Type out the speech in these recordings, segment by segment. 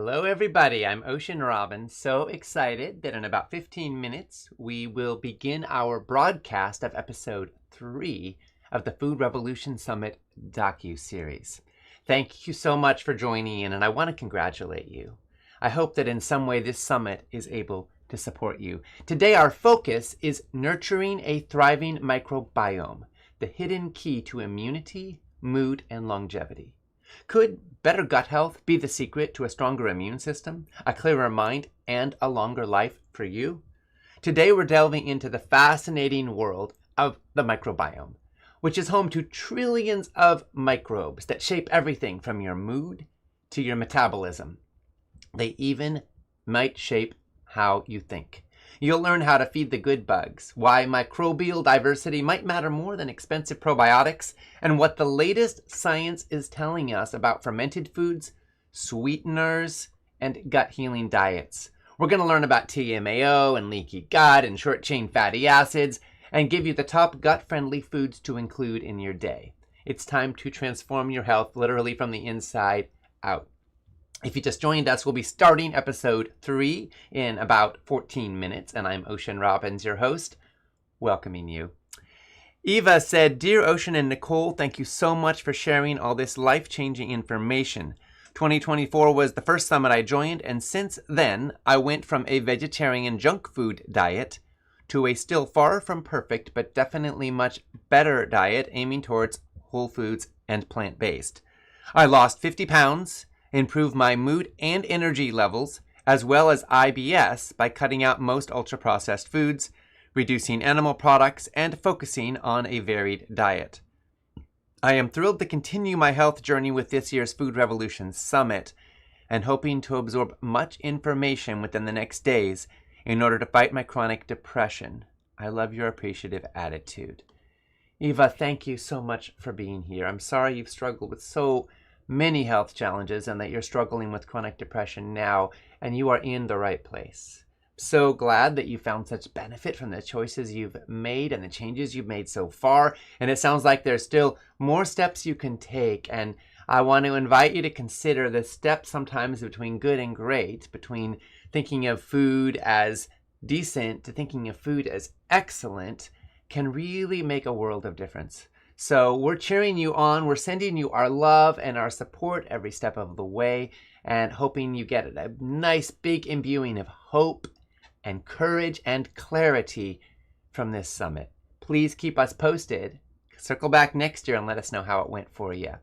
Hello everybody, I'm Ocean Robin. So excited that in about 15 minutes we will begin our broadcast of episode 3 of the Food Revolution Summit docu-series. Thank you so much for joining in, and I want to congratulate you. I hope that in some way this summit is able to support you. Today our focus is nurturing a thriving microbiome, the hidden key to immunity, mood, and longevity. Could better gut health be the secret to a stronger immune system, a clearer mind, and a longer life for you? Today we're delving into the fascinating world of the microbiome, which is home to trillions of microbes that shape everything from your mood to your metabolism. They even might shape how you think. You'll learn how to feed the good bugs, why microbial diversity might matter more than expensive probiotics, and what the latest science is telling us about fermented foods, sweeteners, and gut healing diets. We're going to learn about TMAO and leaky gut and short-chain fatty acids, and give you the top gut-friendly foods to include in your day. It's time to transform your health literally from the inside out. If you just joined us, we'll be starting episode 3 in about 14 minutes, and I'm Ocean Robbins, your host, welcoming you. Eva said, "Dear Ocean and Nicole, thank you so much for sharing all this life-changing information. 2024 was the first summit I joined, and since then, I went from a vegetarian junk food diet to a still far from perfect, but definitely much better diet aiming towards whole foods and plant-based. I lost 50 pounds, improved my mood and energy levels, as well as IBS by cutting out most ultra-processed foods, reducing animal products, and focusing on a varied diet. I am thrilled to continue my health journey with this year's Food Revolution Summit and hoping to absorb much information within the next days in order to fight my chronic depression. I love your appreciative attitude." Eva, thank you so much for being here. I'm sorry you've struggled with so many health challenges and that you're struggling with chronic depression now, and you are in the right place. So glad that you found such benefit from the choices you've made and the changes you've made so far. And it sounds like there's still more steps you can take. And I want to invite you to consider the steps sometimes between good and great, between thinking of food as decent to thinking of food as excellent, can really make a world of difference. So we're cheering you on. We're sending you our love and our support every step of the way, and hoping you get a nice big imbuing of hope and courage and clarity from this summit. Please keep us posted. Circle back next year and let us know how it went for you.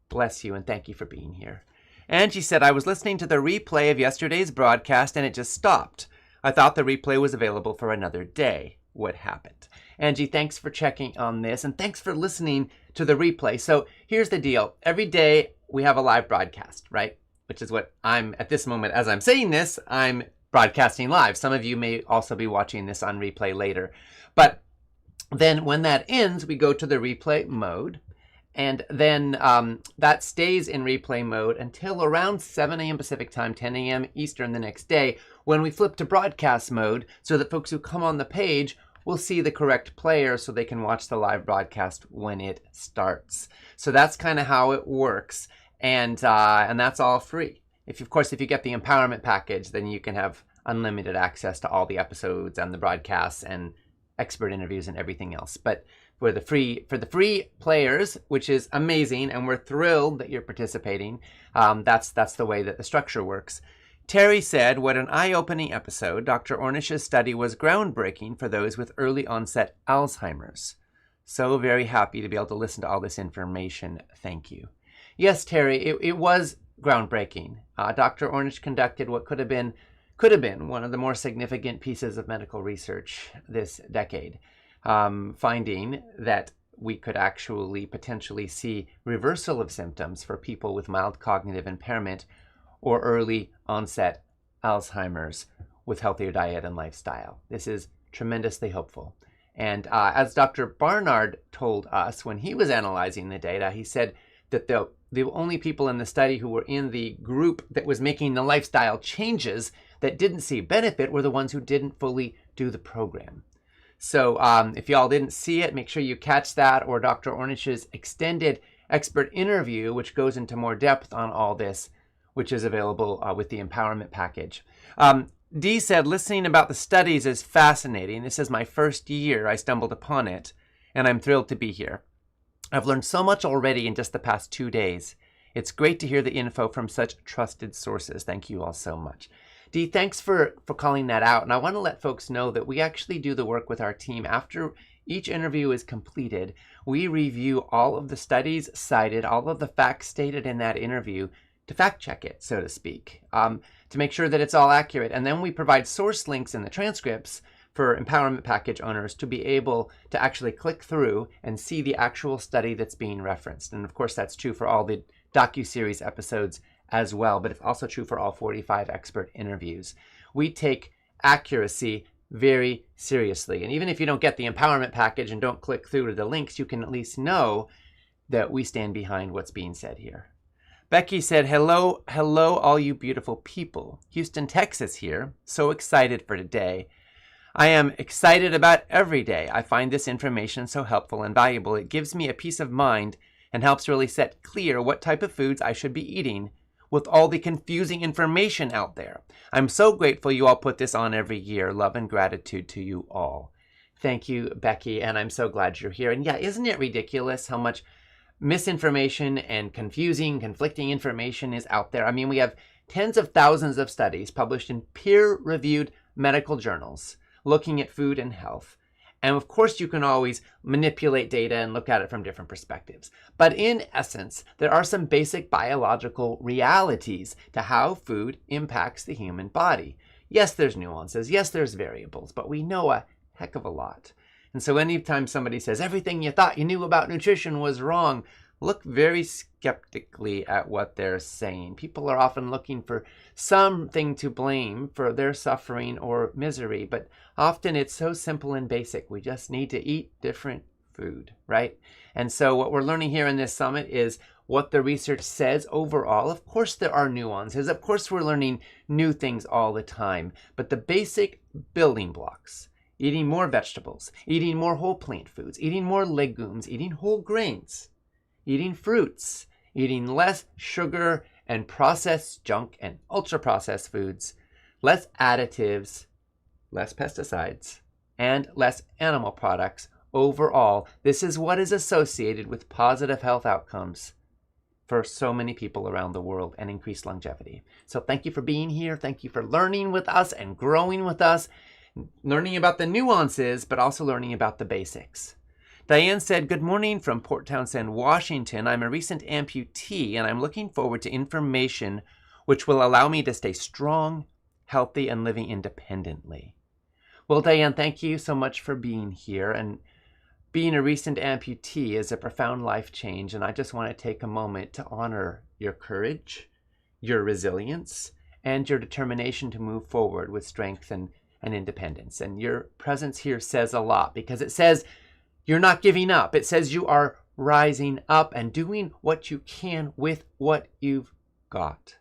Bless you and thank you for being here. Angie said, "I was listening to the replay of yesterday's broadcast and it just stopped. I thought the replay was available for another day. What happened?" Angie, thanks for checking on this, and thanks for listening to the replay. So here's the deal. Every day we have a live broadcast, right? Which is what I'm, at this moment, as I'm saying this, I'm broadcasting live. Some of you may also be watching this on replay later. But then when that ends, we go to the replay mode. And then that stays in replay mode until around 7 a.m. Pacific time, 10 a.m. Eastern the next day, when we flip to broadcast mode so that folks who come on the page will see the correct player so they can watch the live broadcast when it starts. So that's kind of how it works. And that's all free. Of course, if you get the empowerment package, then you can have unlimited access to all the episodes and the broadcasts and expert interviews and everything else. But for the free players, which is amazing, and we're thrilled that you're participating, that's the way that the structure works. Terry said, "What an eye-opening episode. Dr. Ornish's study was groundbreaking for those with early onset Alzheimer's. So very happy to be able to listen to all this information. Thank you." Yes, Terry, it was groundbreaking. Dr. Ornish conducted what could have been one of the more significant pieces of medical research this decade, finding that we could actually potentially see reversal of symptoms for people with mild cognitive impairment or early onset Alzheimer's with healthier diet and lifestyle. This is tremendously hopeful. And as Dr. Barnard told us when he was analyzing the data, he said that the only people in the study who were in the group that was making the lifestyle changes that didn't see benefit were the ones who didn't fully do the program. So if y'all didn't see it, make sure you catch that, or Dr. Ornish's extended expert interview, which goes into more depth on all this, which is available with the empowerment package. Dee said, listening about the studies is fascinating. This is my first year I stumbled upon it, and I'm thrilled to be here. I've learned so much already in just the past 2 days. It's great to hear the info from such trusted sources. Thank you all so much. Dee, thanks for calling that out. And I want to let folks know that we actually do the work with our team. After each interview is completed, we review all of the studies cited, all of the facts stated in that interview to fact check it, so to speak, to make sure that it's all accurate. And then we provide source links in the transcripts for empowerment package owners to be able to actually click through and see the actual study that's being referenced. And of course, that's true for all the docuseries episodes as well, but it's also true for all 45 expert interviews. We take accuracy very seriously. And even if you don't get the empowerment package and don't click through to the links, you can at least know that we stand behind what's being said here. Becky said, hello, all you beautiful people. Houston, Texas here. So excited for today. I am excited about every day. I find this information so helpful and valuable. It gives me a peace of mind and helps really set clear what type of foods I should be eating with all the confusing information out there. I'm so grateful you all put this on every year. Love and gratitude to you all. Thank you, Becky, and I'm so glad you're here. And yeah, isn't it ridiculous how much misinformation and conflicting information is out there? I mean, we have tens of thousands of studies published in peer-reviewed medical journals looking at food and health. And of course, you can always manipulate data and look at it from different perspectives. But in essence, there are some basic biological realities to how food impacts the human body. Yes, there's nuances. Yes, there's variables, but we know a heck of a lot. And so anytime somebody says everything you thought you knew about nutrition was wrong, look very skeptically at what they're saying. People are often looking for something to blame for their suffering or misery, but often it's so simple and basic. We just need to eat different food, right? And so what we're learning here in this summit is what the research says overall. Of course, there are nuances. Of course, we're learning new things all the time, but the basic building blocks, eating more vegetables, eating more whole plant foods, eating more legumes, eating whole grains, eating fruits, eating less sugar and processed junk and ultra-processed foods, less additives, less pesticides, and less animal products. Overall, this is what is associated with positive health outcomes for so many people around the world and increased longevity. So thank you for being here. Thank you for learning with us and growing with us, learning about the nuances, but also learning about the basics. Diane said, good morning from Port Townsend, Washington. I'm a recent amputee and I'm looking forward to information which will allow me to stay strong, healthy, and living independently. Well, Diane, thank you so much for being here. And being a recent amputee is a profound life change. And I just want to take a moment to honor your courage, your resilience, and your determination to move forward with strength and independence. And your presence here says a lot because it says you're not giving up. It says you are rising up and doing what you can with what you've got.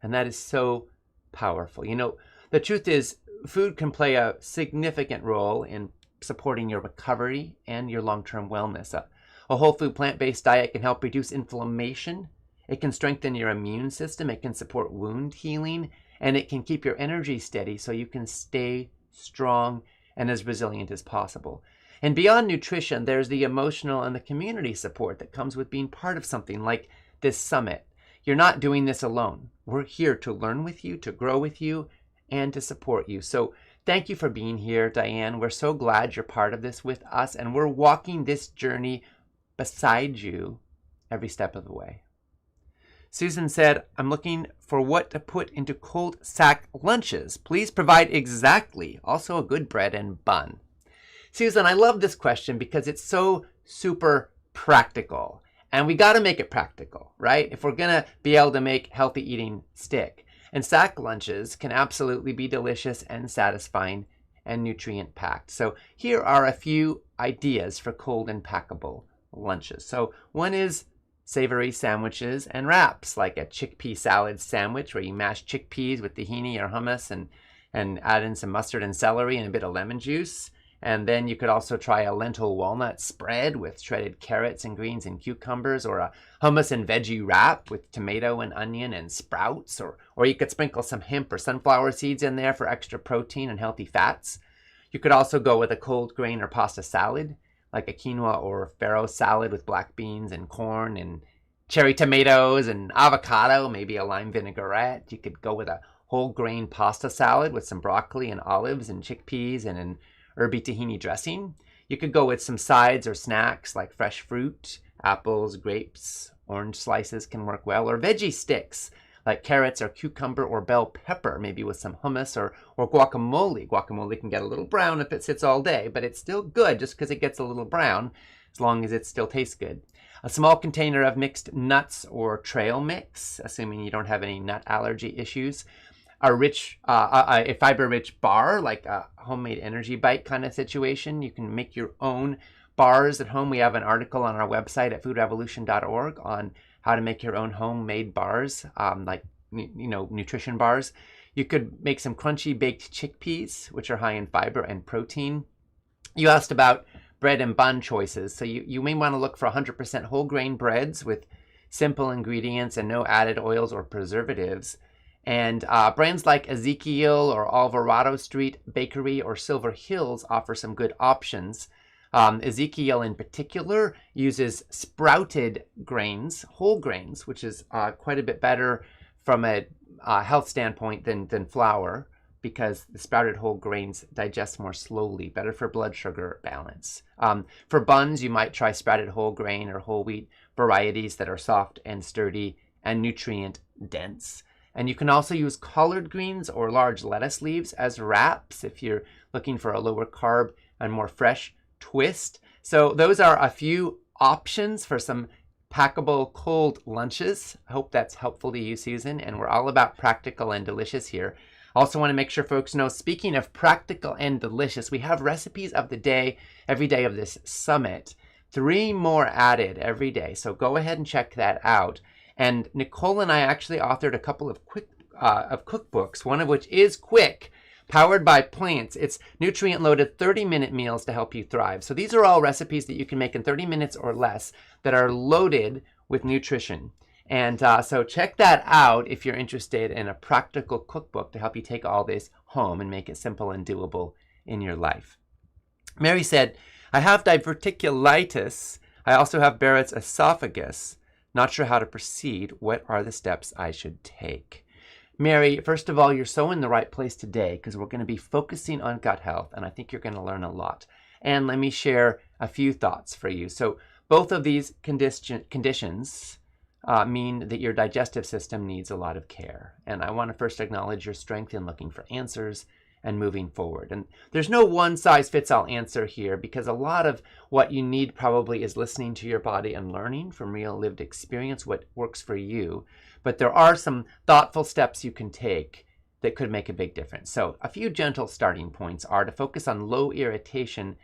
And that is so powerful. You know, the truth is food can play a significant role in supporting your recovery and your long-term wellness. A whole food plant-based diet can help reduce inflammation. It can strengthen your immune system. It can support wound healing, and it can keep your energy steady so you can stay strong and as resilient as possible. And beyond nutrition, there's the emotional and the community support that comes with being part of something like this summit. You're not doing this alone. We're here to learn with you, to grow with you, and to support you. So thank you for being here, Diane. We're so glad you're part of this with us, and we're walking this journey beside you every step of the way. Susan said, I'm looking for what to put into cold sack lunches. Please provide exactly. Also a good bread and bun. Susan, I love this question because it's so super practical. And we got to make it practical, right? If we're going to be able to make healthy eating stick. And sack lunches can absolutely be delicious and satisfying and nutrient packed. So here are a few ideas for cold and packable lunches. So one is savory sandwiches and wraps, like a chickpea salad sandwich where you mash chickpeas with tahini or hummus and add in some mustard and celery and a bit of lemon juice. And then you could also try a lentil walnut spread with shredded carrots and greens and cucumbers, or a hummus and veggie wrap with tomato and onion and sprouts, or you could sprinkle some hemp or sunflower seeds in there for extra protein and healthy fats. You could also go with a cold grain or pasta salad, like a quinoa or farro salad with black beans and corn and cherry tomatoes and avocado, maybe a lime vinaigrette. You could go with a whole grain pasta salad with some broccoli and olives and chickpeas and an herby tahini dressing. You could go with some sides or snacks like fresh fruit, apples, grapes, orange slices can work well, or veggie sticks like carrots or cucumber or bell pepper, maybe with some hummus or guacamole. Guacamole can get a little brown if it sits all day, but it's still good just because it gets a little brown, as long as it still tastes good. A small container of mixed nuts or trail mix, assuming you don't have any nut allergy issues. A fiber-rich bar, like a homemade energy bite kind of situation. You can make your own bars at home. We have an article on our website at foodrevolution.org on how to make your own homemade bars, like nutrition bars. You could make some crunchy baked chickpeas, which are high in fiber and protein. You asked about bread and bun choices, so you may want to look for 100% whole grain breads with simple ingredients and no added oils or preservatives. And brands like Ezekiel or Alvarado Street Bakery or Silver Hills offer some good options. Ezekiel in particular uses sprouted grains, whole grains, which is quite a bit better from a health standpoint than flour, because the sprouted whole grains digest more slowly, better for blood sugar balance. For buns, you might try sprouted whole grain or whole wheat varieties that are soft and sturdy and nutrient dense. And you can also use collard greens or large lettuce leaves as wraps if you're looking for a lower carb and more fresh twist. So those are a few options for some packable cold lunches. I hope that's helpful to you, Susan. And we're all about practical and delicious here. Also want to make sure folks know, speaking of practical and delicious, we have recipes of the day every day of this summit. 3 more added every day. So go ahead and check that out. And Nicole and I actually authored a couple of cookbooks, one of which is Quick, Powered by Plants. It's nutrient-loaded 30-minute meals to help you thrive. So these are all recipes that you can make in 30 minutes or less that are loaded with nutrition. And so check that out if you're interested in a practical cookbook to help you take all this home and make it simple and doable in your life. Mary said, I have diverticulitis. I also have Barrett's esophagus. Not sure how to proceed. What are the steps I should take? Mary, first of all, you're so in the right place today because we're going to be focusing on gut health, and I think you're going to learn a lot. And let me share a few thoughts for you. So both of these conditions mean that your digestive system needs a lot of care. And I want to first acknowledge your strength in looking for answers and moving forward. And there's no one-size-fits-all answer here, because a lot of what you need probably is listening to your body and learning from real lived experience what works for you. But there are some thoughtful steps you can take that could make a big difference. So a few gentle starting points are to focus on low irritation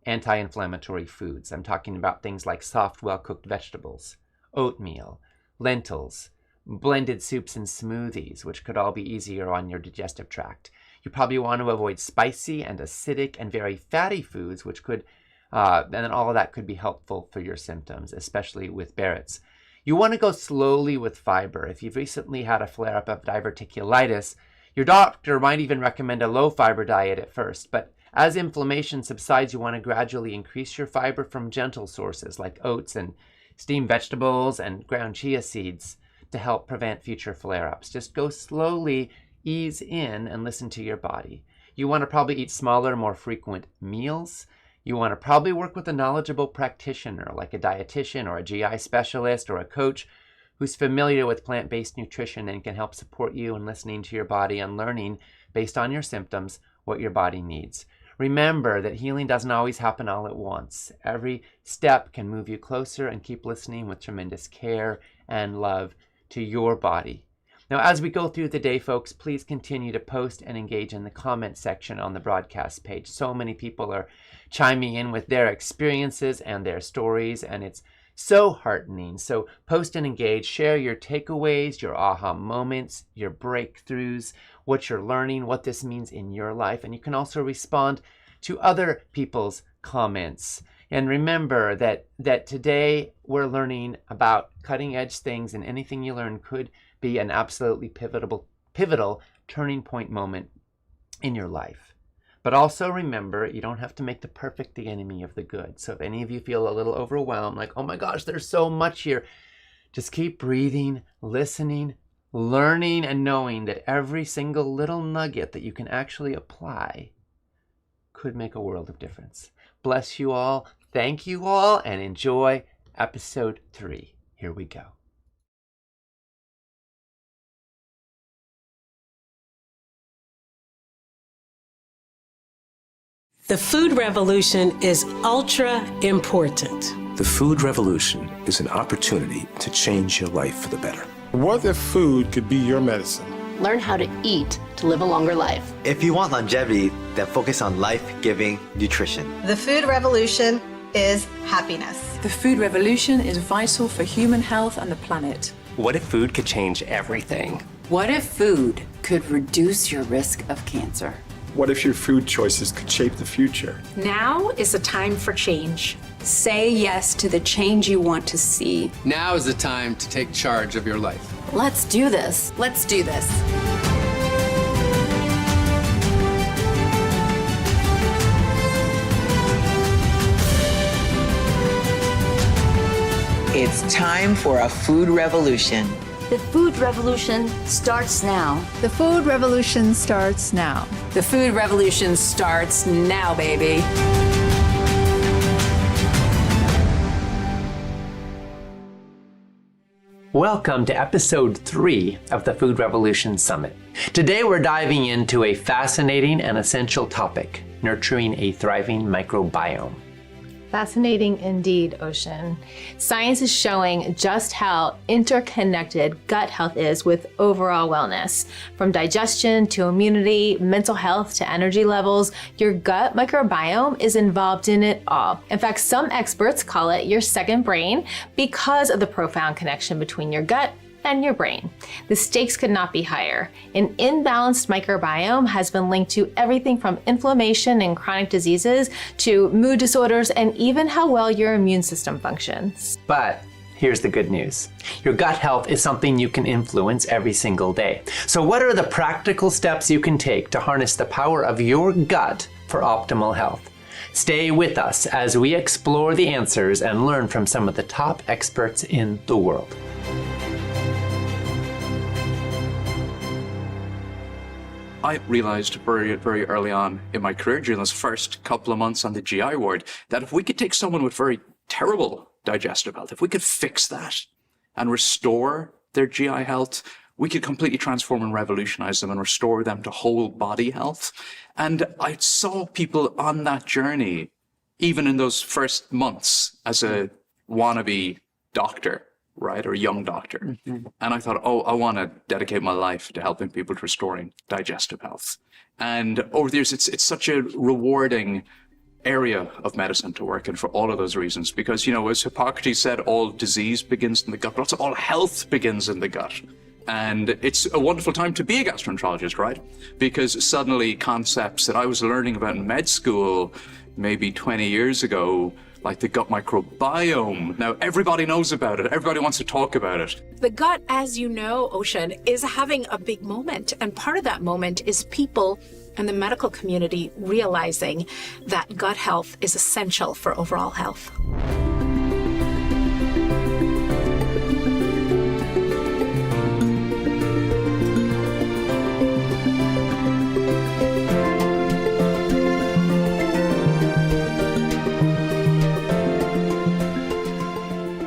anti-inflammatory foods. I'm talking about things like soft, well-cooked vegetables, oatmeal, lentils, blended soups and smoothies, which could all be easier on your digestive tract. You probably want to avoid spicy and acidic and very fatty foods, which could, and then all of that could be helpful for your symptoms, especially with Barrett's. You want to go slowly with fiber. If you've recently had a flare-up of diverticulitis, your doctor might even recommend a low-fiber diet at first, but as inflammation subsides, you want to gradually increase your fiber from gentle sources like oats and steamed vegetables and ground chia seeds to help prevent future flare-ups. Just go slowly, ease in, and listen to your body. You want to probably eat smaller, more frequent meals. You want to probably work with a knowledgeable practitioner like a dietitian or a GI specialist or a coach who's familiar with plant-based nutrition and can help support you in listening to your body and learning based on your symptoms what your body needs. Remember that healing doesn't always happen all at once. Every step can move you closer, and keep listening with tremendous care and love to your body. Now, as we go through the day, folks, please continue to post and engage in the comment section on the broadcast page. So many people are chiming in with their experiences and their stories, and it's so heartening. So post and engage, share your takeaways, your aha moments, your breakthroughs, what you're learning, what this means in your life. And you can also respond to other people's comments. And remember that today we're learning about cutting edge things, and anything you learn could be an absolutely pivotal turning point moment in your life. But also remember, you don't have to make the perfect the enemy of the good. So if any of you feel a little overwhelmed, like, oh my gosh, there's so much here, just keep breathing, listening, learning, and knowing that every single little nugget that you can actually apply could make a world of difference. Bless you all. Thank you all, and enjoy episode 3. Here we go. The food revolution is ultra important. The food revolution is an opportunity to change your life for the better. What if food could be your medicine? Learn how to eat to live a longer life. If you want longevity, then focus on life-giving nutrition. The food revolution is happiness. The food revolution is vital for human health and the planet. What if food could change everything? What if food could reduce your risk of cancer? What if your food choices could shape the future? Now is the time for change. Say yes to the change you want to see. Now is the time to take charge of your life. Let's do this. Let's do this. It's time for a food revolution. The food revolution starts now. The food revolution starts now. The food revolution starts now, baby. Welcome to episode 3 of the Food Revolution Summit. Today we're diving into a fascinating and essential topic, nurturing a thriving microbiome. Fascinating indeed, Ocean. Science is showing just how interconnected gut health is with overall wellness. From digestion to immunity, mental health to energy levels, your gut microbiome is involved in it all. In fact, some experts call it your second brain because of the profound connection between your gut and your brain. The stakes could not be higher. An imbalanced microbiome has been linked to everything from inflammation and chronic diseases to mood disorders and even how well your immune system functions. But here's the good news. Your gut health is something you can influence every single day. So what are the practical steps you can take to harness the power of your gut for optimal health? Stay with us as we explore the answers and learn from some of the top experts in the world. I realized very, very early on in my career, during those first couple of months on the GI ward, that if we could take someone with very terrible digestive health, if we could fix that and restore their GI health, we could completely transform and revolutionize them and restore them to whole body health. And I saw people on that journey, even in those first months as a wannabe doctor, right, or a young doctor. And I thought, I want to dedicate my life to helping people to restoring digestive health. And over the years, it's such a rewarding area of medicine to work in for all of those reasons. Because, as Hippocrates said, all disease begins in the gut, but also all health begins in the gut. And it's a wonderful time to be a gastroenterologist, right? Because suddenly concepts that I was learning about in med school maybe 20 years ago, like the gut microbiome. Now everybody knows about it. Everybody wants to talk about it. The gut, as you know, Ocean, is having a big moment. And part of that moment is people and the medical community realizing that gut health is essential for overall health.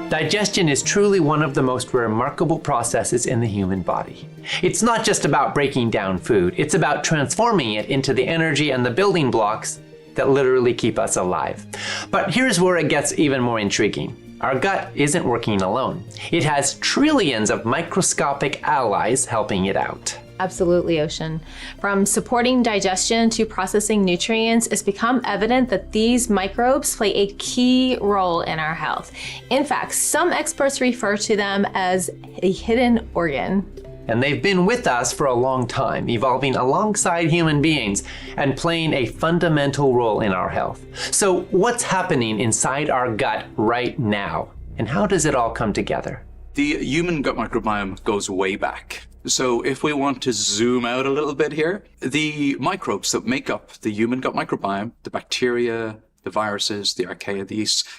Digestion is truly one of the most remarkable processes in the human body. It's not just about breaking down food, it's about transforming it into the energy and the building blocks that literally keep us alive. But here's where it gets even more intriguing. Our gut isn't working alone. It has trillions of microscopic allies helping it out. Absolutely, Ocean. From supporting digestion to processing nutrients, it's become evident that these microbes play a key role in our health. In fact, some experts refer to them as a hidden organ. and they've been with us for a long time, evolving alongside human beings and playing a fundamental role in our health. So what's happening inside our gut right now, and how does it all come together? The human gut microbiome goes way back. So if we want to zoom out a little bit here, the microbes that make up the human gut microbiome, the bacteria, the viruses, the archaea,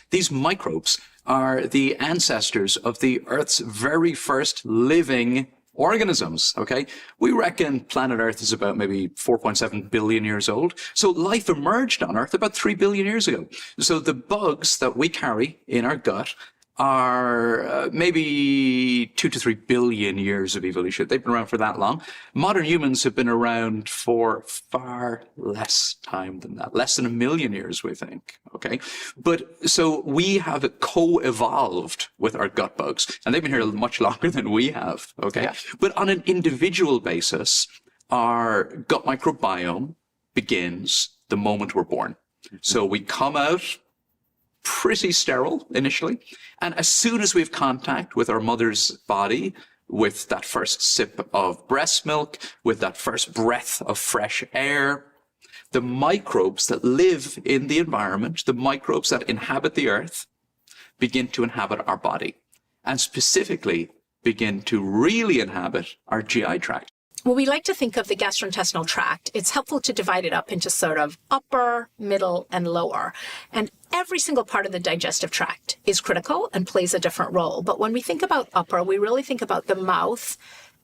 these microbes are the ancestors of the Earth's very first living organisms, okay? We reckon planet Earth is about maybe 4.7 billion years old. So life emerged on Earth about 3 billion years ago. So the bugs that we carry in our gut are maybe 2 to 3 billion years of evolution. They've been around for that long. Modern humans have been around for far less time than that, less than 1 million years, we think, okay? But so we have co-evolved with our gut bugs, and they've been here much longer than we have, okay? Yeah. But on an individual basis, our gut microbiome begins the moment we're born. So we come out pretty sterile initially. And as soon as we have contact with our mother's body, with that first sip of breast milk, with that first breath of fresh air, the microbes that live in the environment, the microbes that inhabit the earth, begin to inhabit our body, and specifically begin to really inhabit our GI tract. Well, we like to think of the gastrointestinal tract. It's helpful to divide it up into sort of upper, middle, and lower. And every single part of the digestive tract is critical and plays a different role. But when we think about upper, we really think about the mouth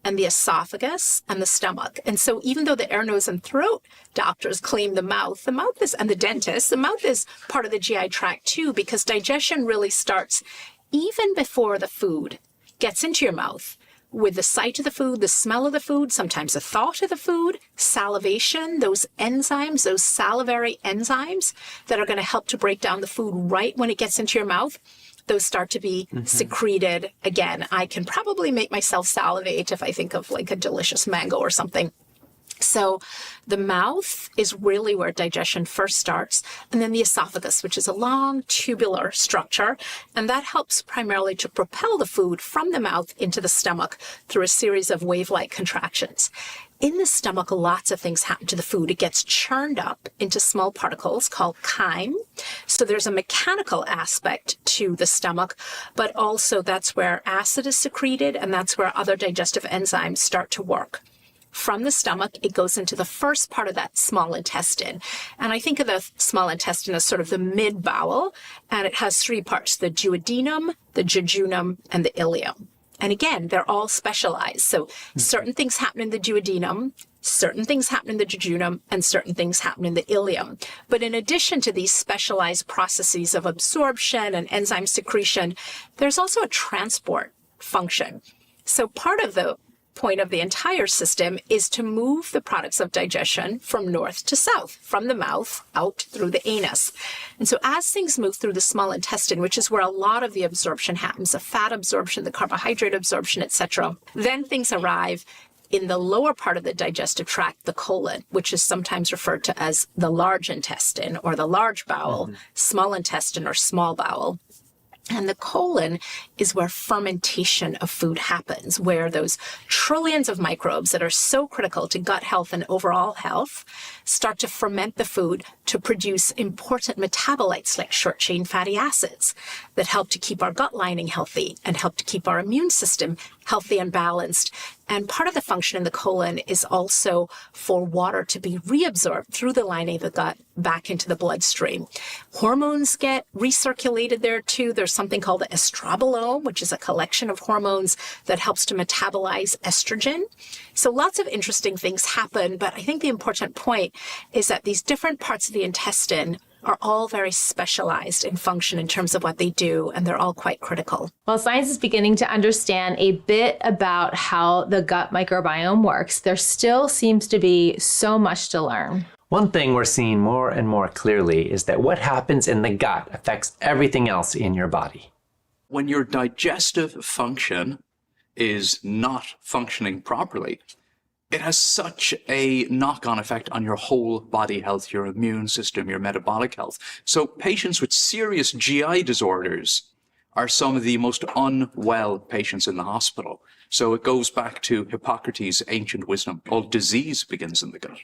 and the esophagus and the stomach. And so even though the ear, nose, and throat doctors claim the mouth is, and the dentist, the mouth is part of the GI tract too, because digestion really starts even before the food gets into your mouth. With the sight of the food, the smell of the food, sometimes the thought of the food, salivation, those enzymes, those salivary enzymes that are going to help to break down the food right when it gets into your mouth, those start to be secreted again. I can probably make myself salivate if I think of like a delicious mango or something. So the mouth is really where digestion first starts, and then the esophagus, which is a long tubular structure, and that helps primarily to propel the food from the mouth into the stomach through a series of wave-like contractions. In the stomach, lots of things happen to the food. It gets churned up into small particles called chyme. So there's a mechanical aspect to the stomach, but also that's where acid is secreted, and that's where other digestive enzymes start to work. From the stomach, it goes into the first part of that small intestine. And I think of the small intestine as sort of the mid-bowel, and it has 3 parts, the duodenum, the jejunum, and the ileum. And again, they're all specialized. So certain things happen in the duodenum, certain things happen in the jejunum, and certain things happen in the ileum. But in addition to these specialized processes of absorption and enzyme secretion, there's also a transport function. So part of the point of the entire system is to move the products of digestion from north to south, from the mouth out through the anus. And so as things move through the small intestine, which is where a lot of the absorption happens, the fat absorption, the carbohydrate absorption, etc., then things arrive in the lower part of the digestive tract, the colon, which is sometimes referred to as the large intestine or the large bowel, small intestine or small bowel. And the colon is where fermentation of food happens, where those trillions of microbes that are so critical to gut health and overall health start to ferment the food to produce important metabolites like short-chain fatty acids that help to keep our gut lining healthy and help to keep our immune system healthy and balanced. And part of the function in the colon is also for water to be reabsorbed through the lining of the gut back into the bloodstream. Hormones get recirculated there too. There's something called the estrobolome, which is a collection of hormones that helps to metabolize estrogen. So lots of interesting things happen, but I think the important point is that these different parts of the intestine are all very specialized in function in terms of what they do, and they're all quite critical. While science is beginning to understand a bit about how the gut microbiome works, there still seems to be so much to learn. One thing we're seeing more and more clearly is that what happens in the gut affects everything else in your body. When your digestive function is not functioning properly, it has such a knock-on effect on your whole body health, your immune system, your metabolic health. So patients with serious GI disorders are some of the most unwell patients in the hospital. So it goes back to Hippocrates' ancient wisdom. All disease begins in the gut.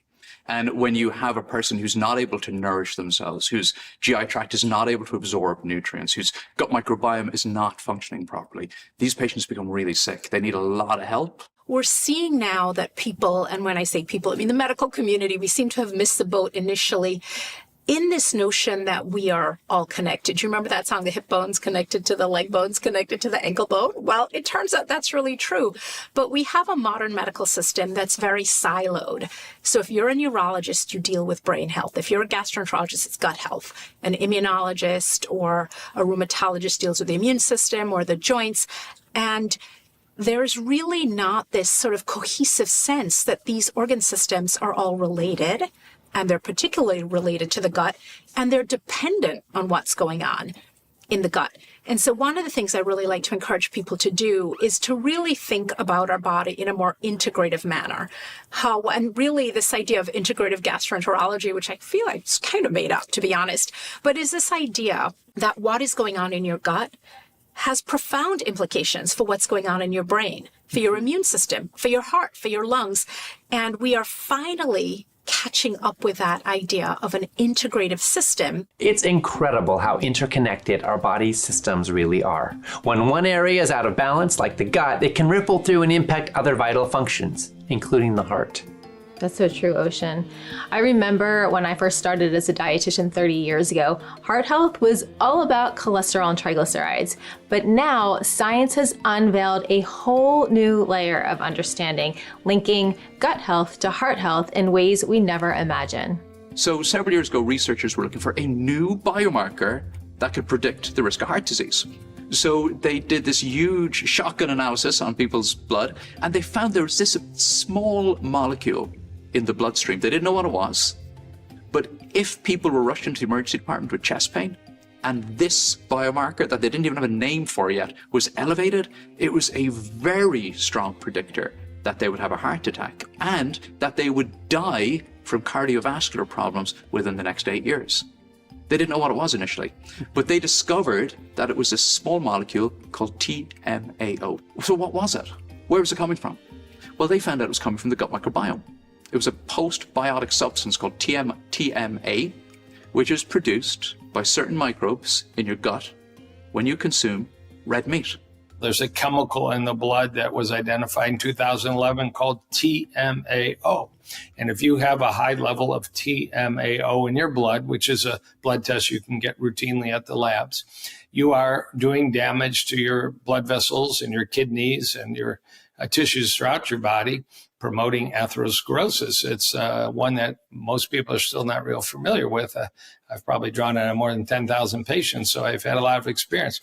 And when you have a person who's not able to nourish themselves, whose GI tract is not able to absorb nutrients, whose gut microbiome is not functioning properly, these patients become really sick. They need a lot of help. We're seeing now that people, and when I say people, I mean the medical community, we seem to have missed the boat initially in this notion that we are all connected. Do you remember that song, the hip bone's connected to the leg bone's connected to the ankle bone? Well, it turns out that's really true. But we have a modern medical system that's very siloed. So if you're a neurologist, you deal with brain health. If you're a gastroenterologist, it's gut health. An immunologist or a rheumatologist deals with the immune system or the joints. And there's really not this sort of cohesive sense that these organ systems are all related, and they're particularly related to the gut, and they're dependent on what's going on in the gut. And so one of the things I really like to encourage people to do is to really think about our body in a more integrative manner. And really this idea of integrative gastroenterology, which I feel like it's kind of made up, to be honest, but is this idea that what is going on in your gut has profound implications for what's going on in your brain, for your immune system, for your heart, for your lungs. And we are finally catching up with that idea of an integrative system. It's incredible how interconnected our body's systems really are. When one area is out of balance, like the gut, it can ripple through and impact other vital functions, including the heart. That's so true, Ocean. I remember when I first started as a dietitian 30 years ago, heart health was all about cholesterol and triglycerides. But now science has unveiled a whole new layer of understanding, linking gut health to heart health in ways we never imagined. So several years ago, researchers were looking for a new biomarker that could predict the risk of heart disease. So they did this huge shotgun analysis on people's blood, and they found there was this small molecule in the bloodstream. They didn't know what it was. But if people were rushed into the emergency department with chest pain, and this biomarker that they didn't even have a name for yet was elevated, it was a very strong predictor that they would have a heart attack and that they would die from cardiovascular problems within the next 8 years. They didn't know what it was initially, but they discovered that it was a small molecule called TMAO. So what was it? Where was it coming from? Well, they found out it was coming from the gut microbiome. It was a postbiotic substance called TMA, which is produced by certain microbes in your gut when you consume red meat. There's a chemical in the blood that was identified in 2011 called TMAO. And if you have a high level of TMAO in your blood, which is a blood test you can get routinely at the labs, you are doing damage to your blood vessels and your kidneys and your tissues throughout your body, promoting atherosclerosis. It's one that most people are still not real familiar with. I've probably drawn it on more than 10,000 patients, so I've had a lot of experience.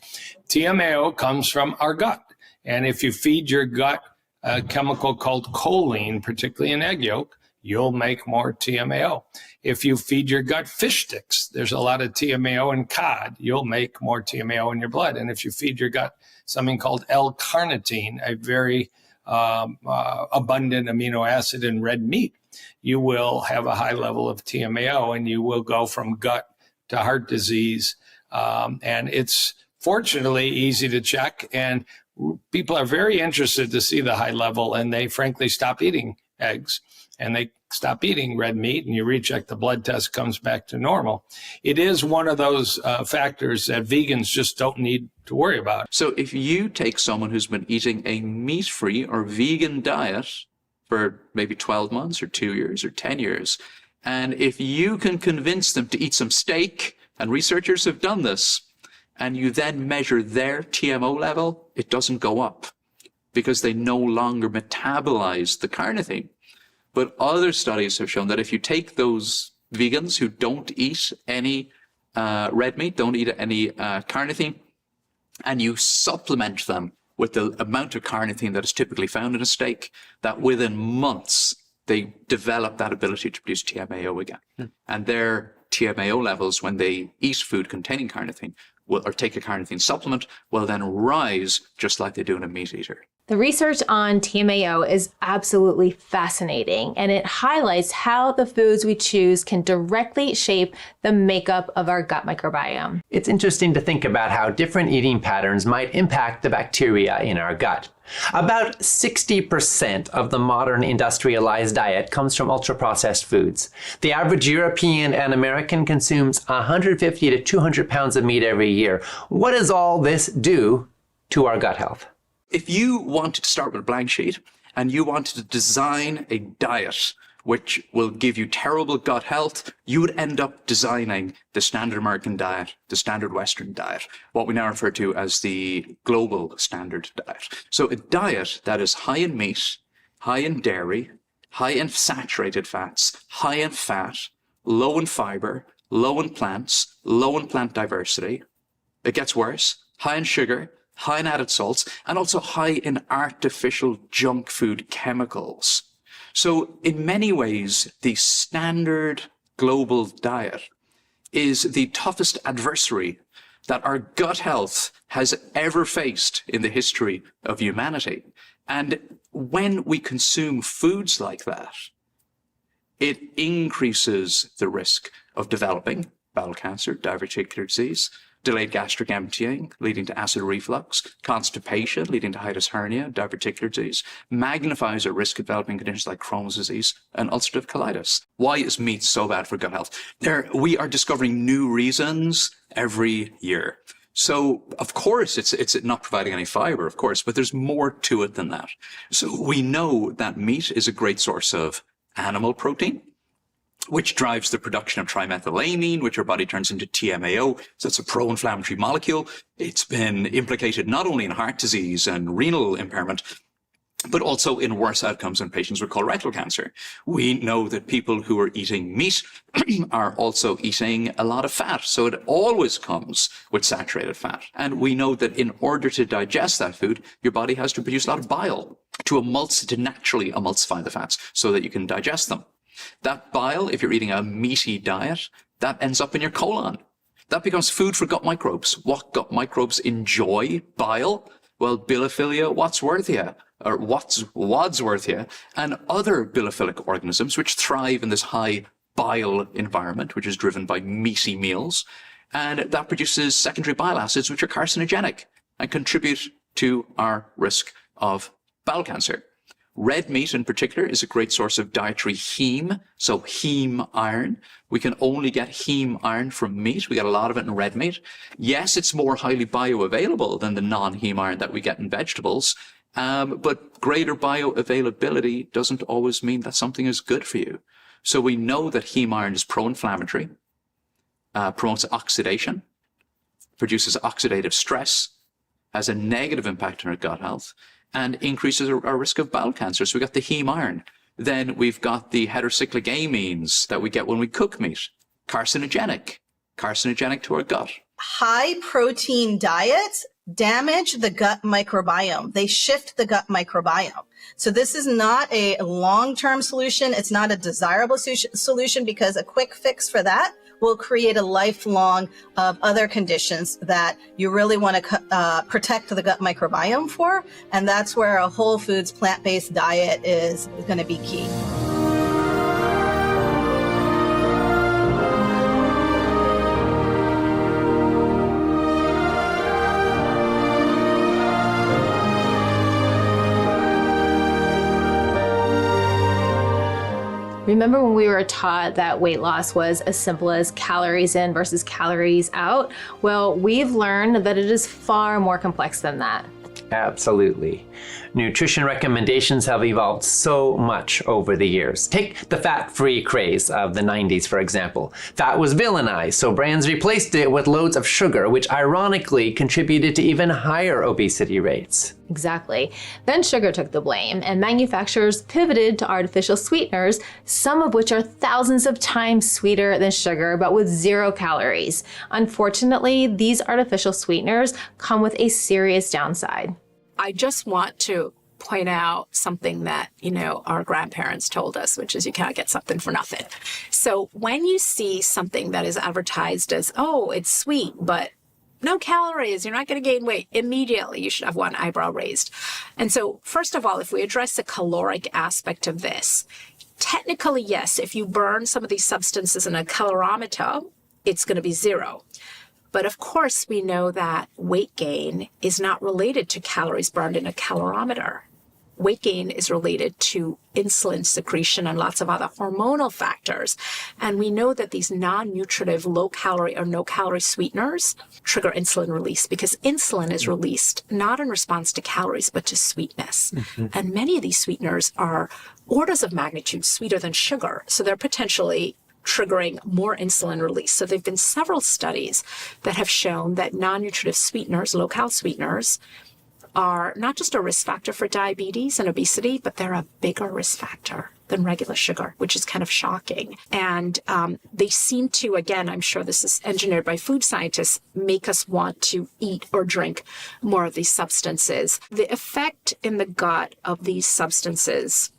TMAO comes from our gut. And if you feed your gut a chemical called choline, particularly in egg yolk, you'll make more TMAO. If you feed your gut fish sticks, there's a lot of TMAO in cod, you'll make more TMAO in your blood. And if you feed your gut something called L-carnitine, a very abundant amino acid in red meat, you will have a high level of TMAO and you will go from gut to heart disease. And it's fortunately easy to check, and people are very interested to see the high level, and they frankly stop eating eggs and they stop eating red meat, and you recheck the blood test, comes back to normal. It is one of those factors that vegans just don't need to worry about. So if you take someone who's been eating a meat-free or vegan diet for maybe 12 months or 2 years or 10 years, and if you can convince them to eat some steak, and researchers have done this, and you then measure their TMO level, it doesn't go up because they no longer metabolize the carnitine. But other studies have shown that if you take those vegans who don't eat any red meat, don't eat any carnitine, and you supplement them with the amount of carnitine that is typically found in a steak, that within months, they develop that ability to produce TMAO again. And their TMAO levels, when they eat food containing carnitine, or take a carnitine supplement, will then rise just like they do in a meat eater. The research on TMAO is absolutely fascinating, and it highlights how the foods we choose can directly shape the makeup of our gut microbiome. It's interesting to think about how different eating patterns might impact the bacteria in our gut. About 60% of the modern industrialized diet comes from ultra-processed foods. The average European and American consumes 150 to 200 pounds of meat every year. What does all this do to our gut health? If you wanted to start with a blank sheet and you wanted to design a diet which will give you terrible gut health, you would end up designing the standard American diet, the standard Western diet, what we now refer to as the global standard diet. So a diet that is high in meat, high in dairy, high in saturated fats, high in fat, low in fiber, low in plants, low in plant diversity. It gets worse, high in sugar, high in added salts, and also high in artificial junk food chemicals. So in many ways, the standard global diet is the toughest adversary that our gut health has ever faced in the history of humanity. And when we consume foods like that, it increases the risk of developing bowel cancer, diverticular disease, delayed gastric emptying, leading to acid reflux, constipation, leading to hiatus hernia, diverticular disease, magnifies a risk of developing conditions like Crohn's disease and ulcerative colitis. Why is meat so bad for gut health? We are discovering new reasons every year. So, of course, it's not providing any fiber, of course, but there's more to it than that. So we know that meat is a great source of animal protein, which drives the production of trimethylamine, which our body turns into TMAO. So it's a pro-inflammatory molecule. It's been implicated not only in heart disease and renal impairment, but also in worse outcomes in patients with colorectal cancer. We know that people who are eating meat are also eating a lot of fat. So it always comes with saturated fat. And we know that in order to digest that food, your body has to produce a lot of bile to naturally emulsify the fats so that you can digest them. That bile, if you're eating a meaty diet, that ends up in your colon. That becomes food for gut microbes. What gut microbes enjoy bile? Well, Bilophila wadsworthia, or Wadsworthia, and other bilophilic organisms which thrive in this high bile environment, which is driven by meaty meals. And that produces secondary bile acids, which are carcinogenic and contribute to our risk of bowel cancer. Red meat in particular is a great source of dietary heme, so heme iron. We can only get heme iron from meat. We get a lot of it in red meat. Yes, it's more highly bioavailable than the non-heme iron that we get in vegetables, but greater bioavailability doesn't always mean that something is good for you. So we know that heme iron is pro-inflammatory, promotes oxidation, produces oxidative stress, has a negative impact on our gut health, and increases our risk of bowel cancer. So we got the heme iron. Then we've got the heterocyclic amines that we get when we cook meat. Carcinogenic to our gut. High protein diets damage the gut microbiome. They shift the gut microbiome. So this is not a long-term solution. It's not a desirable solution because a quick fix for that will create a lifelong of other conditions that you really want to protect the gut microbiome for. And that's where a whole foods plant-based diet is going to be key. Remember when we were taught that weight loss was as simple as calories in versus calories out? Well, we've learned that it is far more complex than that. Absolutely. Nutrition recommendations have evolved so much over the years. Take the fat-free craze of the 90s, for example. Fat was villainized, so brands replaced it with loads of sugar, which ironically contributed to even higher obesity rates. Exactly. Then sugar took the blame, and manufacturers pivoted to artificial sweeteners, some of which are thousands of times sweeter than sugar, but with 0 calories. Unfortunately, these artificial sweeteners come with a serious downside. I just want to point out something that, our grandparents told us, which is you can't get something for nothing. So when you see something that is advertised as, oh, it's sweet, but no calories, you're not going to gain weight. Immediately, you should have one eyebrow raised. And so, first of all, if we address the caloric aspect of this, technically, yes, if you burn some of these substances in a calorimeter, it's going to be 0. But of course, we know that weight gain is not related to calories burned in a calorimeter. Weight gain is related to insulin secretion and lots of other hormonal factors. And we know that these non-nutritive, low-calorie or no-calorie sweeteners trigger insulin release because insulin is released not in response to calories, but to sweetness. And many of these sweeteners are orders of magnitude sweeter than sugar. So they're potentially triggering more insulin release. So there have been several studies that have shown that non-nutritive sweeteners, low-cal sweeteners, are not just a risk factor for diabetes and obesity, but they're a bigger risk factor than regular sugar, which is kind of shocking. And they seem to, again, I'm sure this is engineered by food scientists, make us want to eat or drink more of these substances. The effect in the gut of these substances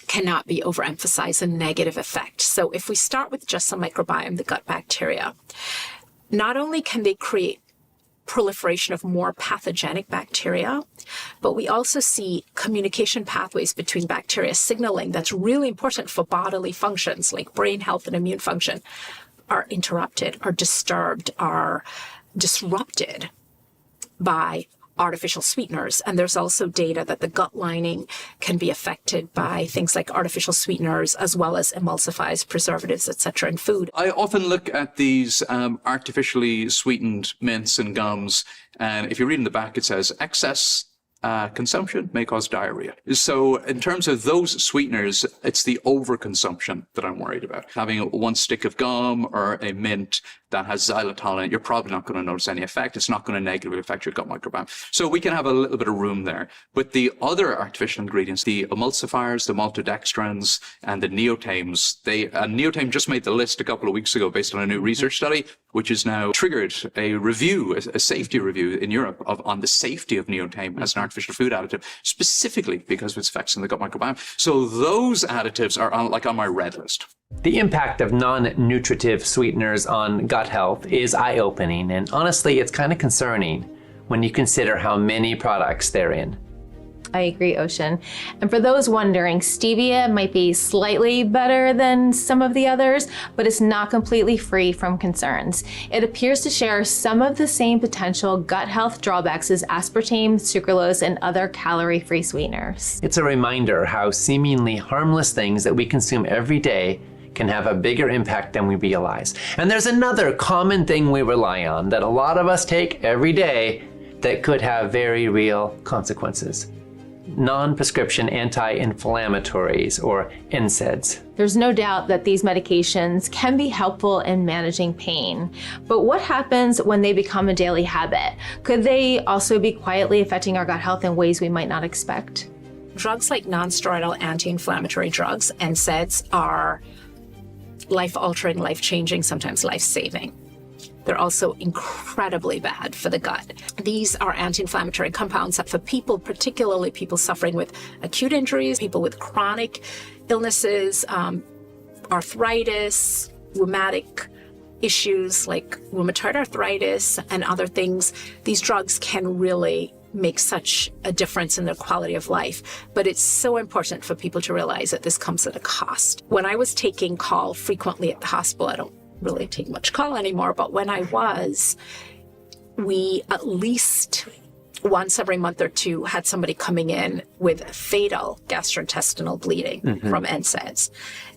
cannot be overemphasized, a negative effect. So if we start with just the microbiome, the gut bacteria, not only can they create proliferation of more pathogenic bacteria, but we also see communication pathways between bacteria signaling that's really important for bodily functions like brain health and immune function are interrupted, are disturbed, are disrupted by artificial sweeteners. And there's also data that the gut lining can be affected by things like artificial sweeteners, as well as emulsifiers, preservatives, etc. in food. I often look at these artificially sweetened mints and gums, and if you read in the back, it says excess consumption may cause diarrhea. So in terms of those sweeteners, it's the overconsumption that I'm worried about. Having one stick of gum or a mint that has xylitol in it, you're probably not going to notice any effect. It's not going to negatively affect your gut microbiome. So we can have a little bit of room there. But the other artificial ingredients, the emulsifiers, the maltodextrins, and the neotames, neotame just made the list a couple of weeks ago based on a new research study, which has now triggered a review, a safety review in Europe on the safety of neotame as an artificial food additive, specifically because of its effects on the gut microbiome. So those additives are on my red list. The impact of non-nutritive sweeteners on gut health is eye-opening, and honestly, it's kind of concerning when you consider how many products they're in. I agree, Ocean. And for those wondering, stevia might be slightly better than some of the others, but it's not completely free from concerns. It appears to share some of the same potential gut health drawbacks as aspartame, sucralose, and other calorie-free sweeteners. It's a reminder how seemingly harmless things that we consume every day can have a bigger impact than we realize. And there's another common thing we rely on that a lot of us take every day that could have very real consequences. Non-prescription anti-inflammatories, or NSAIDs. There's no doubt that these medications can be helpful in managing pain. But what happens when they become a daily habit? Could they also be quietly affecting our gut health in ways we might not expect? Drugs like non-steroidal anti-inflammatory drugs, NSAIDs, are life-altering, life-changing, sometimes life-saving. They're also incredibly bad for the gut. These are anti-inflammatory compounds that for people, particularly people suffering with acute injuries, people with chronic illnesses, arthritis, rheumatic issues like rheumatoid arthritis and other things, these drugs can really make such a difference in their quality of life. But it's so important for people to realize that this comes at a cost. When I was taking call frequently at the hospital, I don't really take much call anymore, but when I was, we at least once every month or two had somebody coming in with fatal gastrointestinal bleeding from NSAIDs.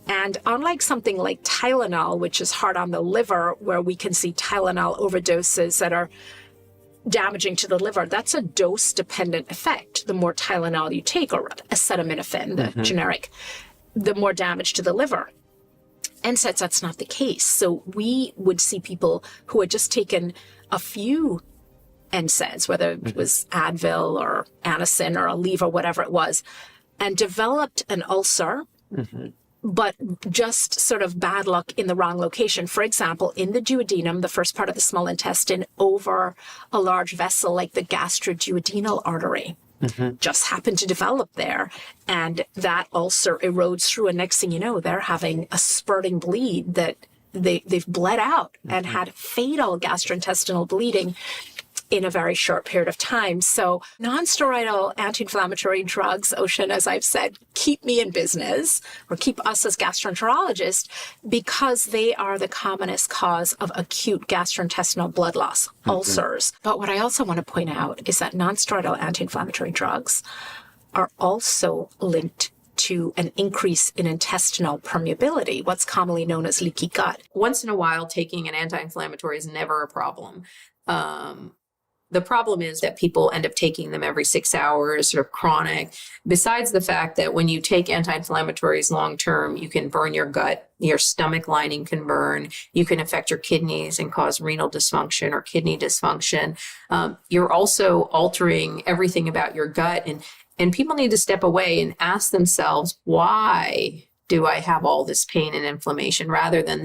And unlike something like Tylenol, which is hard on the liver, where we can see Tylenol overdoses that are damaging to the liver, that's a dose-dependent effect. The more Tylenol you take, or acetaminophen, the generic, the more damage to the liver. NSAIDs, that's not the case. So we would see people who had just taken a few NSAIDs, whether it was Advil or Anacin or Aleve or whatever it was, and developed an ulcer, but just sort of bad luck in the wrong location. For example, in the duodenum, the first part of the small intestine, over a large vessel like the gastroduodenal artery. Just happened to develop there, and that ulcer erodes through, and next thing you know, they're having a spurting bleed that they've bled out and had fatal gastrointestinal bleeding in a very short period of time. So non-steroidal anti-inflammatory drugs, Ocean, as I've said, keep me in business, or keep us as gastroenterologists, because they are the commonest cause of acute gastrointestinal blood loss, ulcers. But what I also want to point out is that non-steroidal anti-inflammatory drugs are also linked to an increase in intestinal permeability, what's commonly known as leaky gut. Once in a while, taking an anti-inflammatory is never a problem. The problem is that people end up taking them every 6 hours or chronic. Besides the fact that when you take anti-inflammatories long-term, you can burn your gut, your stomach lining can burn, you can affect your kidneys and cause renal dysfunction or kidney dysfunction. You're also altering everything about your gut, and people need to step away and ask themselves, why do I have all this pain and inflammation, rather than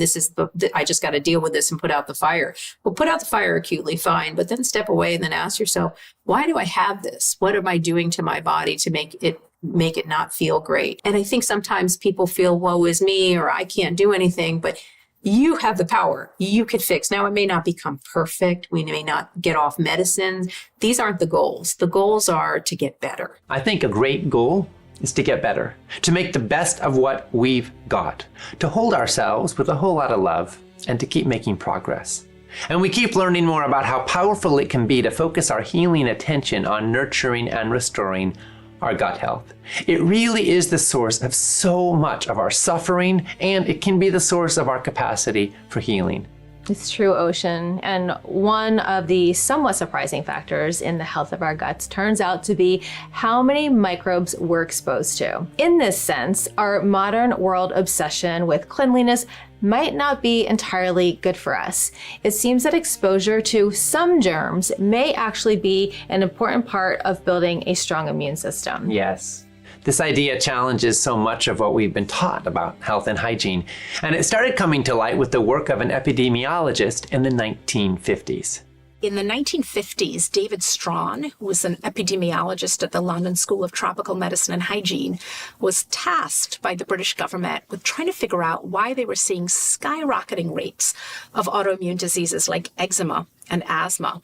I just got to deal with this and put out the fire. Well, put out the fire acutely, fine, but then step away and then ask yourself, why do I have this? What am I doing to my body to make it not feel great? And I think sometimes people feel, woe is me, or I can't do anything, but you have the power. You could fix. Now, it may not become perfect. We may not get off medicines. These aren't the goals. The goals are to get better. I think a great goal is to get better, to make the best of what we've got, to hold ourselves with a whole lot of love, and to keep making progress. And we keep learning more about how powerful it can be to focus our healing attention on nurturing and restoring our gut health. It really is the source of so much of our suffering, and it can be the source of our capacity for healing. It's true, Ocean. And one of the somewhat surprising factors in the health of our guts turns out to be how many microbes we're exposed to. In this sense, our modern world obsession with cleanliness might not be entirely good for us. It seems that exposure to some germs may actually be an important part of building a strong immune system. Yes. This idea challenges so much of what we've been taught about health and hygiene, and it started coming to light with the work of an epidemiologist in the 1950s. In the 1950s, David Strawn, who was an epidemiologist at the London School of Tropical Medicine and Hygiene, was tasked by the British government with trying to figure out why they were seeing skyrocketing rates of autoimmune diseases like eczema and asthma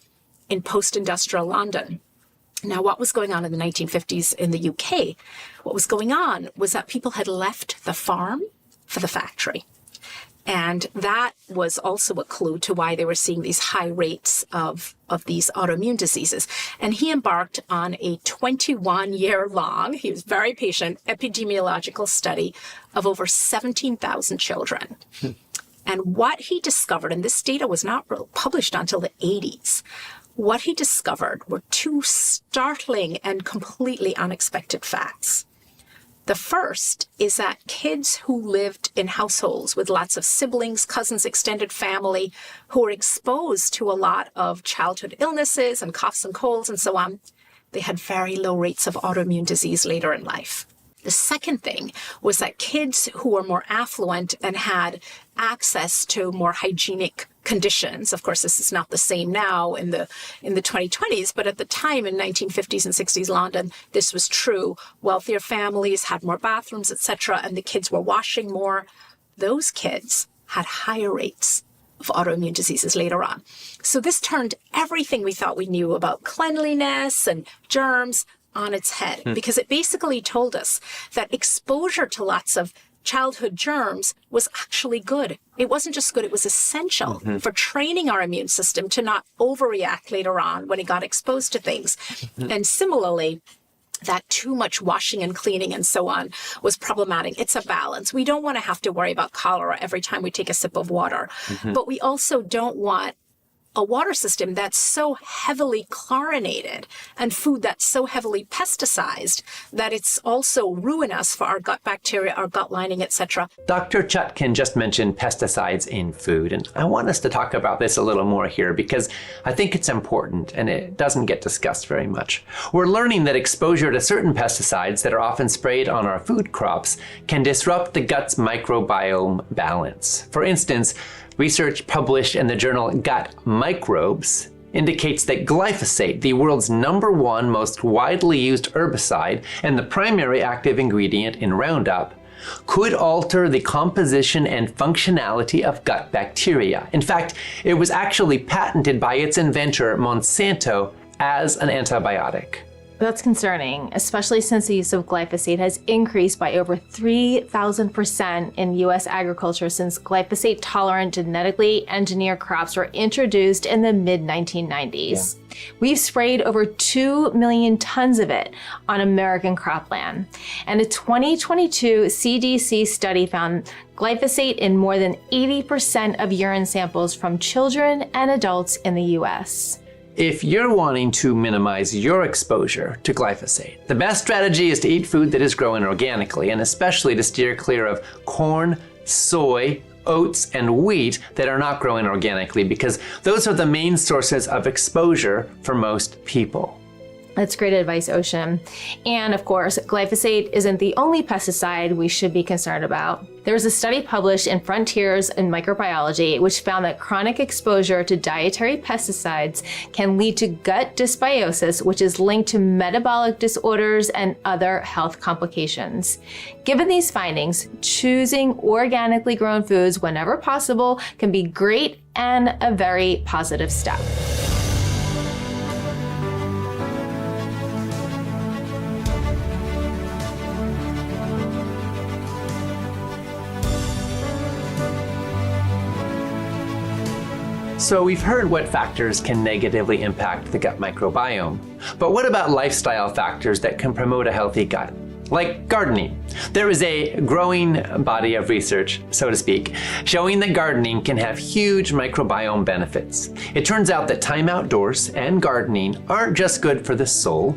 in post-industrial London. Now, what was going on in the 1950s in the UK? What was going on was that people had left the farm for the factory. And that was also a clue to why they were seeing these high rates of these autoimmune diseases. And he embarked on a 21-year-long, he was very patient, epidemiological study of over 17,000 children. And what he discovered, and this data was not published until the 80s, what he discovered were two startling and completely unexpected facts. The first is that kids who lived in households with lots of siblings, cousins, extended family, who were exposed to a lot of childhood illnesses and coughs and colds and so on, they had very low rates of autoimmune disease later in life. The second thing was that kids who were more affluent and had access to more hygienic conditions, of course, this is not the same now in the 2020s, but at the time in 1950s and 60s London, this was true. Wealthier families had more bathrooms, etc., and the kids were washing more. Those kids had higher rates of autoimmune diseases later on. So this turned everything we thought we knew about cleanliness and germs on its head, because it basically told us that exposure to lots of childhood germs was actually good. It wasn't just good, it was essential for training our immune system to not overreact later on when it got exposed to things. And similarly, that too much washing and cleaning and so on was problematic. It's a balance. We don't want to have to worry about cholera every time we take a sip of water, but we also don't want a water system that's so heavily chlorinated and food that's so heavily pesticized that it's also ruinous for our gut bacteria, our gut lining, etc. Dr. Chutkan just mentioned pesticides in food, and I want us to talk about this a little more here because I think it's important and it doesn't get discussed very much. We're learning that exposure to certain pesticides that are often sprayed on our food crops can disrupt the gut's microbiome balance. For instance, research published in the journal Gut Microbes indicates that glyphosate, the world's #1 most widely used herbicide and the primary active ingredient in Roundup, could alter the composition and functionality of gut bacteria. In fact, it was actually patented by its inventor, Monsanto, as an antibiotic. That's concerning, especially since the use of glyphosate has increased by over 3,000% in U.S. agriculture since glyphosate-tolerant genetically engineered crops were introduced in the mid-1990s. Yeah. We've sprayed over 2 million tons of it on American cropland. And a 2022 CDC study found glyphosate in more than 80% of urine samples from children and adults in the U.S. If you're wanting to minimize your exposure to glyphosate, the best strategy is to eat food that is grown organically, and especially to steer clear of corn, soy, oats, and wheat that are not grown organically, because those are the main sources of exposure for most people. That's great advice, Ocean. And of course, glyphosate isn't the only pesticide we should be concerned about. There was a study published in Frontiers in Microbiology which found that chronic exposure to dietary pesticides can lead to gut dysbiosis, which is linked to metabolic disorders and other health complications. Given these findings, choosing organically grown foods whenever possible can be great and a very positive step. So we've heard what factors can negatively impact the gut microbiome. But what about lifestyle factors that can promote a healthy gut? Like gardening. There is a growing body of research, so to speak, showing that gardening can have huge microbiome benefits. It turns out that time outdoors and gardening aren't just good for the soul,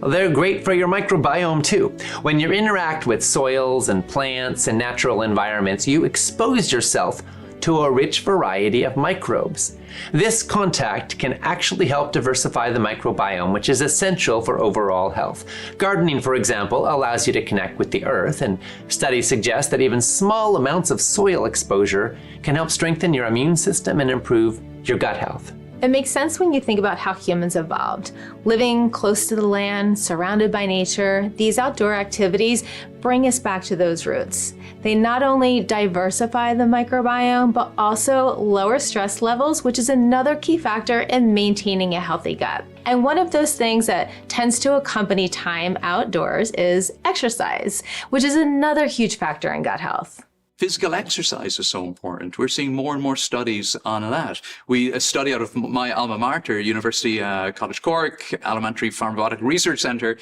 they're great for your microbiome too. When you interact with soils and plants and natural environments, you expose yourself to a rich variety of microbes. This contact can actually help diversify the microbiome, which is essential for overall health. Gardening, for example, allows you to connect with the earth, and studies suggest that even small amounts of soil exposure can help strengthen your immune system and improve your gut health. It makes sense when you think about how humans evolved. Living close to the land, surrounded by nature, these outdoor activities bring us back to those roots. They not only diversify the microbiome, but also lower stress levels, which is another key factor in maintaining a healthy gut. And one of those things that tends to accompany time outdoors is exercise, which is another huge factor in gut health. Physical exercise is so important. We're seeing more and more studies on that. A study out of my alma mater, University College Cork, Elementary Pharmacotic Research Centre,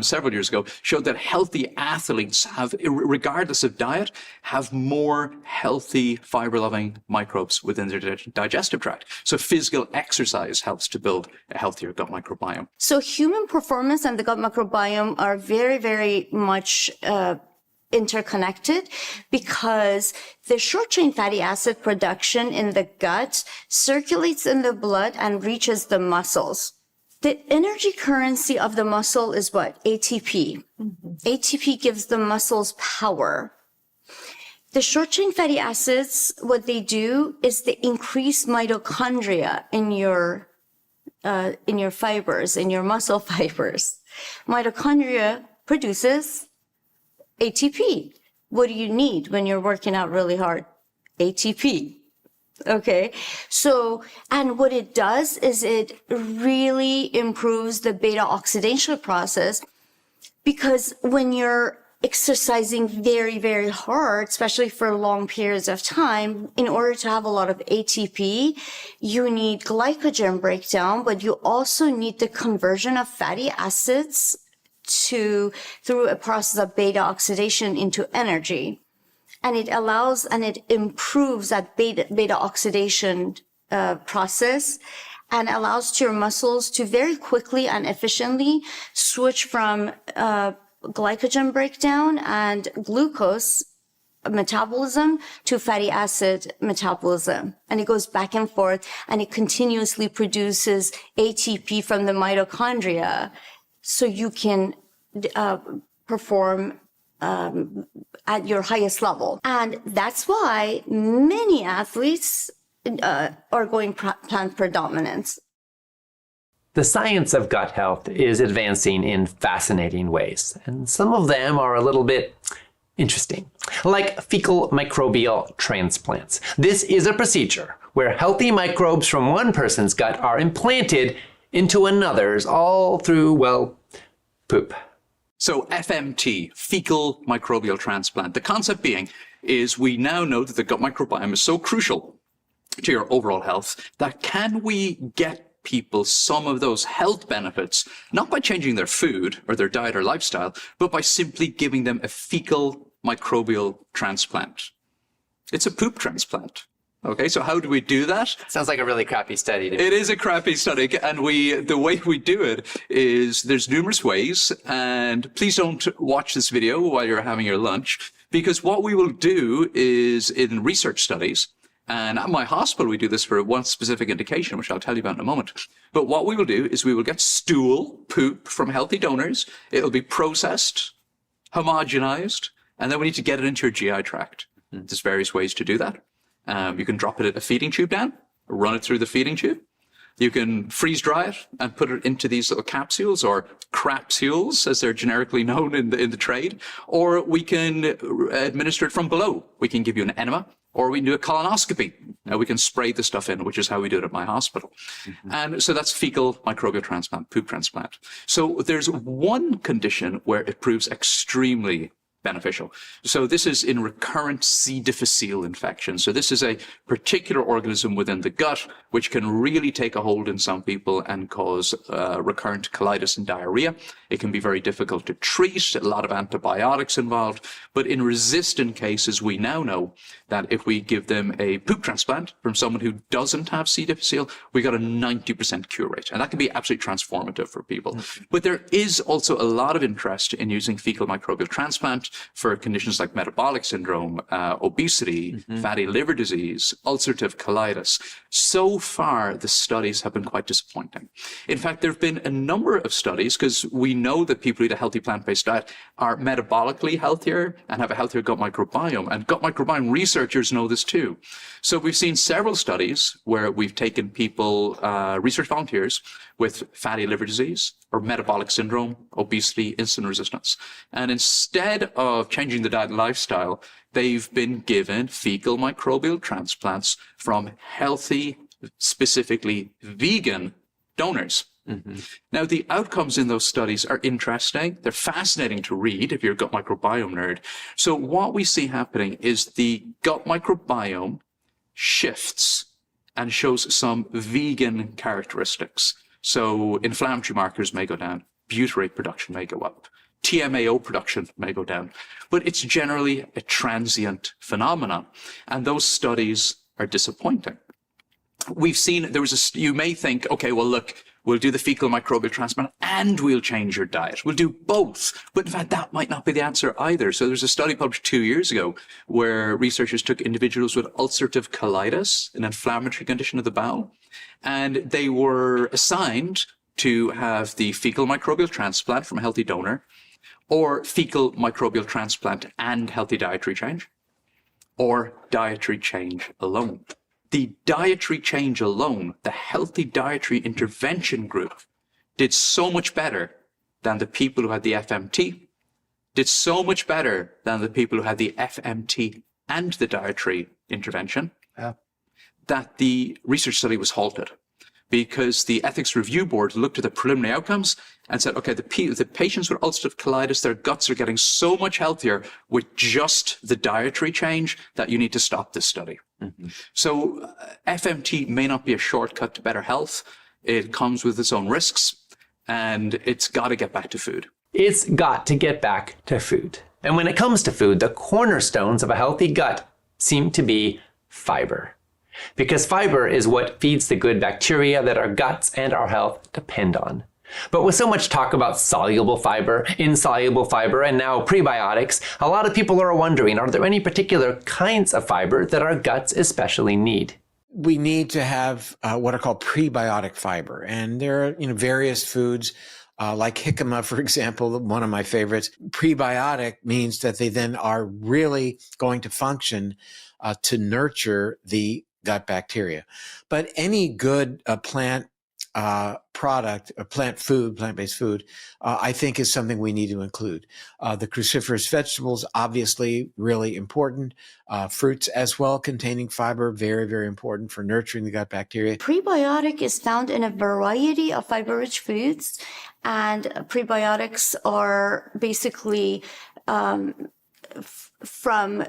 several years ago, showed that healthy athletes have, regardless of diet, have more healthy fiber-loving microbes within their digestive tract. So physical exercise helps to build a healthier gut microbiome. So human performance and the gut microbiome are very, very much interconnected, because the short-chain fatty acid production in the gut circulates in the blood and reaches the muscles. The energy currency of the muscle is what? ATP. ATP gives the muscles power. The short-chain fatty acids, what they do is they increase mitochondria in your fibers, in your muscle fibers. Mitochondria produces ATP. What do you need when you're working out really hard? ATP. Okay. So, and what it does is it really improves the beta oxidation process, because when you're exercising very, very hard, especially for long periods of time, in order to have a lot of ATP, you need glycogen breakdown, but you also need the conversion of fatty acids through a process of beta oxidation into energy. And it allows and it improves that beta oxidation process, and allows your muscles to very quickly and efficiently switch from glycogen breakdown and glucose metabolism to fatty acid metabolism. And it goes back and forth, and it continuously produces ATP from the mitochondria, so you can perform at your highest level. And that's why many athletes are going plant predominance. The science of gut health is advancing in fascinating ways, and some of them are a little bit Interesting. Like fecal microbial transplants. This is a procedure where healthy microbes from one person's gut are implanted into another's, all through, well, poop. So FMT, fecal microbial transplant. The concept being is we now know that the gut microbiome is so crucial to your overall health that can we get people some of those health benefits, not by changing their food or their diet or lifestyle, but by simply giving them a fecal microbial transplant. It's a poop transplant. Okay, so how do we do that? Sounds like a really crappy study to me. It is a crappy study, and the way we do it is there's numerous ways, and please don't watch this video while you're having your lunch, because what we will do is in research studies, and at my hospital, we do this for one specific indication, which I'll tell you about in a moment. But what we will do is we will get stool, poop from healthy donors. It'll be processed, homogenized, and then we need to get it into your GI tract. There's various ways to do that. You can drop it in a feeding tube down, run it through the feeding tube. You can freeze dry it and put it into these little capsules or crapsules, as they're generically known in the trade, or we can administer it from below. We can give you an enema, or we can do a colonoscopy. Now we can spray the stuff in, which is how we do it at my hospital. And so that's fecal microbial transplant, poop transplant. So there's one condition where it proves extremely beneficial. So this is in recurrent C. difficile infection. So this is a particular organism within the gut which can really take a hold in some people and cause recurrent colitis and diarrhea. It can be very difficult to treat, a lot of antibiotics involved, but in resistant cases we now know that if we give them a poop transplant from someone who doesn't have C. difficile, we got a 90% cure rate, and that can be absolutely transformative for people. But there is also a lot of interest in using fecal microbial transplant for conditions like metabolic syndrome, obesity, fatty liver disease, ulcerative colitis. So far, the studies have been quite disappointing. In fact, there have been a number of studies, because we know that people who eat a healthy plant-based diet are metabolically healthier and have a healthier gut microbiome. And gut microbiome researchers know this too. So we've seen several studies where we've taken people, research volunteers, with fatty liver disease or metabolic syndrome, obesity, insulin resistance. And instead of changing the diet and lifestyle, they've been given fecal microbial transplants from healthy, specifically vegan donors. Now, the outcomes in those studies are interesting. They're fascinating to read if you're a gut microbiome nerd. So what we see happening is the gut microbiome shifts and shows some vegan characteristics. So inflammatory markers may go down, butyrate production may go up, TMAO production may go down, but it's generally a transient phenomenon. And those studies are disappointing. We've seen, you may think, okay, well, look, we'll do the fecal microbial transplant and we'll change your diet. We'll do both. But in fact, that might not be the answer either. So there's a study published 2 years ago where researchers took individuals with ulcerative colitis, an inflammatory condition of the bowel, and they were assigned to have the fecal microbial transplant from a healthy donor, or fecal microbial transplant and healthy dietary change, or dietary change alone. The dietary change alone, the healthy dietary intervention group, did so much better than the people who had the FMT, did so much better than the people who had the FMT and the dietary intervention, that the research study was halted, because the ethics review board looked at the preliminary outcomes and said, okay, the patients with ulcerative colitis, their guts are getting so much healthier with just the dietary change that you need to stop this study. So FMT may not be a shortcut to better health. It comes with its own risks, and it's got to get back to food. It's got to get back to food. And when it comes to food, the cornerstones of a healthy gut seem to be fiber. Because fiber is what feeds the good bacteria that our guts and our health depend on. But with so much talk about soluble fiber, insoluble fiber, and now prebiotics, a lot of people are wondering, are there any particular kinds of fiber that our guts especially need? We need to have what are called prebiotic fiber. And there are various foods like jicama, for example, one of my favorites. Prebiotic means that they then are really going to function to nurture the gut bacteria. But any good plant product, a plant-based food, I think is something we need to include. The cruciferous vegetables, obviously really important. Fruits as well, containing fiber, very, very important for nurturing the gut bacteria. Prebiotic is found in a variety of fiber-rich foods, and prebiotics are basically from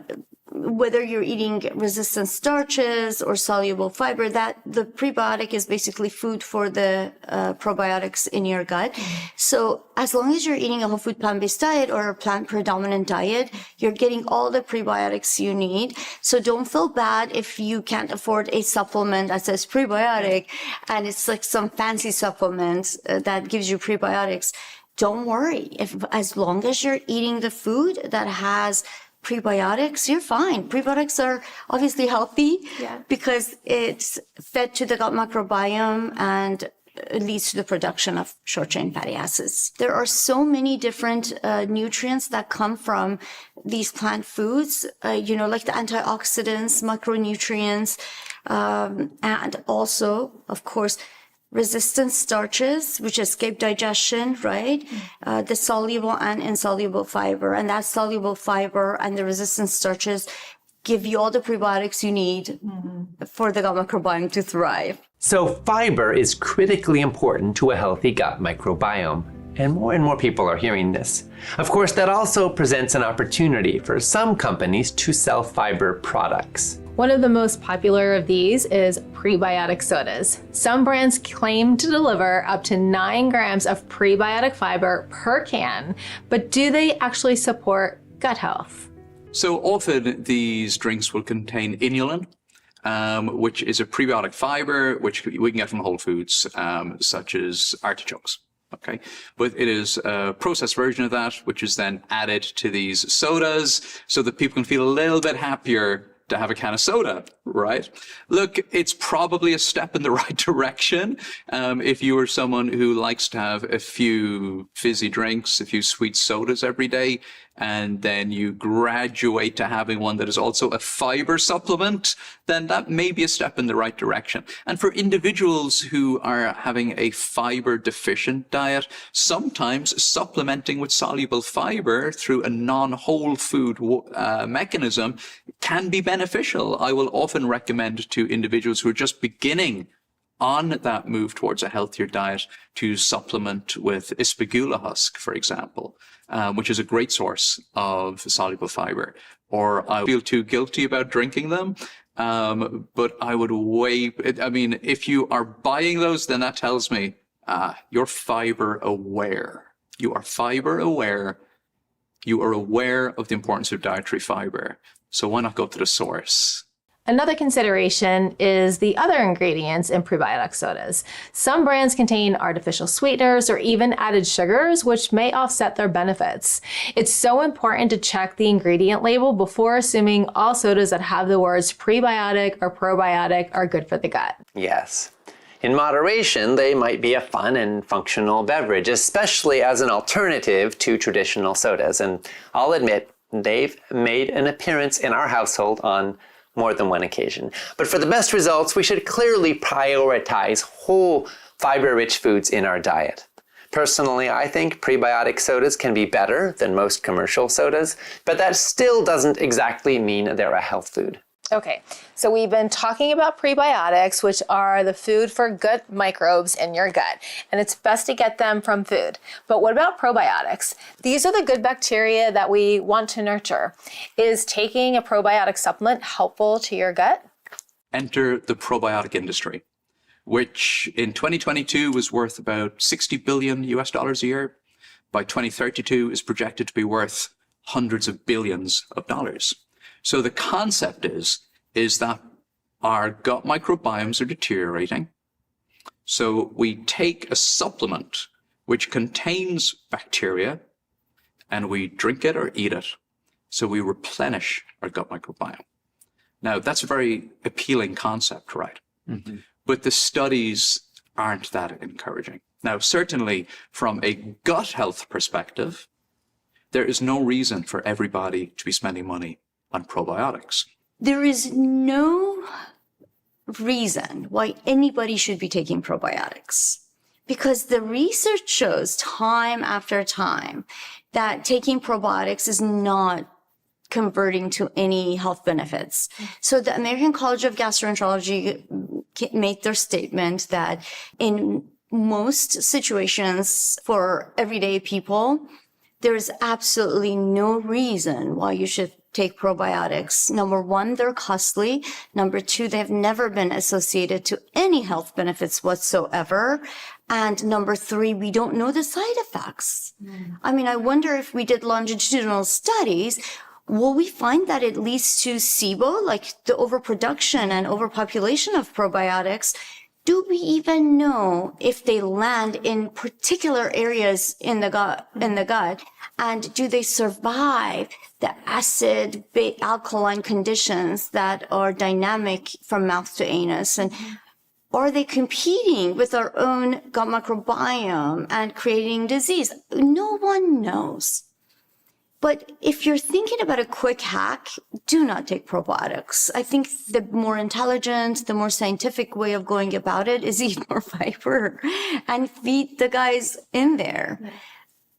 whether you're eating resistant starches or soluble fiber, that the prebiotic is basically food for the probiotics in your gut. So as long as you're eating a whole food plant-based diet or a plant predominant diet, you're getting all the prebiotics you need. So don't feel bad if you can't afford a supplement that says prebiotic and it's like some fancy supplement that gives you prebiotics. Don't worry. As long as you're eating the food that has prebiotics, you're fine. Prebiotics are obviously healthy because it's fed to the gut microbiome and it leads to the production of short-chain fatty acids. There are so many different nutrients that come from these plant foods, like the antioxidants, micronutrients, and also, of course, resistant starches, which escape digestion, right? The soluble and insoluble fiber. And that soluble fiber and the resistant starches give you all the prebiotics you need for the gut microbiome to thrive. So fiber is critically important to a healthy gut microbiome. And more people are hearing this. Of course, that also presents an opportunity for some companies to sell fiber products. One of the most popular of these is prebiotic sodas. Some brands claim to deliver up to 9 grams of prebiotic fiber per can, but do they actually support gut health? So often these drinks will contain inulin, which is a prebiotic fiber, which we can get from whole foods, such as artichokes. Okay, but it is a processed version of that, which is then added to these sodas so that people can feel a little bit happier to have a can of soda, right? Look, it's probably a step in the right direction. If you are someone who likes to have a few fizzy drinks, a few sweet sodas every day, and then you graduate to having one that is also a fiber supplement, then that may be a step in the right direction. And for individuals who are having a fiber deficient diet, sometimes supplementing with soluble fiber through a non-whole food mechanism can be beneficial. I will often recommend to individuals who are just beginning on that move towards a healthier diet to supplement with ispagula husk, for example, which is a great source of soluble fiber. Or I feel too guilty about drinking them, but I would wait. I mean, if you are buying those, then that tells me you're fiber aware. You are fiber aware. You are aware of the importance of dietary fiber. So why not go to the source? Another consideration is the other ingredients in prebiotic sodas. Some brands contain artificial sweeteners or even added sugars, which may offset their benefits. It's so important to check the ingredient label before assuming all sodas that have the words prebiotic or probiotic are good for the gut. Yes. In moderation, they might be a fun and functional beverage, especially as an alternative to traditional sodas. And I'll admit, they've made an appearance in our household on more than one occasion. But for the best results, we should clearly prioritize whole fiber-rich foods in our diet. Personally, I think prebiotic sodas can be better than most commercial sodas, but that still doesn't exactly mean they're a health food. Okay, so we've been talking about prebiotics, which are the food for good microbes in your gut, and it's best to get them from food. But what about probiotics? These are the good bacteria that we want to nurture. Is taking a probiotic supplement helpful to your gut? Enter the probiotic industry, which in 2022 was worth about $60 billion a year. By 2032 is projected to be worth hundreds of billions of dollars. So the concept is that our gut microbiomes are deteriorating. So we take a supplement which contains bacteria and we drink it or eat it. So we replenish our gut microbiome. Now that's a very appealing concept, right? Mm-hmm. But the studies aren't that encouraging. Now, certainly from a gut health perspective, there is no reason for everybody to be spending money on probiotics. There is no reason why anybody should be taking probiotics. Because the research shows time after time that taking probiotics is not converting to any health benefits. So the American College of Gastroenterology made their statement that in most situations for everyday people, there's absolutely no reason why you should take probiotics. Number one, they're costly. Number two, they've never been associated to any health benefits whatsoever. And number three, we don't know the side effects. I mean, I wonder if we did longitudinal studies, will we find that it leads to SIBO, like the overproduction and overpopulation of probiotics? Do we even know if they land in particular areas in the gut? And do they survive the acid, alkaline conditions that are dynamic from mouth to anus? And are they competing with our own gut microbiome and creating disease? No one knows. But if you're thinking about a quick hack, do not take probiotics. I think the more intelligent, the more scientific way of going about it is eat more fiber and feed the guys in there.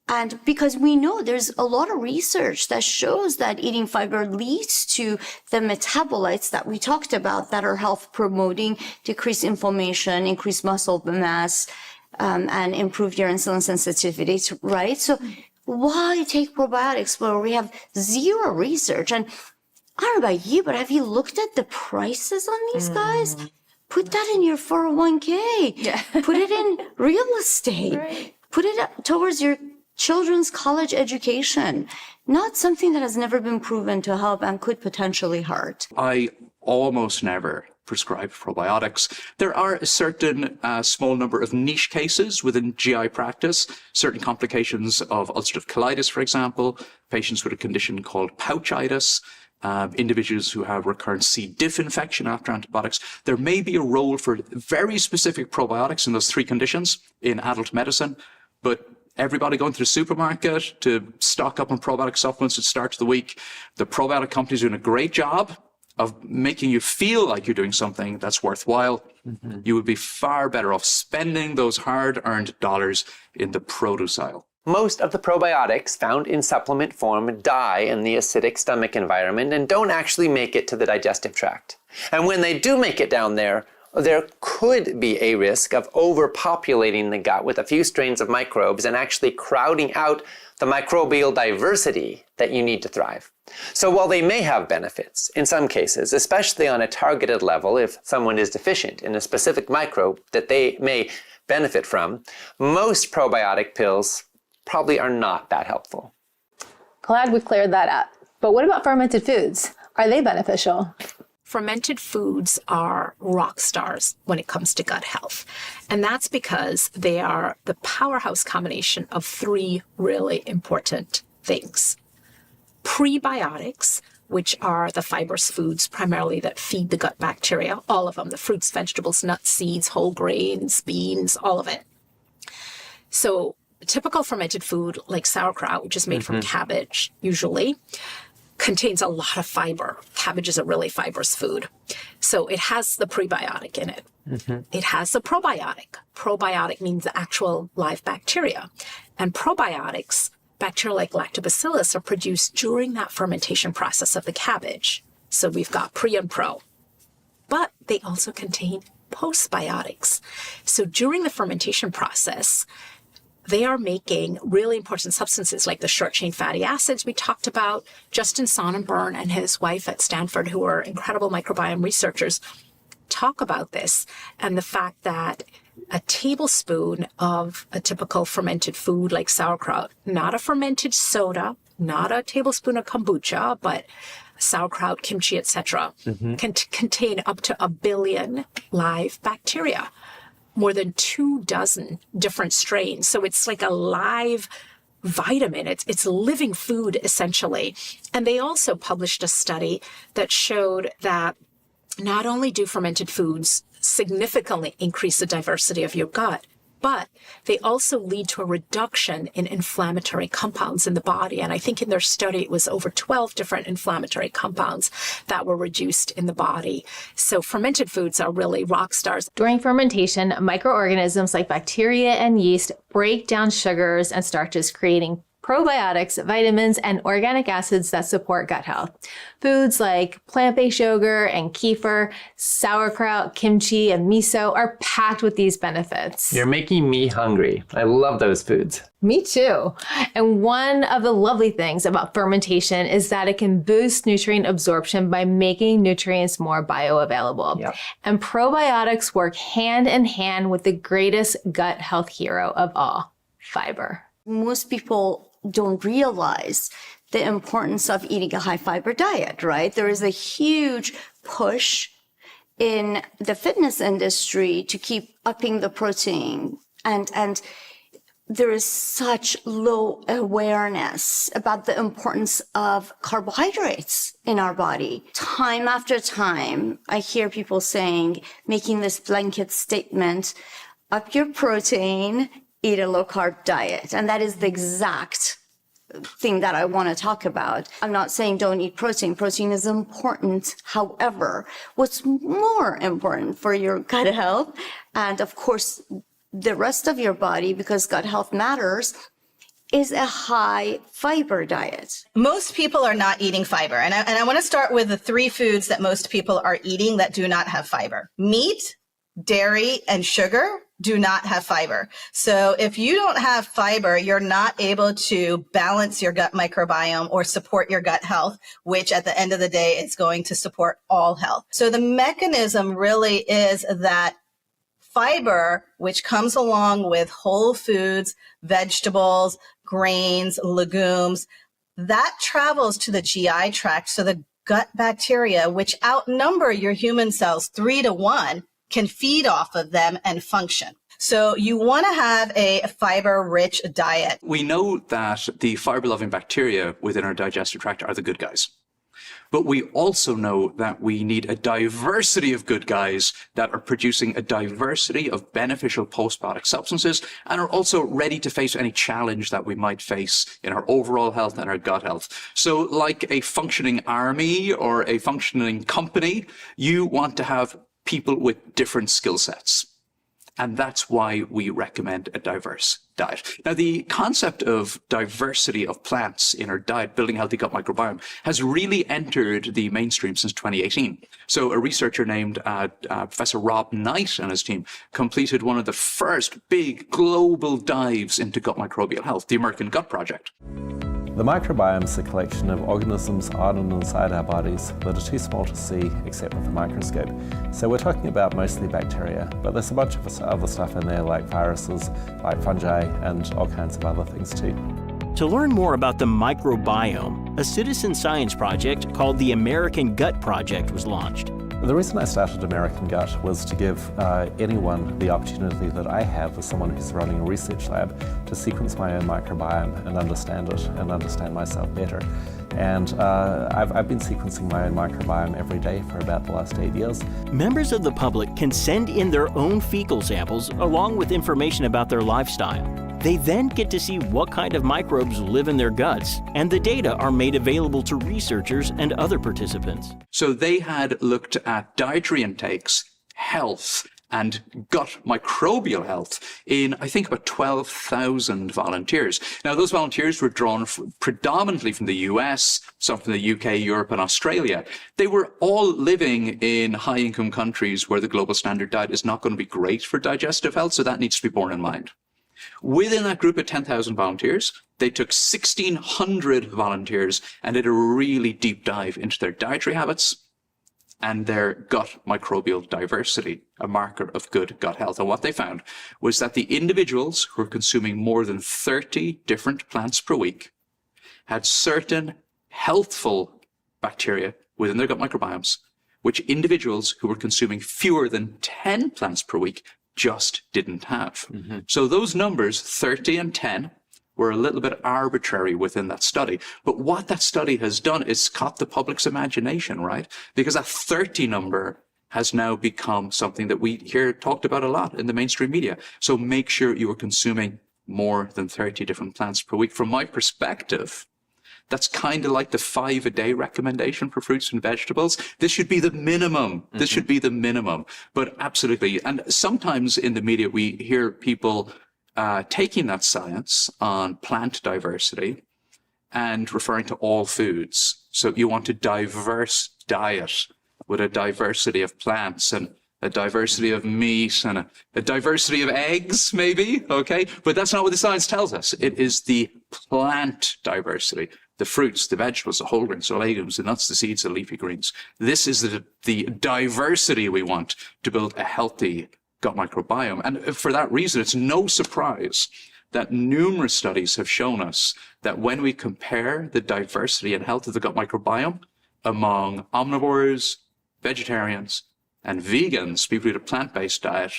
And because we know there's a lot of research that shows that eating fiber leads to the metabolites that we talked about that are health promoting, decrease inflammation, increase muscle mass, and improve your insulin sensitivity, right? So why take probiotics where we have zero research? And I don't know about you, but have you looked at the prices on these guys? Put that in your 401k. Yeah. Put it in real estate. Right. Put it up towards your children's college education. Not something that has never been proven to help and could potentially hurt. I almost never prescribe probiotics. There are a certain small number of niche cases within GI practice, certain complications of ulcerative colitis, for example, patients with a condition called pouchitis, individuals who have recurrent C. diff infection after antibiotics. There may be a role for very specific probiotics in those three conditions in adult medicine, but everybody going to the supermarket to stock up on probiotic supplements at the start of the week, the probiotic companies are doing a great job of making you feel like you're doing something that's worthwhile. You would be far better off spending those hard-earned dollars in the produce aisle. Most of the probiotics found in supplement form die in the acidic stomach environment and don't actually make it to the digestive tract. And when they do make it down there could be a risk of overpopulating the gut with a few strains of microbes and actually crowding out the microbial diversity that you need to thrive. So while they may have benefits, in some cases, especially on a targeted level if someone is deficient in a specific microbe that they may benefit from, most probiotic pills probably are not that helpful. Glad we've cleared that up. But what about fermented foods? Are they beneficial? Fermented foods are rock stars when it comes to gut health. And that's because they are the powerhouse combination of three really important things. Prebiotics, which are the fibrous foods primarily that feed the gut bacteria, all of them, the fruits, vegetables, nuts, seeds, whole grains, beans, all of it. So typical fermented food like sauerkraut, which is made from cabbage usually, contains a lot of fiber. Cabbage is a really fibrous food. So it has the prebiotic in it. It has the probiotic. Probiotic means the actual live bacteria. And probiotics, bacteria like lactobacillus, are produced during that fermentation process of the cabbage. So we've got pre and pro. But they also contain postbiotics. So during the fermentation process, they are making really important substances like the short-chain fatty acids we talked about. Justin Sonnenborn and his wife at Stanford, who are incredible microbiome researchers, talk about this and the fact that a tablespoon of a typical fermented food like sauerkraut, not a fermented soda, not a tablespoon of kombucha, but sauerkraut, kimchi, etc., can contain up to 1 billion live bacteria. More than 24 different strains. So it's like a live vitamin. It's living food, essentially. And they also published a study that showed that not only do fermented foods significantly increase the diversity of your gut, but they also lead to a reduction in inflammatory compounds in the body. And I think in their study, it was over 12 different inflammatory compounds that were reduced in the body. So fermented foods are really rock stars. During fermentation, microorganisms like bacteria and yeast break down sugars and starches, creating probiotics, vitamins, and organic acids that support gut health. Foods like plant-based yogurt and kefir, sauerkraut, kimchi, and miso are packed with these benefits. You're making me hungry. I love those foods. Me too. And one of the lovely things about fermentation is that it can boost nutrient absorption by making nutrients more bioavailable. Yep. And probiotics work hand in hand with the greatest gut health hero of all, fiber. Most people don't realize the importance of eating a high fiber diet, right? There is a huge push in the fitness industry to keep upping the protein, and there is such low awareness about the importance of carbohydrates in our body. Time after time, I hear people making this blanket statement, up your protein, eat a low-carb diet. And that is the exact thing that I want to talk about. I'm not saying don't eat protein. Protein is important. However, what's more important for your gut health, and of course, the rest of your body, because gut health matters, is a high fiber diet. Most people are not eating fiber. And I want to start with the 3 foods that most people are eating that do not have fiber. Meat, dairy, and sugar do not have fiber. So if you don't have fiber, you're not able to balance your gut microbiome or support your gut health, which at the end of the day is going to support all health. So the mechanism really is that fiber, which comes along with whole foods, vegetables, grains, legumes, that travels to the GI tract. So the gut bacteria, which outnumber your human cells 3 to 1, can feed off of them and function. So you want to have a fiber-rich diet. We know that the fiber-loving bacteria within our digestive tract are the good guys. But we also know that we need a diversity of good guys that are producing a diversity of beneficial postbiotic substances and are also ready to face any challenge that we might face in our overall health and our gut health. So like a functioning army or a functioning company, you want to have people with different skill sets. And that's why we recommend a diverse diet. Now, the concept of diversity of plants in our diet, building healthy gut microbiome, has really entered the mainstream since 2018. So a researcher named Professor Rob Knight and his team completed one of the first big global dives into gut microbial health, the American Gut Project. The microbiome is a collection of organisms on and inside our bodies that are too small to see except with a microscope. So we're talking about mostly bacteria, but there's a bunch of other stuff in there like viruses, like fungi, and all kinds of other things too. To learn more about the microbiome, a citizen science project called the American Gut Project was launched. The reason I started American Gut was to give anyone the opportunity that I have as someone who's running a research lab to sequence my own microbiome and understand it and understand myself better. And I've been sequencing my own microbiome every day for about the last 8 years. Members of the public can send in their own fecal samples along with information about their lifestyle. They then get to see what kind of microbes live in their guts, and the data are made available to researchers and other participants. So they had looked at dietary intakes, health, and gut microbial health in, I think, about 12,000 volunteers. Now, those volunteers were drawn predominantly from the US, some from the UK, Europe, and Australia. They were all living in high-income countries where the global standard diet is not going to be great for digestive health, so that needs to be borne in mind. Within that group of 10,000 volunteers, they took 1,600 volunteers and did a really deep dive into their dietary habits and their gut microbial diversity, a marker of good gut health. And what they found was that the individuals who were consuming more than 30 different plants per week had certain healthful bacteria within their gut microbiomes, which individuals who were consuming fewer than 10 plants per week just didn't have. Mm-hmm. So those numbers, 30 and 10, were a little bit arbitrary within that study. But what that study has done is caught the public's imagination, right? Because that 30 number has now become something that we hear talked about a lot in the mainstream media. So make sure you are consuming more than 30 different plants per week. From my perspective, that's kind of like the 5 a day recommendation for fruits and vegetables. This should be the minimum. Mm-hmm. This should be the minimum. But absolutely. And sometimes in the media, we hear people taking that science on plant diversity and referring to all foods. So you want a diverse diet with a diversity of plants and a diversity of meat and a diversity of eggs, maybe, okay? But that's not what the science tells us. It is the plant diversity, the fruits, the vegetables, the whole grains, the legumes, the nuts, the seeds, the leafy greens. This is the diversity we want to build a healthy gut microbiome. And for that reason, it's no surprise that numerous studies have shown us that when we compare the diversity and health of the gut microbiome among omnivores, vegetarians, and vegans, people who eat a plant-based diet,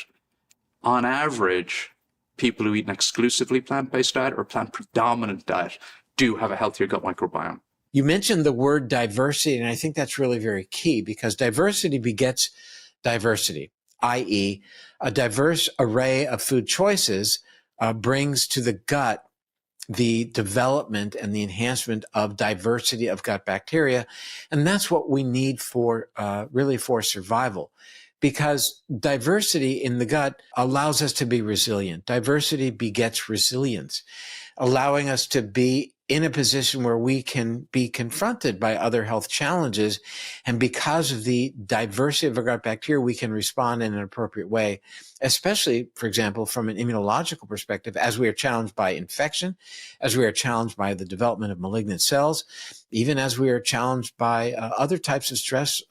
on average, people who eat an exclusively plant-based diet or plant-predominant diet do have a healthier gut microbiome. You mentioned the word diversity, and I think that's really very key because diversity begets diversity, i.e., a diverse array of food choices brings to the gut the development and the enhancement of diversity of gut bacteria. And that's what we need for really for survival, because diversity in the gut allows us to be resilient. Diversity begets resilience, allowing us to be in a position where we can be confronted by other health challenges. And because of the diversity of our gut bacteria, we can respond in an appropriate way, especially, for example, from an immunological perspective, as we are challenged by infection, as we are challenged by the development of malignant cells, even as we are challenged by other types of stress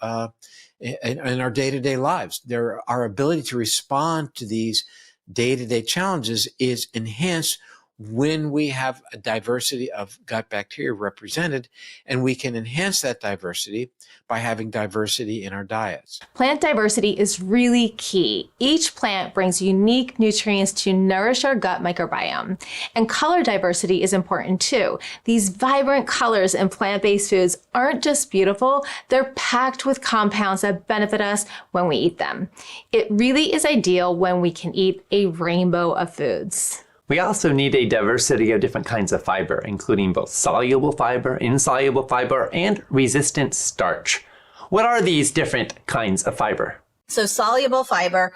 in our day-to-day lives. Our ability to respond to these day-to-day challenges is enhanced when we have a diversity of gut bacteria represented, and we can enhance that diversity by having diversity in our diets. Plant diversity is really key. Each plant brings unique nutrients to nourish our gut microbiome. And color diversity is important too. These vibrant colors in plant-based foods aren't just beautiful, they're packed with compounds that benefit us when we eat them. It really is ideal when we can eat a rainbow of foods. We also need a diversity of different kinds of fiber, including both soluble fiber, insoluble fiber, and resistant starch. What are these different kinds of fiber? So soluble fiber,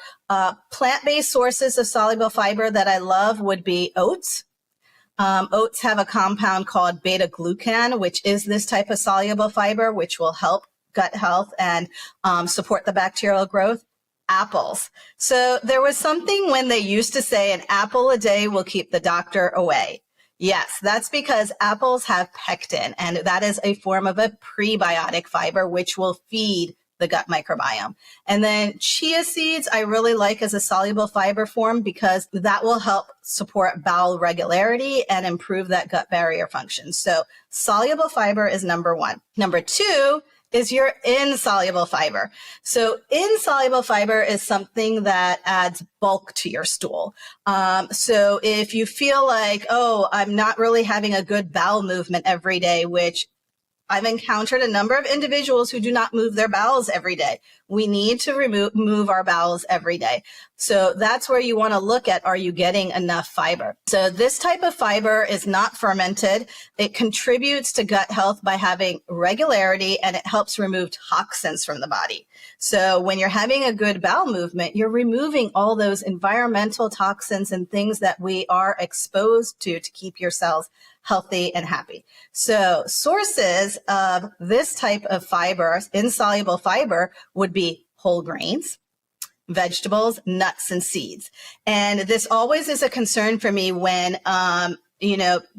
plant-based sources of soluble fiber that I love would be oats. Oats have a compound called beta-glucan, which is this type of soluble fiber, which will help gut health and support the bacterial growth. Apples. So there was something when they used to say an apple a day will keep the doctor away. Yes, that's because apples have pectin, and that is a form of a prebiotic fiber, which will feed the gut microbiome. And then chia seeds, I really like as a soluble fiber form because that will help support bowel regularity and improve that gut barrier function. So soluble fiber is number one. Number two is your insoluble fiber. So insoluble fiber is something that adds bulk to your stool. So if you feel like, oh, I'm not really having a good bowel movement every day, which I've encountered a number of individuals who do not move their bowels every day. We need to move our bowels every day. So that's where you want to look at, are you getting enough fiber? So this type of fiber is not fermented. It contributes to gut health by having regularity, and it helps remove toxins from the body. So when you're having a good bowel movement, you're removing all those environmental toxins and things that we are exposed to keep your cells healthy and happy. So sources of this type of fiber, insoluble fiber, would be whole grains, vegetables, nuts, and seeds. And this always is a concern for me when,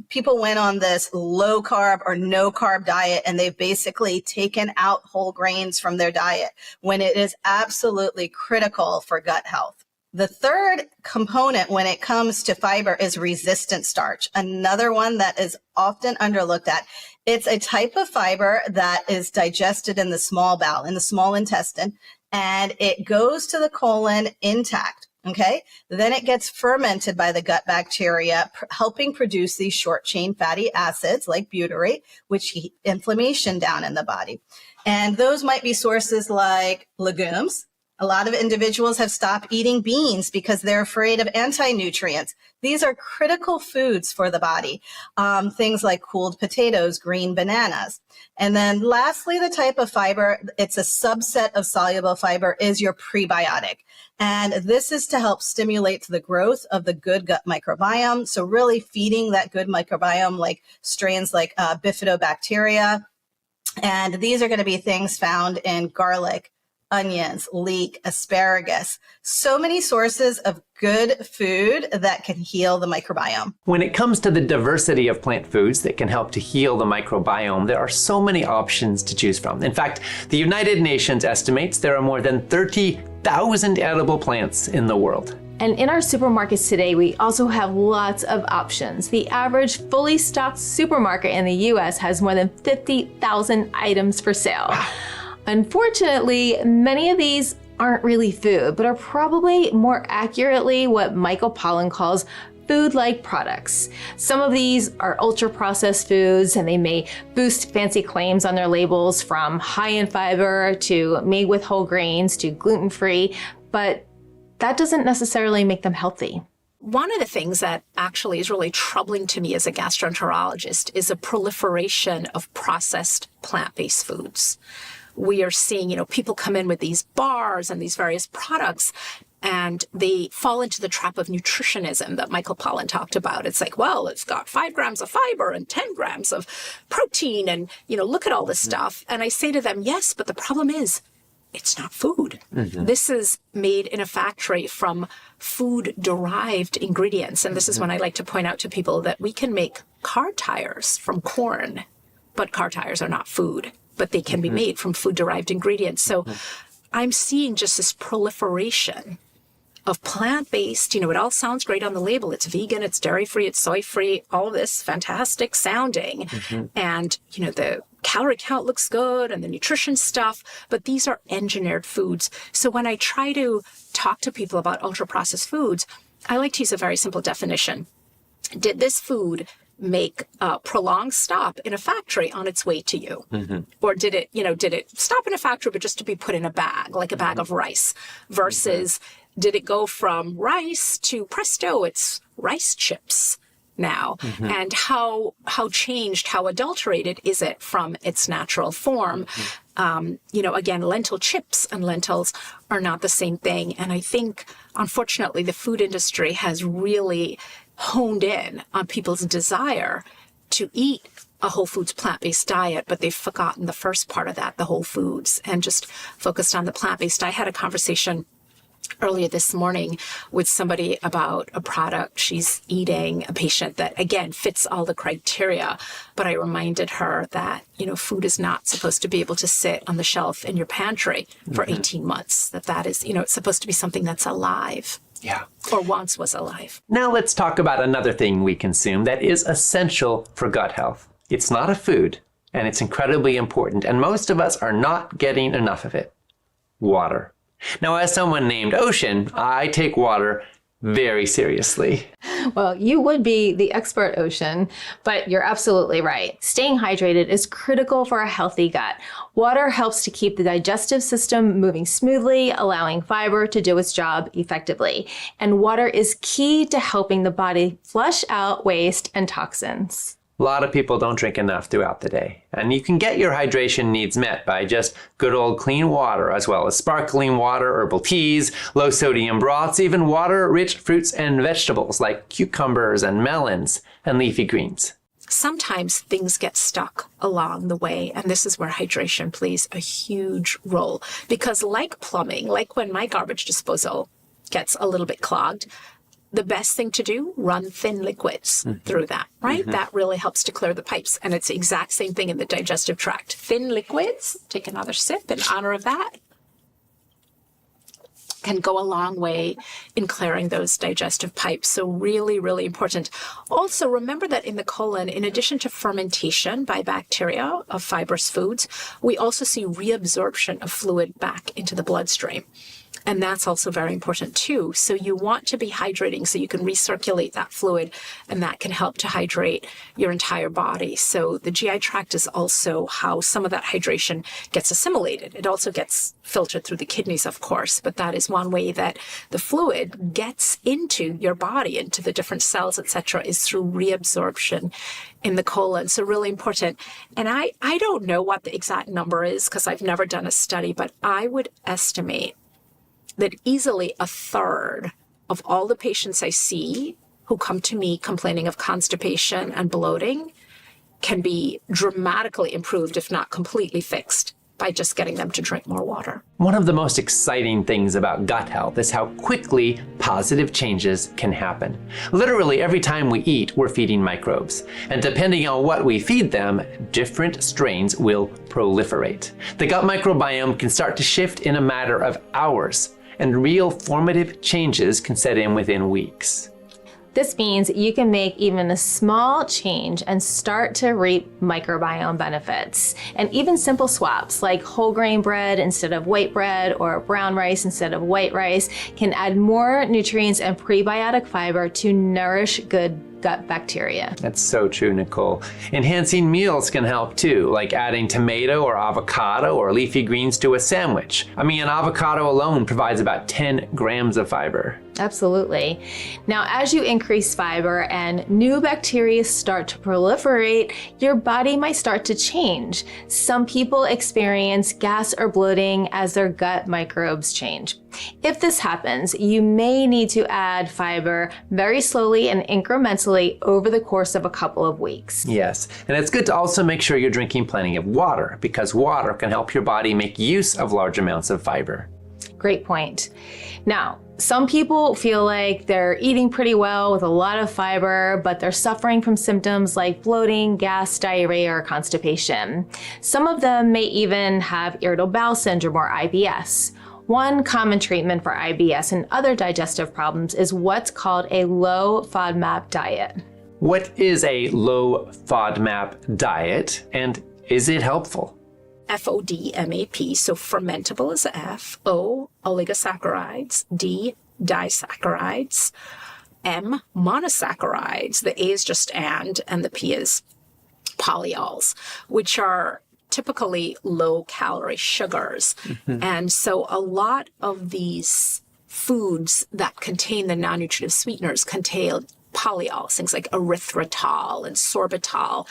people went on this low carb or no carb diet and they've basically taken out whole grains from their diet when it is absolutely critical for gut health. The third component when it comes to fiber is resistant starch, another one that is often underlooked at. It's a type of fiber that is digested in the small bowel, in the small intestine, and it goes to the colon intact. Okay. Then it gets fermented by the gut bacteria, helping produce these short chain fatty acids like butyrate, which keep inflammation down in the body. And those might be sources like legumes, A lot of individuals have stopped eating beans because they're afraid of anti-nutrients. These are critical foods for the body. Things like cooled potatoes, green bananas. And then lastly, the type of fiber, it's a subset of soluble fiber, is your prebiotic. And this is to help stimulate the growth of the good gut microbiome. So really feeding that good microbiome, like strains like bifidobacteria. And these are going to be things found in garlic, onions, leek, asparagus. So many sources of good food that can heal the microbiome. When it comes to the diversity of plant foods that can help to heal the microbiome, there are so many options to choose from. In fact, the United Nations estimates there are more than 30,000 edible plants in the world. And in our supermarkets today, we also have lots of options. The average fully stocked supermarket in the US has more than 50,000 items for sale. Wow. Unfortunately, many of these aren't really food, but are probably more accurately what Michael Pollan calls food-like products. Some of these are ultra-processed foods, and they may boost fancy claims on their labels, from high in fiber to made with whole grains to gluten-free, but that doesn't necessarily make them healthy. One of the things that actually is really troubling to me as a gastroenterologist is a proliferation of processed plant-based foods. We are seeing, people come in with these bars and these various products, and they fall into the trap of nutritionism that Michael Pollan talked about. It's like, well, it's got 5 grams of fiber and 10 grams of protein, and, look at all this stuff. And I say to them, yes, but the problem is, it's not food. Mm-hmm. This is made in a factory from food-derived ingredients. And this is when I like to point out to people that we can make car tires from corn, but car tires are not food, but they can be made from food-derived ingredients. So I'm seeing just this proliferation of plant-based, it all sounds great on the label. It's vegan, it's dairy-free, it's soy-free, all this fantastic sounding. And, the calorie count looks good and the nutrition stuff, but these are engineered foods. So when I try to talk to people about ultra-processed foods, I like to use a very simple definition. Did this food make a prolonged stop in a factory on its way to you? Or did it stop in a factory, but just to be put in a bag, like a bag of rice, versus did it go from rice to presto, it's rice chips now? And how changed, how adulterated is it from its natural form? Again, lentil chips and lentils are not the same thing. And I think, unfortunately, the food industry has really honed in on people's desire to eat a whole foods plant-based diet, but they've forgotten the first part of that, the whole foods, and just focused on the plant-based. I had a conversation earlier this morning with somebody about a product she's eating, a patient that, again, fits all the criteria. But I reminded her that, food is not supposed to be able to sit on the shelf in your pantry for 18 months, that is, it's supposed to be something that's alive. Yeah. Or once was alive. Now let's talk about another thing we consume that is essential for gut health. It's not a food, and it's incredibly important, and most of us are not getting enough of it. Water. Now, as someone named Ocean, I take water very seriously. Well, you would be the expert, Ocean, but you're absolutely right. Staying hydrated is critical for a healthy gut. Water helps to keep the digestive system moving smoothly, allowing fiber to do its job effectively. And water is key to helping the body flush out waste and toxins. A lot of people don't drink enough throughout the day, and you can get your hydration needs met by just good old clean water, as well as sparkling water, herbal teas, low sodium broths, even water-rich fruits and vegetables like cucumbers and melons and leafy greens. Sometimes things get stuck along the way, and this is where hydration plays a huge role. Because like plumbing, like when my garbage disposal gets a little bit clogged, the best thing to do, run thin liquids through that, right? That really helps to clear the pipes. And it's the exact same thing in the digestive tract. Thin liquids, take another sip in honor of that, can go a long way in clearing those digestive pipes. So really, really important. Also, remember that in the colon, in addition to fermentation by bacteria of fibrous foods, we also see reabsorption of fluid back into the bloodstream. And that's also very important too. So you want to be hydrating so you can recirculate that fluid, and that can help to hydrate your entire body. So the GI tract is also how some of that hydration gets assimilated. It also gets filtered through the kidneys, of course, but that is one way that the fluid gets into your body, into the different cells, etc., is through reabsorption in the colon. So really important. And I don't know what the exact number is because I've never done a study, but I would estimate that easily a third of all the patients I see who come to me complaining of constipation and bloating can be dramatically improved, if not completely fixed, by just getting them to drink more water. One of the most exciting things about gut health is how quickly positive changes can happen. Literally every time we eat, we're feeding microbes. And depending on what we feed them, different strains will proliferate. The gut microbiome can start to shift in a matter of hours, and real formative changes can set in within weeks. This means you can make even a small change and start to reap microbiome benefits. And even simple swaps like whole grain bread instead of white bread or brown rice instead of white rice can add more nutrients and prebiotic fiber to nourish good gut bacteria. That's so true, Nicole. Enhancing meals can help too, like adding tomato or avocado or leafy greens to a sandwich. I mean, an avocado alone provides about 10 grams of fiber. Absolutely. Now, as you increase fiber and new bacteria start to proliferate, your body might start to change. Some people experience gas or bloating as their gut microbes change. If this happens, you may need to add fiber very slowly and incrementally over the course of a couple of weeks. Yes, and it's good to also make sure you're drinking plenty of water, because water can help your body make use of large amounts of fiber. Great point. Now, some people feel like they're eating pretty well with a lot of fiber, but they're suffering from symptoms like bloating, gas, diarrhea, or constipation. Some of them may even have irritable bowel syndrome or IBS. One common treatment for IBS and other digestive problems is what's called a low-FODMAP diet. What is a low-FODMAP diet, and is it helpful? FODMAP, so fermentable is F, O, oligosaccharides, D, disaccharides, M, monosaccharides, the A is just and the P is polyols, which are typically low-calorie sugars. Mm-hmm. And so a lot of these foods that contain the non-nutritive sweeteners contain polyols, things like erythritol and sorbitol.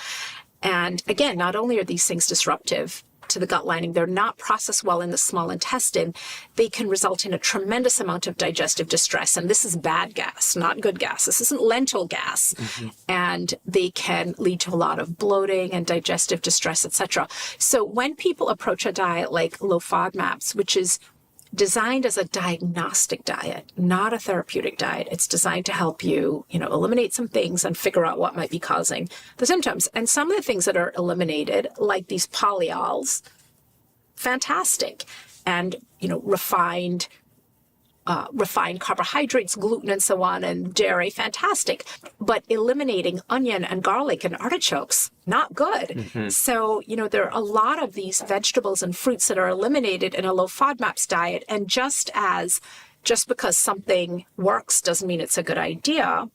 And again, not only are these things disruptive to the gut lining, they're not processed well in the small intestine, they can result in a tremendous amount of digestive distress. And this is bad gas, not good gas. This isn't lentil gas. Mm-hmm. And they can lead to a lot of bloating and digestive distress, etc. So when people approach a diet like low FODMAPs, which is designed as a diagnostic diet, not a therapeutic diet. It's designed to help you, eliminate some things and figure out what might be causing the symptoms. And some of the things that are eliminated, like these polyols, fantastic. And, refined carbohydrates, gluten, and so on, and dairy, fantastic. But eliminating onion and garlic and artichokes, not good. Mm-hmm. So, there are a lot of these vegetables and fruits that are eliminated in a low FODMAPs diet. And just because something works doesn't mean it's a good idea.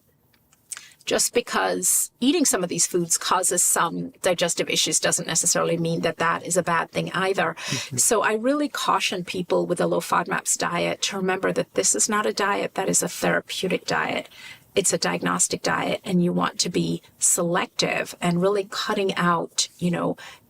Just because eating some of these foods causes some digestive issues doesn't necessarily mean that that is a bad thing either. Mm-hmm. So I really caution people with a low FODMAPs diet to remember that this is not a diet that is a therapeutic diet. It's a diagnostic diet, and you want to be selective and really cutting out,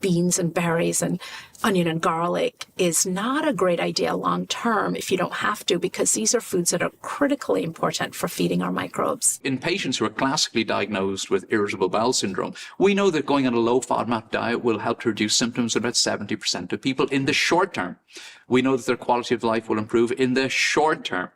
beans and berries and onion and garlic is not a great idea long term if you don't have to, because these are foods that are critically important for feeding our microbes. In patients who are classically diagnosed with irritable bowel syndrome, we know that going on a low FODMAP diet will help to reduce symptoms in about 70% of people in the short term. We know that their quality of life will improve in the short term.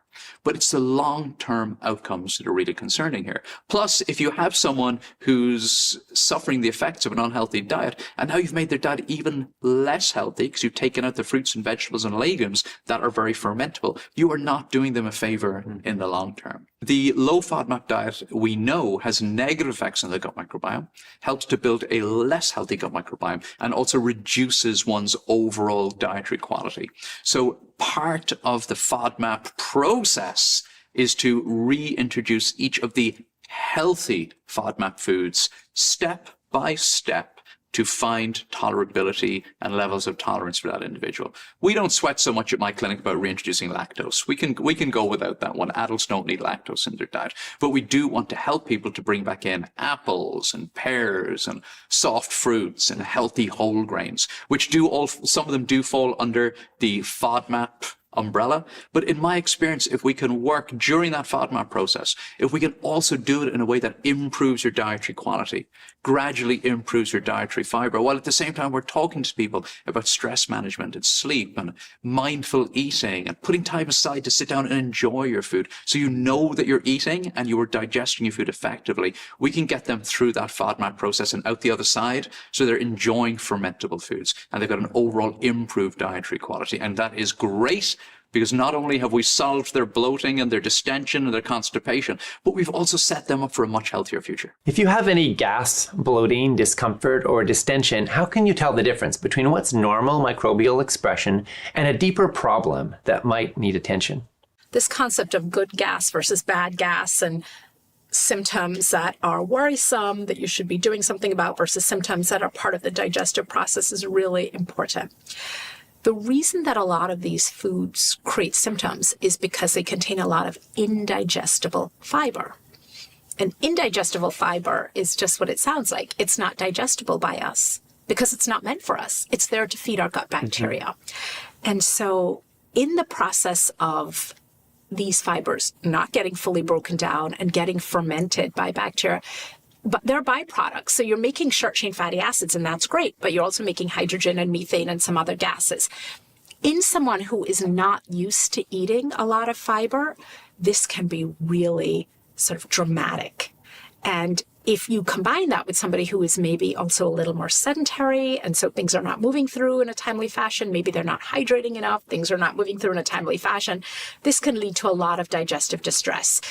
But it's the long-term outcomes that are really concerning here. Plus, if you have someone who's suffering the effects of an unhealthy diet, and now you've made their diet even less healthy because you've taken out the fruits and vegetables and legumes that are very fermentable, you are not doing them a favor in the long term. The low FODMAP diet, we know, has negative effects on the gut microbiome, helps to build a less healthy gut microbiome, and also reduces one's overall dietary quality. So part of the FODMAP process is to reintroduce each of the healthy FODMAP foods step by step to find tolerability and levels of tolerance for that individual. We don't sweat so much at my clinic about reintroducing lactose. We can go without that one. Adults don't need lactose in their diet. But we do want to help people to bring back in apples and pears and soft fruits and healthy whole grains, which some of them do fall under the FODMAP umbrella. But in my experience, if we can work during that FODMAP process, if we can also do it in a way that improves your dietary quality, gradually improves your dietary fiber, while at the same time we're talking to people about stress management and sleep and mindful eating and putting time aside to sit down and enjoy your food so you know that you're eating and you are digesting your food effectively, we can get them through that FODMAP process and out the other side so they're enjoying fermentable foods and they've got an overall improved dietary quality. And that is great, because not only have we solved their bloating and their distension and their constipation, but we've also set them up for a much healthier future. If you have any gas, bloating, discomfort, or distension, how can you tell the difference between what's normal microbial expression and a deeper problem that might need attention? This concept of good gas versus bad gas and symptoms that are worrisome that you should be doing something about versus symptoms that are part of the digestive process is really important. The reason that a lot of these foods create symptoms is because they contain a lot of indigestible fiber. And indigestible fiber is just what it sounds like. It's not digestible by us because it's not meant for us. It's there to feed our gut bacteria. And so in the process of these fibers not getting fully broken down and getting fermented by bacteria, but they're byproducts. So you're making short-chain fatty acids, and that's great, but you're also making hydrogen and methane and some other gases. In someone who is not used to eating a lot of fiber, this can be really sort of dramatic. And if you combine that with somebody who is maybe also a little more sedentary, and so things are not moving through in a timely fashion, maybe they're not hydrating enough, things are not moving through in a timely fashion, this can lead to a lot of digestive distress.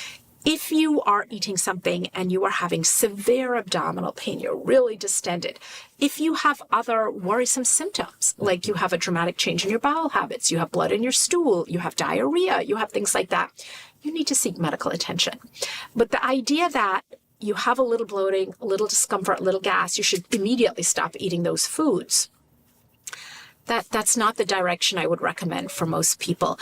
If you are eating something and you are having severe abdominal pain, you're really distended, if you have other worrisome symptoms, like you have a dramatic change in your bowel habits, you have blood in your stool, you have diarrhea, you have things like that, you need to seek medical attention. But the idea that you have a little bloating, a little discomfort, a little gas, you should immediately stop eating those foods. That's not the direction I would recommend for most people.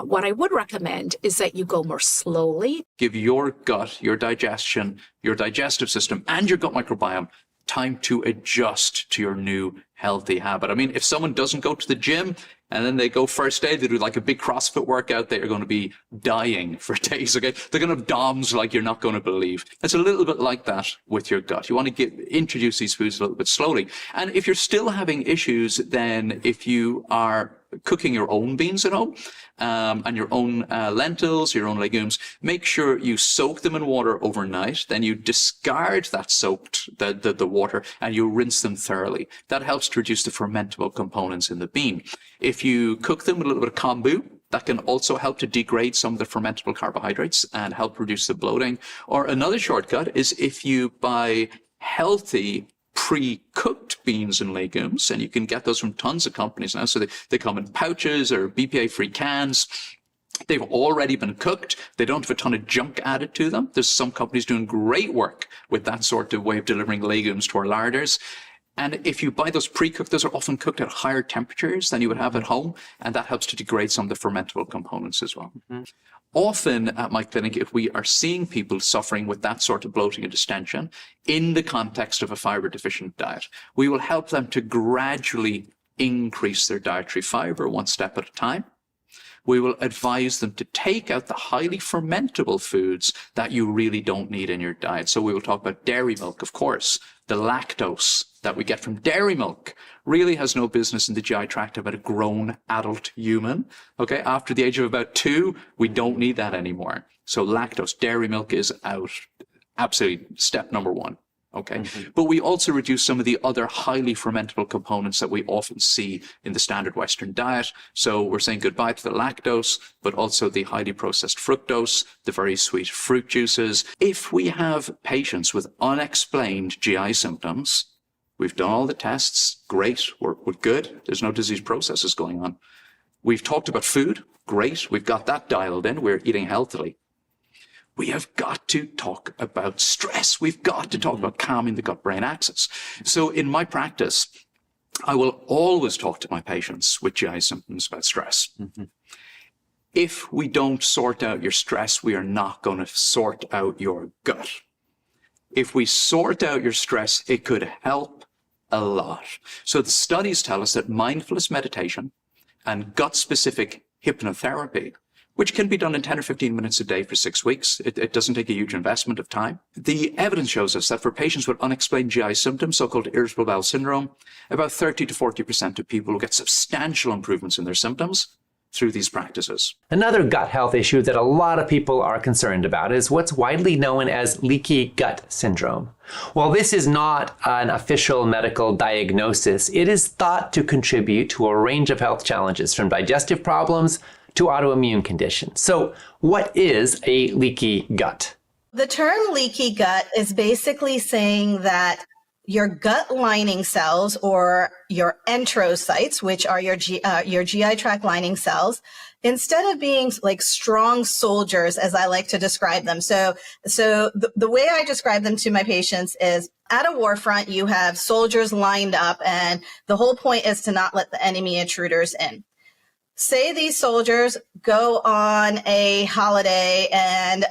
What I would recommend is that you go more slowly. Give your gut, your digestion, your digestive system, and your gut microbiome time to adjust to your new healthy habit. I mean, if someone doesn't go to the gym and then they go first day, they do like a big CrossFit workout, they are going to be dying for days, okay? They're going to have DOMs like you're not going to believe. It's a little bit like that with your gut. You want to introduce these foods a little bit slowly. And if you're still having issues, then if you are cooking your own beans at home, and your own lentils, your own legumes, make sure you soak them in water overnight. Then you discard that soaked, the water, and you rinse them thoroughly. That helps to reduce the fermentable components in the bean. If you cook them with a little bit of kombu, that can also help to degrade some of the fermentable carbohydrates and help reduce the bloating. Or another shortcut is if you buy healthy pre-cooked beans and legumes, and you can get those from tons of companies now. So they come in pouches or BPA-free cans. They've already been cooked. They don't have a ton of junk added to them. There's some companies doing great work with that sort of way of delivering legumes to our larders. And if you buy those pre-cooked, those are often cooked at higher temperatures than you would have at home, and that helps to degrade some of the fermentable components as well. Often at my clinic, if we are seeing people suffering with that sort of bloating and distension in the context of a fiber-deficient diet, we will help them to gradually increase their dietary fiber one step at a time. We will advise them to take out the highly fermentable foods that you really don't need in your diet. So we will talk about dairy milk, of course. The lactose that we get from dairy milk really has no business in the GI tract of a grown adult human. Okay, after the age of about 2, we don't need that anymore. So lactose, dairy milk is out. Absolutely, step number 1. Okay, but we also reduce some of the other highly fermentable components that we often see in the standard Western diet. So we're saying goodbye to the lactose, but also the highly processed fructose, the very sweet fruit juices. If we have patients with unexplained GI symptoms, we've done all the tests, great, we're good, there's no disease processes going on. We've talked about food. Great. We've got that dialed in. We're eating healthily. We have got to talk about stress. We've got to talk about calming the gut-brain axis. So in my practice, I will always talk to my patients with GI symptoms about stress. If we don't sort out your stress, we are not going to sort out your gut. If we sort out your stress, it could help a lot. So the studies tell us that mindfulness meditation and gut-specific hypnotherapy, which can be done in 10 or 15 minutes a day for 6 weeks. It doesn't take a huge investment of time. The evidence shows us that for patients with unexplained GI symptoms, so-called irritable bowel syndrome, about 30 to 40% of people will get substantial improvements in their symptoms through these practices. Another gut health issue that a lot of people are concerned about is what's widely known as leaky gut syndrome. While this is not an official medical diagnosis, it is thought to contribute to a range of health challenges from digestive problems to autoimmune conditions. So what is a leaky gut? The term leaky gut is basically saying that your gut lining cells, or your enterocytes, which are your GI tract lining cells, instead of being like strong soldiers, as I like to describe them. So the way I describe them to my patients is, at a war front, you have soldiers lined up, and the whole point is to not let the enemy intruders in. Say these soldiers go on a holiday and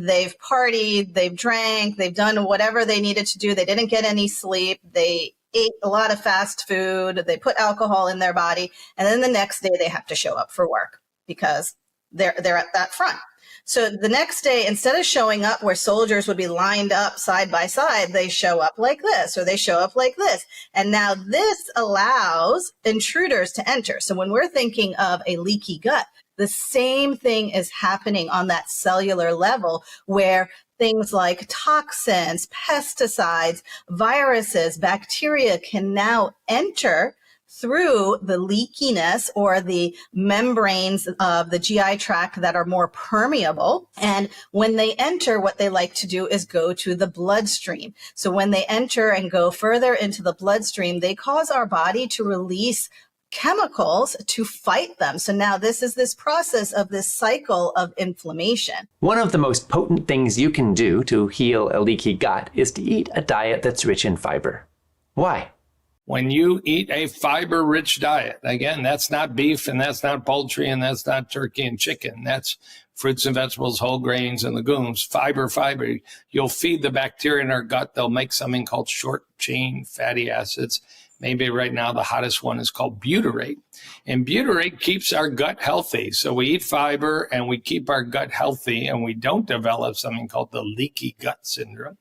they've partied, they've drank, they've done whatever they needed to do. They didn't get any sleep. They ate a lot of fast food. They put alcohol in their body. And then the next day they have to show up for work because they're at that front. So the next day, instead of showing up where soldiers would be lined up side by side, they show up like this, or they show up like this. And now this allows intruders to enter. So when we're thinking of a leaky gut, the same thing is happening on that cellular level, where things like toxins, pesticides, viruses, bacteria can now enter through the leakiness or the membranes of the GI tract that are more permeable. And when they enter, what they like to do is go to the bloodstream. So when they enter and go further into the bloodstream, they cause our body to release chemicals to fight them. So now this is this process of this cycle of inflammation. One of the most potent things you can do to heal a leaky gut is to eat a diet that's rich in fiber. Why? When you eat a fiber-rich diet, again, that's not beef and that's not poultry and that's not turkey and chicken. That's fruits and vegetables, whole grains and legumes, fiber. You'll feed the bacteria in our gut. They'll make something called short-chain fatty acids. Maybe right now the hottest one is called butyrate. And butyrate keeps our gut healthy. So we eat fiber and we keep our gut healthy, and we don't develop something called the leaky gut syndrome.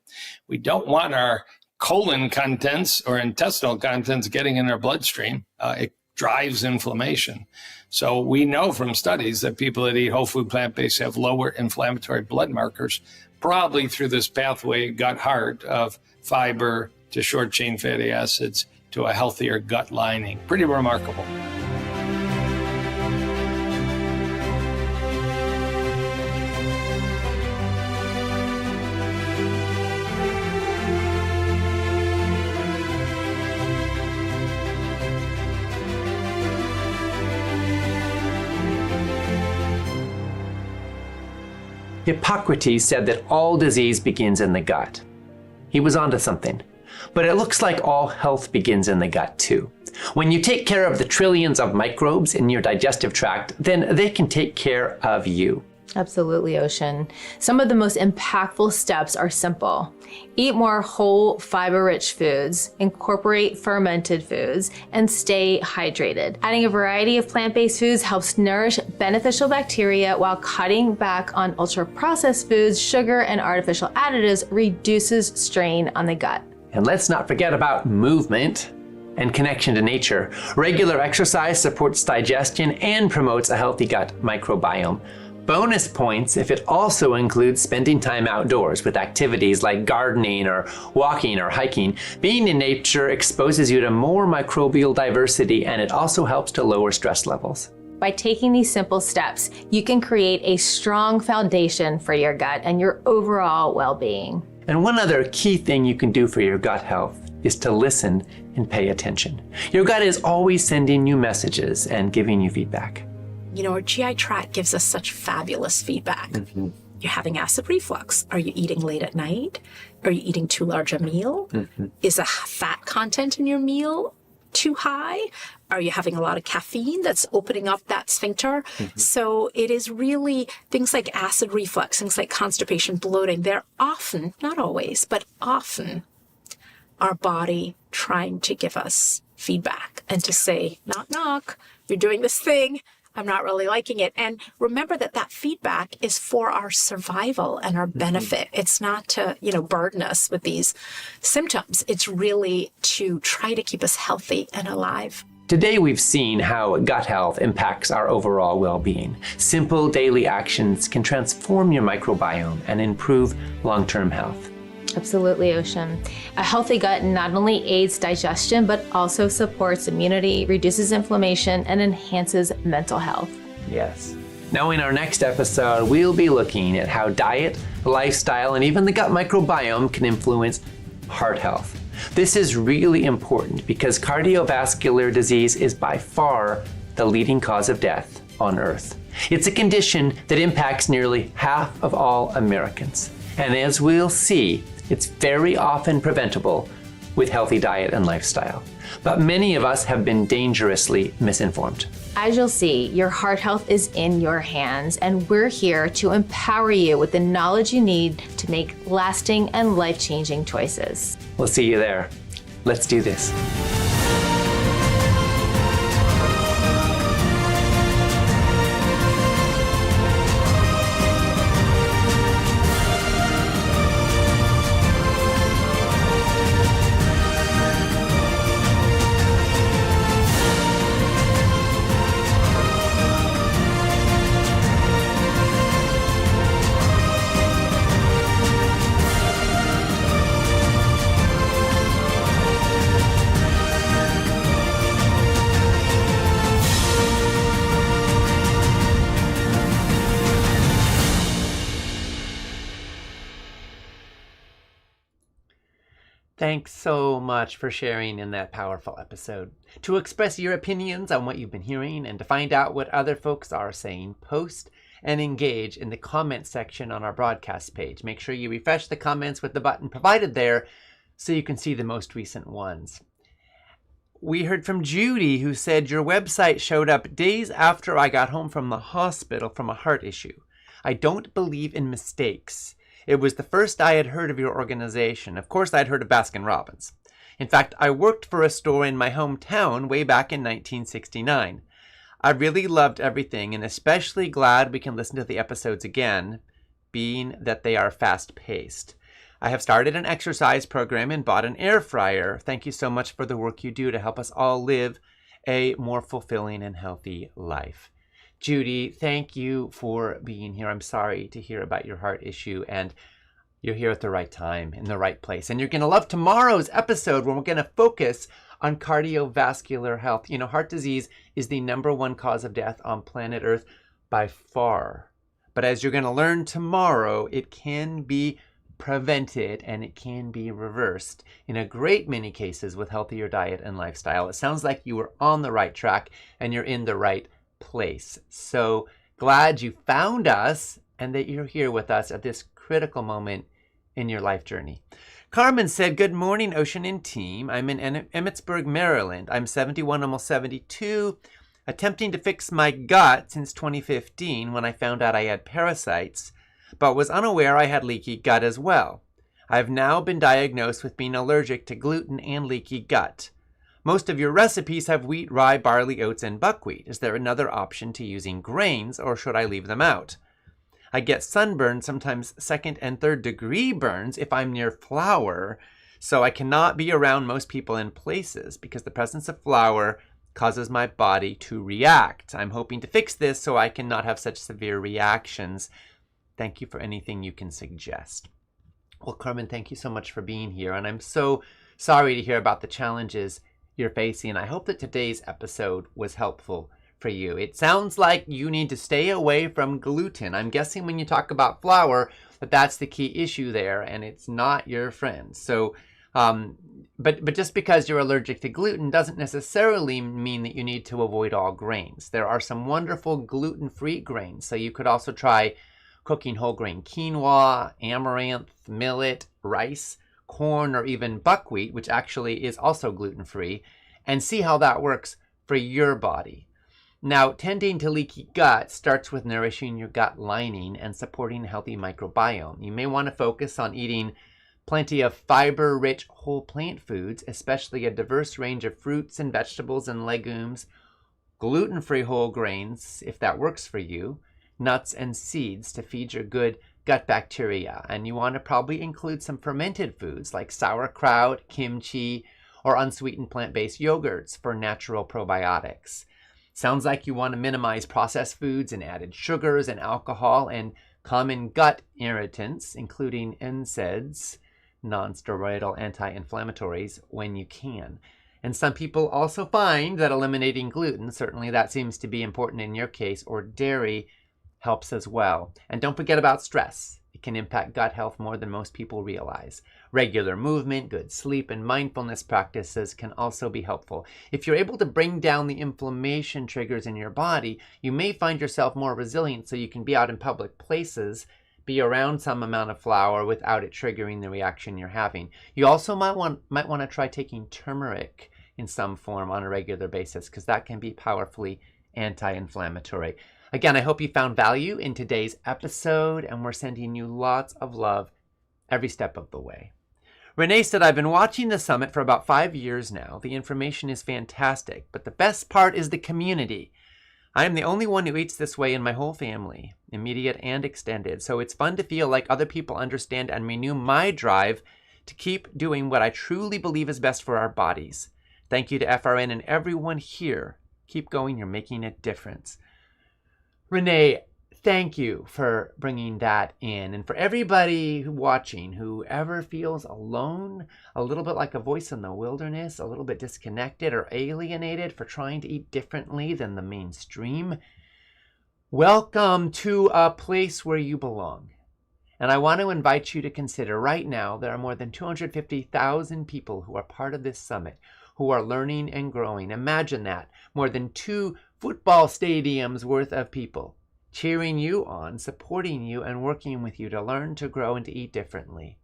We don't want our colon contents or intestinal contents getting in our bloodstream. It drives inflammation. So we know from studies that people that eat whole food plant-based have lower inflammatory blood markers, probably through this pathway gut-heart of fiber to short-chain fatty acids to a healthier gut lining. Pretty remarkable. Hippocrates said that all disease begins in the gut. He was onto something. But it looks like all health begins in the gut too. When you take care of the trillions of microbes in your digestive tract, then they can take care of you. Absolutely, Ocean. Some of the most impactful steps are simple. Eat more whole, fiber-rich foods, incorporate fermented foods, and stay hydrated. Adding a variety of plant-based foods helps nourish beneficial bacteria, while cutting back on ultra-processed foods, sugar, and artificial additives reduces strain on the gut. And let's not forget about movement and connection to nature. Regular exercise supports digestion and promotes a healthy gut microbiome. Bonus points if it also includes spending time outdoors with activities like gardening or walking or hiking. Being in nature exposes you to more microbial diversity, and it also helps to lower stress levels. By taking these simple steps, you can create a strong foundation for your gut and your overall well-being. And one other key thing you can do for your gut health is to listen and pay attention. Your gut is always sending you messages and giving you feedback. You know, our GI tract gives us such fabulous feedback. You're having acid reflux. Are you eating late at night? Are you eating too large a meal? Is the fat content in your meal too high? Are you having a lot of caffeine that's opening up that sphincter? So it is really things like acid reflux, things like constipation, bloating. They're often, not always, but often our body trying to give us feedback and to say, knock, knock, you're doing this thing. I'm not really liking it. And remember that that feedback is for our survival and our benefit. It's not to, burden us with these symptoms. It's really to try to keep us healthy and alive. Today we've seen how gut health impacts our overall well-being. Simple daily actions can transform your microbiome and improve long-term health. Absolutely, Ocean. A healthy gut not only aids digestion, but also supports immunity, reduces inflammation, and enhances mental health. Yes. Now in our next episode, we'll be looking at how diet, lifestyle, and even the gut microbiome can influence heart health. This is really important because cardiovascular disease is by far the leading cause of death on Earth. It's a condition that impacts nearly half of all Americans. And as we'll see, it's very often preventable with healthy diet and lifestyle. But many of us have been dangerously misinformed. As you'll see, your heart health is in your hands, and we're here to empower you with the knowledge you need to make lasting and life-changing choices. We'll see you there. Let's do this. Thanks so much for sharing in that powerful episode. To express your opinions on what you've been hearing and to find out what other folks are saying, post and engage in the comment section on our broadcast page. Make sure you refresh the comments with the button provided there so you can see the most recent ones. We heard from Judy, who said, your website showed up days after I got home from the hospital from a heart issue. I don't believe in mistakes. It was the first I had heard of your organization. Of course, I'd heard of Baskin-Robbins. In fact, I worked for a store in my hometown way back in 1969. I really loved everything and especially glad we can listen to the episodes again, being that they are fast-paced. I have started an exercise program and bought an air fryer. Thank you so much for the work you do to help us all live a more fulfilling and healthy life. Judy, thank you for being here. I'm sorry to hear about your heart issue, and you're here at the right time, in the right place. And you're going to love tomorrow's episode when we're going to focus on cardiovascular health. You know, heart disease is the #1 cause of death on planet Earth by far. But as you're going to learn tomorrow, it can be prevented and it can be reversed in a great many cases with healthier diet and lifestyle. It sounds like you were on the right track and you're in the right place. So glad you found us and that you're here with us at this critical moment in your life journey. Carmen said, good morning, Ocean and team. I'm in Emmitsburg, Maryland. I'm 71, almost 72, attempting to fix my gut since 2015 when I found out I had parasites, but was unaware I had leaky gut as well. I've now been diagnosed with being allergic to gluten and leaky gut. Most of your recipes have wheat, rye, barley, oats, and buckwheat. Is there another option to using grains, or should I leave them out? I get sunburn, sometimes 2nd and 3rd degree burns if I'm near flour, so I cannot be around most people in places because the presence of flour causes my body to react. I'm hoping to fix this so I can not have such severe reactions. Thank you for anything you can suggest. Well, Carmen, thank you so much for being here, and I'm so sorry to hear about the challenges you're facing. I hope that today's episode was helpful for you. It sounds like you need to stay away from gluten. I'm guessing when you talk about flour, that's the key issue there, and it's not your friend. So But just because you're allergic to gluten doesn't necessarily mean that you need to avoid all grains. There are some wonderful gluten-free grains. So you could also try cooking whole grain quinoa, amaranth, millet, rice, corn, or even buckwheat, which actually is also gluten-free, and see how that works for your body. Now, tending to leaky gut starts with nourishing your gut lining and supporting a healthy microbiome. You may want to focus on eating plenty of fiber-rich whole plant foods, especially a diverse range of fruits and vegetables and legumes, gluten-free whole grains, if that works for you, nuts and seeds to feed your good gut bacteria. And you want to probably include some fermented foods like sauerkraut, kimchi, or unsweetened plant-based yogurts for natural probiotics. Sounds like you want to minimize processed foods and added sugars and alcohol and common gut irritants, including NSAIDs, non-steroidal anti-inflammatories, when you can. And some people also find that eliminating gluten, certainly that seems to be important in your case, or dairy, helps as well. And don't forget about stress. It can impact gut health more than most people realize. Regular movement, good sleep, and mindfulness practices can also be helpful. If you're able to bring down the inflammation triggers in your body, you may find yourself more resilient so you can be out in public places, be around some amount of flour without it triggering the reaction you're having. You also might want to try taking turmeric in some form on a regular basis, because that can be powerfully anti-inflammatory. Again, I hope you found value in today's episode, and we're sending you lots of love every step of the way. Renee said, I've been watching the summit for about 5 years now. The information is fantastic, but the best part is the community. I am the only one who eats this way in my whole family, immediate and extended, so it's fun to feel like other people understand and renew my drive to keep doing what I truly believe is best for our bodies. Thank you to FRN and everyone here. Keep going, you're making a difference. Renee, thank you for bringing that in. And for everybody watching, whoever feels alone, a little bit like a voice in the wilderness, a little bit disconnected or alienated for trying to eat differently than the mainstream, welcome to a place where you belong. And I want to invite you to consider right now, there are more than 250,000 people who are part of this summit, who are learning and growing. Imagine that. More than 2 football stadiums worth of people cheering you on, supporting you, and working with you to learn, to grow, and to eat differently.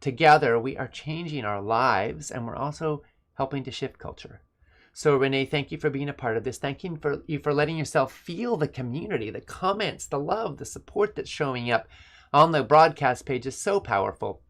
Together, we are changing our lives, and we're also helping to shift culture. So Renee, thank you for being a part of this. Thank you for letting yourself feel the community, the comments, the love, the support that's showing up on the broadcast page is so powerful.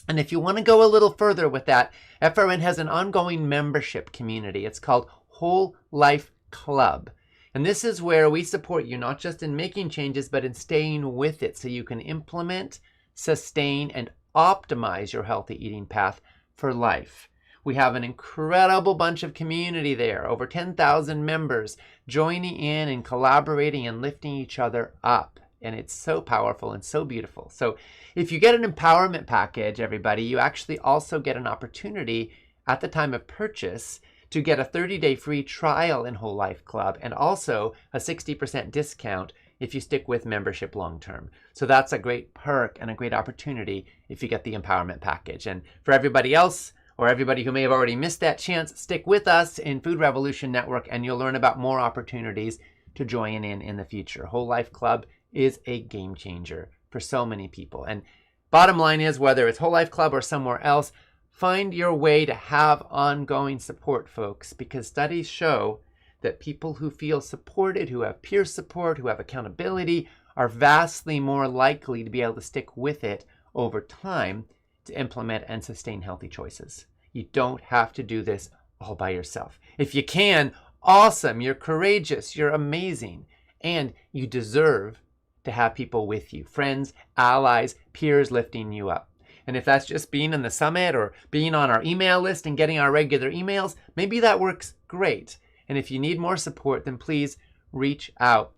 And if you want to go a little further with that, FRN has an ongoing membership community. It's called Whole Life Club. And this is where we support you, not just in making changes, but in staying with it so you can implement, sustain, and optimize your healthy eating path for life. We have an incredible bunch of community there, over 10,000 members joining in and collaborating and lifting each other up. And it's so powerful and so beautiful. So if you get an empowerment package, everybody, you actually also get an opportunity at the time of purchase to get a 30-day free trial in Whole Life Club, and also a 60% discount if you stick with membership long term. So that's a great perk and a great opportunity if you get the empowerment package. And for everybody else, or everybody who may have already missed that chance, stick with us in Food Revolution Network and you'll learn about more opportunities to join in the future. Whole Life Club is a game changer for so many people. And bottom line is, whether it's Whole Life Club or somewhere else, find your way to have ongoing support, folks, because studies show that people who feel supported, who have peer support, who have accountability, are vastly more likely to be able to stick with it over time to implement and sustain healthy choices. You don't have to do this all by yourself. If you can, awesome, you're courageous, you're amazing, and you deserve to have people with you, friends, allies, peers lifting you up. And if that's just being in the summit or being on our email list and getting our regular emails, maybe that works great. And if you need more support, then please reach out,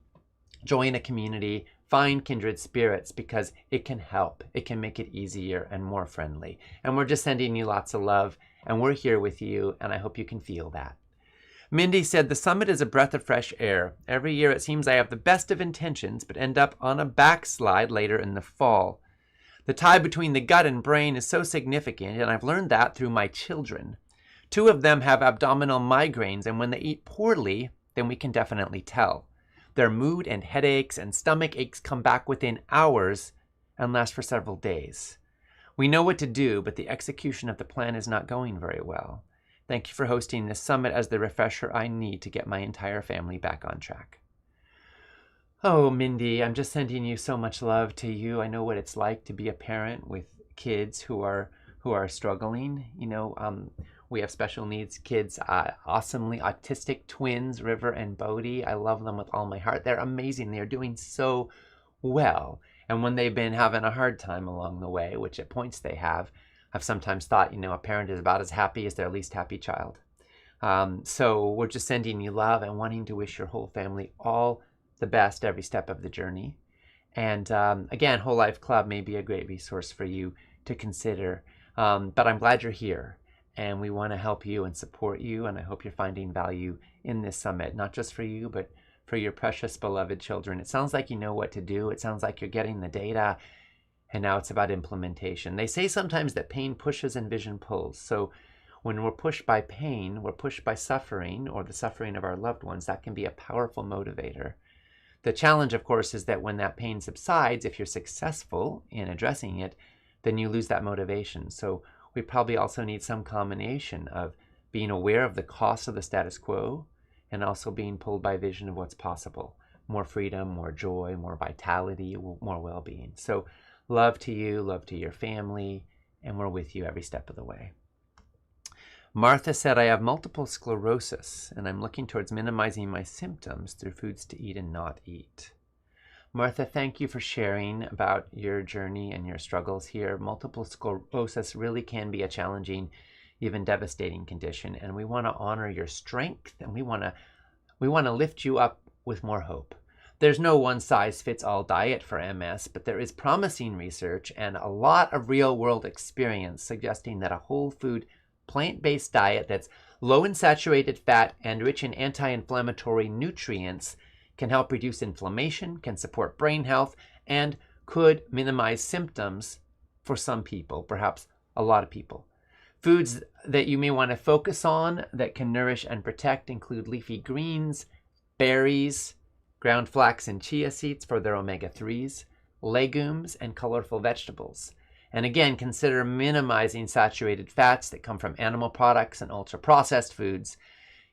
join a community, find kindred spirits, because it can help. It can make it easier and more friendly. And we're just sending you lots of love, and we're here with you, and I hope you can feel that. Mindy said, the summit is a breath of fresh air. Every year it seems I have the best of intentions, but end up on a backslide later in the fall. The tie between the gut and brain is so significant, and I've learned that through my children. 2 of them have abdominal migraines, and when they eat poorly, then we can definitely tell. Their mood and headaches and stomach aches come back within hours and last for several days. We know what to do, but the execution of the plan is not going very well. Thank you for hosting this summit as the refresher I need to get my entire family back on track. Oh, Mindy, I'm just sending you so much love to you. I know what it's like to be a parent with kids who are struggling. We have special needs kids, awesomely autistic twins, River and Bodhi. I love them with all my heart. They're amazing. They're doing so well. And when they've been having a hard time along the way, which at points they have, I've sometimes thought, a parent is about as happy as their least happy child. So we're just sending you love and wanting to wish your whole family all the best every step of the journey. And again, Whole Life Club may be a great resource for you to consider. But I'm glad you're here. And we want to help you and support you. And I hope you're finding value in this summit, not just for you, but for your precious beloved children. It sounds like you know what to do. It sounds like you're getting the data. And now it's about implementation. They say sometimes that pain pushes and vision pulls. So when we're pushed by pain, we're pushed by suffering or the suffering of our loved ones. That can be a powerful motivator. The challenge, of course, is that when that pain subsides, if you're successful in addressing it, then you lose that motivation. So we probably also need some combination of being aware of the cost of the status quo and also being pulled by vision of what's possible. More freedom, more joy, more vitality, more well-being. So love to you, love to your family, and we're with you every step of the way. Martha said, I have multiple sclerosis, and I'm looking towards minimizing my symptoms through foods to eat and not eat. Martha, thank you for sharing about your journey and your struggles here. Multiple sclerosis really can be a challenging, even devastating condition, and we want to honor your strength, and we want to lift you up with more hope. There's no one-size-fits-all diet for MS, but there is promising research and a lot of real-world experience suggesting that a whole food, plant-based diet that's low in saturated fat and rich in anti-inflammatory nutrients can help reduce inflammation, can support brain health, and could minimize symptoms for some people, perhaps a lot of people. Foods that you may want to focus on that can nourish and protect include leafy greens, berries, ground flax and chia seeds for their omega-3s, legumes, and colorful vegetables. And again, consider minimizing saturated fats that come from animal products and ultra-processed foods.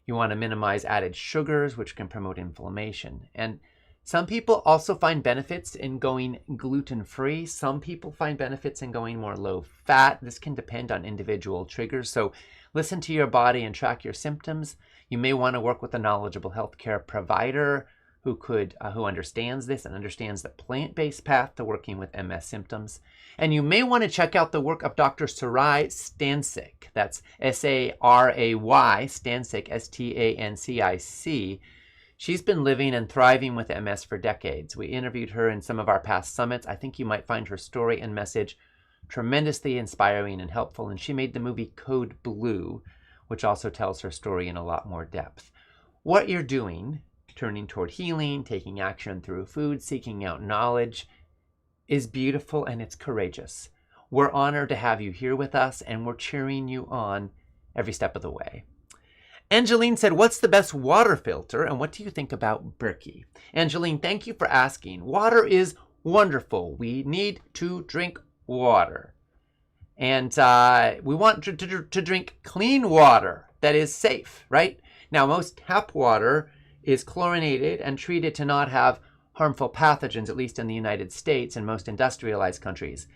You want to minimize added sugars, which can promote inflammation. And some people also find benefits in going gluten-free. Some people find benefits in going more low-fat. This can depend on individual triggers. So listen to your body and track your symptoms. You may want to work with a knowledgeable healthcare provider who understands this and understands the plant-based path to working with MS symptoms. And you may want to check out the work of Dr. Saray Stancic. That's S-A-R-A-Y, Stancic, S-T-A-N-C-I-C. She's been living and thriving with MS for decades. We interviewed her in some of our past summits. I think you might find her story and message tremendously inspiring and helpful. And she made the movie Code Blue, which also tells her story in a lot more depth. What you're doing, turning toward healing, taking action through food, seeking out knowledge, is beautiful and it's courageous. We're honored to have you here with us, and we're cheering you on every step of the way. Angeline said, what's the best water filter, and what do you think about Berkey? Angeline, thank you for asking. Water is wonderful. We need to drink water. And we want to drink clean water that is safe, right? Now, most tap water is chlorinated and treated to not have harmful pathogens, at least in the United States and most industrialized countries.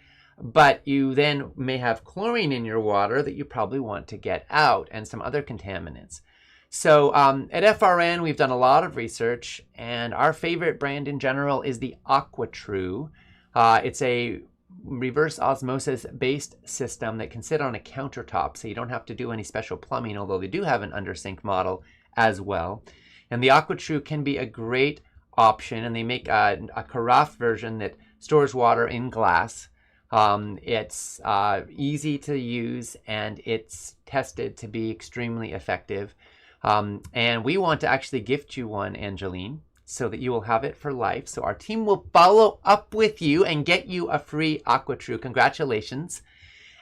But you then may have chlorine in your water that you probably want to get out, and some other contaminants. So at FRN, we've done a lot of research, and our favorite brand in general is the AquaTrue. It's a reverse osmosis based system that can sit on a countertop, so you don't have to do any special plumbing, although they do have an under sink model as well. And the AquaTrue can be a great option, and they make a carafe version that stores water in glass. It's easy to use, and it's tested to be extremely effective. And we want to actually gift you one, Angeline. so that you will have it for life. So our team will follow up with you and get you a free AquaTrue. Congratulations.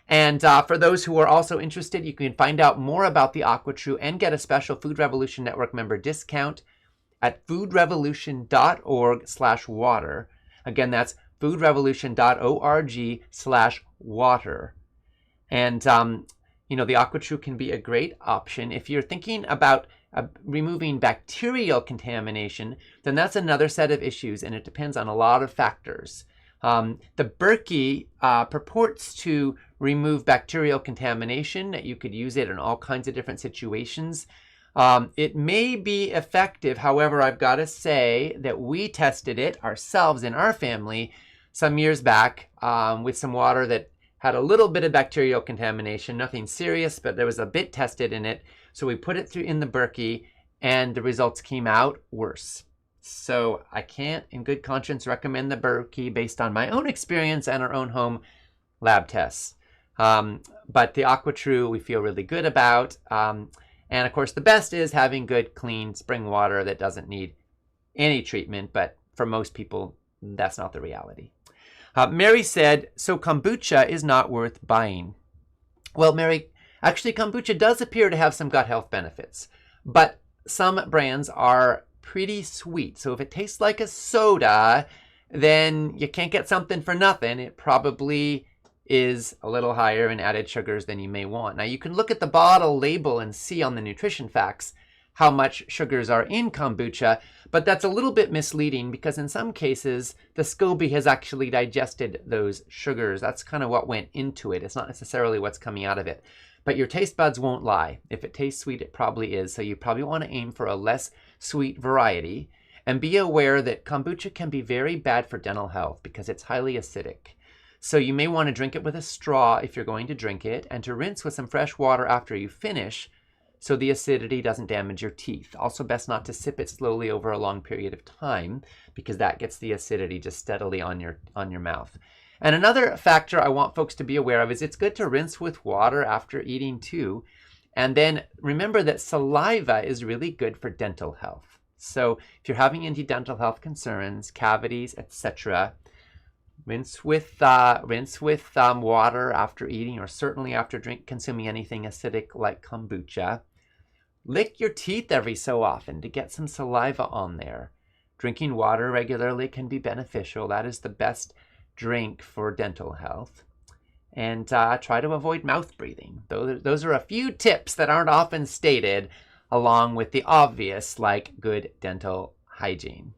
And for those who are also interested, you can find out more about the AquaTrue and get a special Food Revolution Network member discount at foodrevolution.org/water. Again, that's foodrevolution.org/water. And, the AquaTrue can be a great option. If you're thinking about removing bacterial contamination, then that's another set of issues, and it depends on a lot of factors. The Berkey purports to remove bacterial contamination. You could use it in all kinds of different situations. It may be effective. However, I've got to say that we tested it ourselves in our family some years back with some water that had a little bit of bacterial contamination, nothing serious, but there was a bit tested in it. So we put it through in the Berkey, and the results came out worse. So I can't, in good conscience, recommend the Berkey based on my own experience and our own home lab tests. But the AquaTrue we feel really good about. And of course, the best is having good, clean spring water that doesn't need any treatment. But for most people, that's not the reality. Mary said, so kombucha is not worth buying. Well, Mary, actually kombucha does appear to have some gut health benefits, but some brands are pretty sweet. So if it tastes like a soda, then you can't get something for nothing. It probably is a little higher in added sugars than you may want. Now you can look at the bottle label and see on the nutrition facts how much sugars are in kombucha, but that's a little bit misleading because in some cases, the SCOBY has actually digested those sugars. That's kind of what went into it. It's not necessarily what's coming out of it. But your taste buds won't lie. If it tastes sweet, it probably is. So you probably want to aim for a less sweet variety. And be aware that kombucha can be very bad for dental health because it's highly acidic. So you may want to drink it with a straw if you're going to drink it, and to rinse with some fresh water after you finish, so the acidity doesn't damage your teeth. Also best not to sip it slowly over a long period of time because that gets the acidity just steadily on your mouth. And another factor I want folks to be aware of is it's good to rinse with water after eating too. And then remember that saliva is really good for dental health. So if you're having any dental health concerns, cavities, etc., rinse with water after eating, or certainly after consuming anything acidic like kombucha. Lick your teeth every so often to get some saliva on there. Drinking water regularly can be beneficial. That is the best drink for dental health. And try to avoid mouth breathing. Those are a few tips that aren't often stated, along with the obvious like good dental hygiene.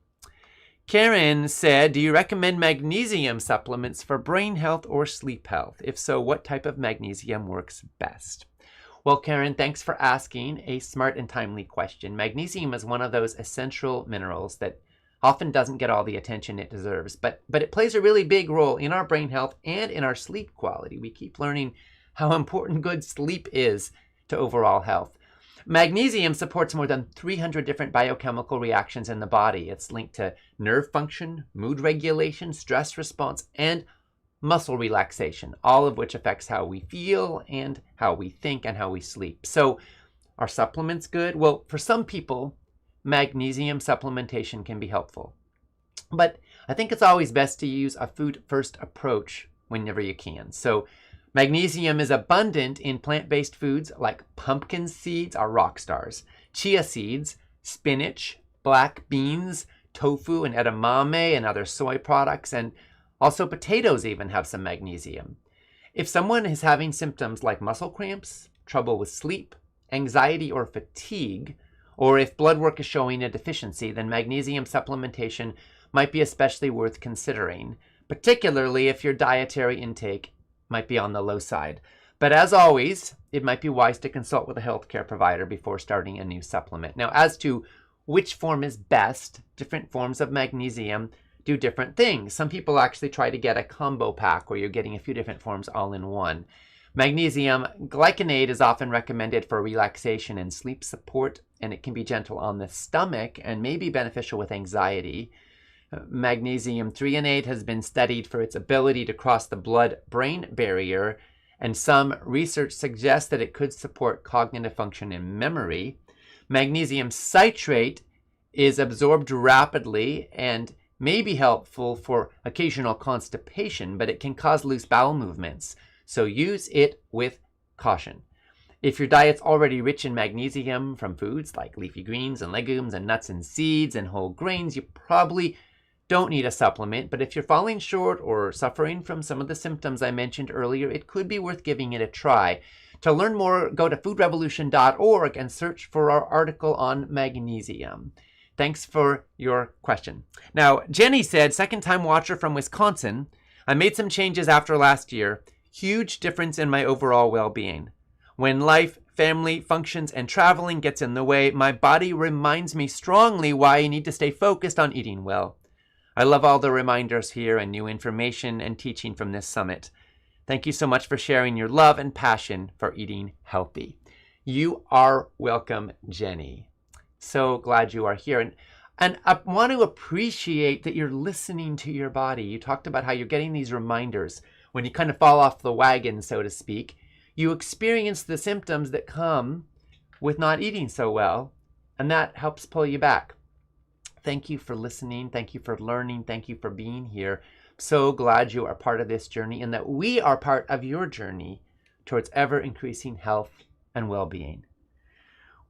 Karen said, do you recommend magnesium supplements for brain health or sleep health? If so, what type of magnesium works best? Well, Karen, thanks for asking a smart and timely question. Magnesium is one of those essential minerals that often doesn't get all the attention it deserves, but it plays a really big role in our brain health and in our sleep quality. We keep learning how important good sleep is to overall health. Magnesium supports more than 300 different biochemical reactions in the body. It's linked to nerve function, mood regulation, stress response, and muscle relaxation, all of which affects how we feel and how we think and how we sleep. So are supplements good? Well, for some people, magnesium supplementation can be helpful. But I think it's always best to use a food-first approach whenever you can. So magnesium is abundant in plant-based foods like pumpkin seeds are rock stars, chia seeds, spinach, black beans, tofu and edamame and other soy products, and also potatoes even have some magnesium. If someone is having symptoms like muscle cramps, trouble with sleep, anxiety or fatigue, or if blood work is showing a deficiency, then magnesium supplementation might be especially worth considering, particularly if your dietary intake might be on the low side. But as always, it might be wise to consult with a healthcare provider before starting a new supplement. Now, as to which form is best, different forms of magnesium do different things. Some people actually try to get a combo pack where you're getting a few different forms all in one. Magnesium glycinate is often recommended for relaxation and sleep support, and it can be gentle on the stomach and may be beneficial with anxiety. Magnesium threonate has been studied for its ability to cross the blood-brain barrier, and some research suggests that it could support cognitive function and memory. Magnesium citrate is absorbed rapidly and may be helpful for occasional constipation, but it can cause loose bowel movements. So use it with caution. If your diet's already rich in magnesium from foods like leafy greens and legumes and nuts and seeds and whole grains, you probably don't need a supplement. But if you're falling short or suffering from some of the symptoms I mentioned earlier, it could be worth giving it a try. To learn more, go to foodrevolution.org and search for our article on magnesium. Thanks for your question. Now, Jenny said, second-time watcher from Wisconsin, I made some changes after last year. Huge difference in my overall well-being. When life, family, functions, and traveling gets in the way, my body reminds me strongly why I need to stay focused on eating well. I love all the reminders here and new information and teaching from this summit. Thank you so much for sharing your love and passion for eating healthy. You are welcome, Jenny. So glad you are here. And I want to appreciate that you're listening to your body. You talked about how you're getting these reminders. When you kind of fall off the wagon, so to speak, you experience the symptoms that come with not eating so well, and that helps pull you back. Thank you for listening. Thank you for learning. Thank you for being here. So glad you are part of this journey and that we are part of your journey towards ever-increasing health and well-being.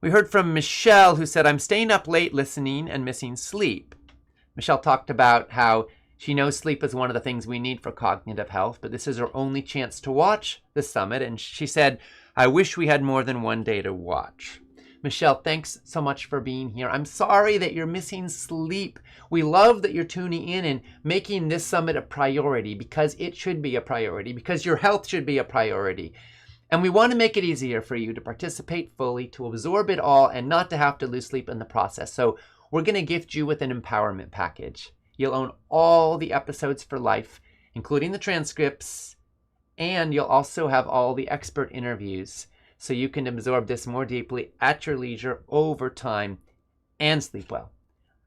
We heard from Michelle, who said, I'm staying up late listening and missing sleep. Michelle talked about how she knows sleep is one of the things we need for cognitive health, but this is her only chance to watch the summit. And she said, I wish we had more than one day to watch. Michelle, thanks so much for being here. I'm sorry that you're missing sleep. We love that you're tuning in and making this summit a priority, because it should be a priority, because your health should be a priority. And we want to make it easier for you to participate fully, to absorb it all, and not to have to lose sleep in the process. So we're going to gift you with an empowerment package. You'll own all the episodes for life, including the transcripts, and you'll also have all the expert interviews, so you can absorb this more deeply at your leisure over time and sleep well.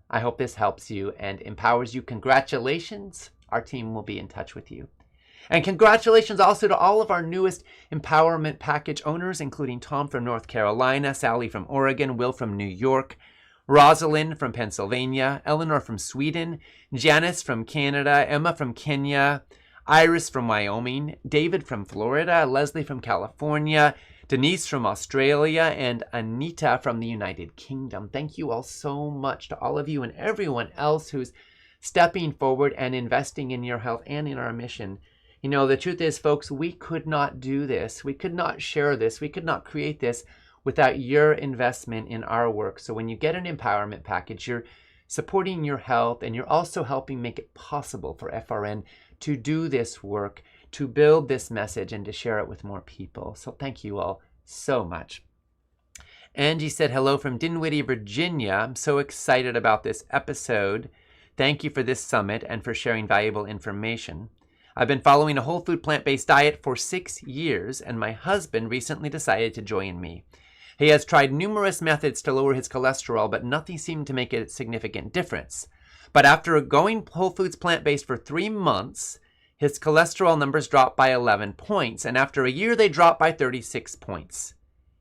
I hope this helps you and empowers you. Congratulations. Our team will be in touch with you. And congratulations also to all of our newest empowerment package owners, including Tom from North Carolina, Sally from Oregon, Will from New York, Rosalind from Pennsylvania, Eleanor from Sweden, Janice from Canada, Emma from Kenya, Iris from Wyoming, David from Florida, Leslie from California, Denise from Australia, and Anita from the United Kingdom. Thank you all so much to all of you and everyone else who's stepping forward and investing in your health and in our mission. You know, the truth is, folks, we could not do this. We could not share this. We could not create this without your investment in our work. So when you get an empowerment package, you're supporting your health, and you're also helping make it possible for FRN to do this work, to build this message, and to share it with more people. So thank you all so much. Angie said hello from Dinwiddie, Virginia. I'm so excited about this episode. Thank you for this summit and for sharing valuable information. I've been following a whole food plant-based diet for 6 years, and my husband recently decided to join me. He has tried numerous methods to lower his cholesterol, but nothing seemed to make a significant difference. But after going whole foods plant-based for 3 months, his cholesterol numbers dropped by 11 points, and after a year they dropped by 36 points.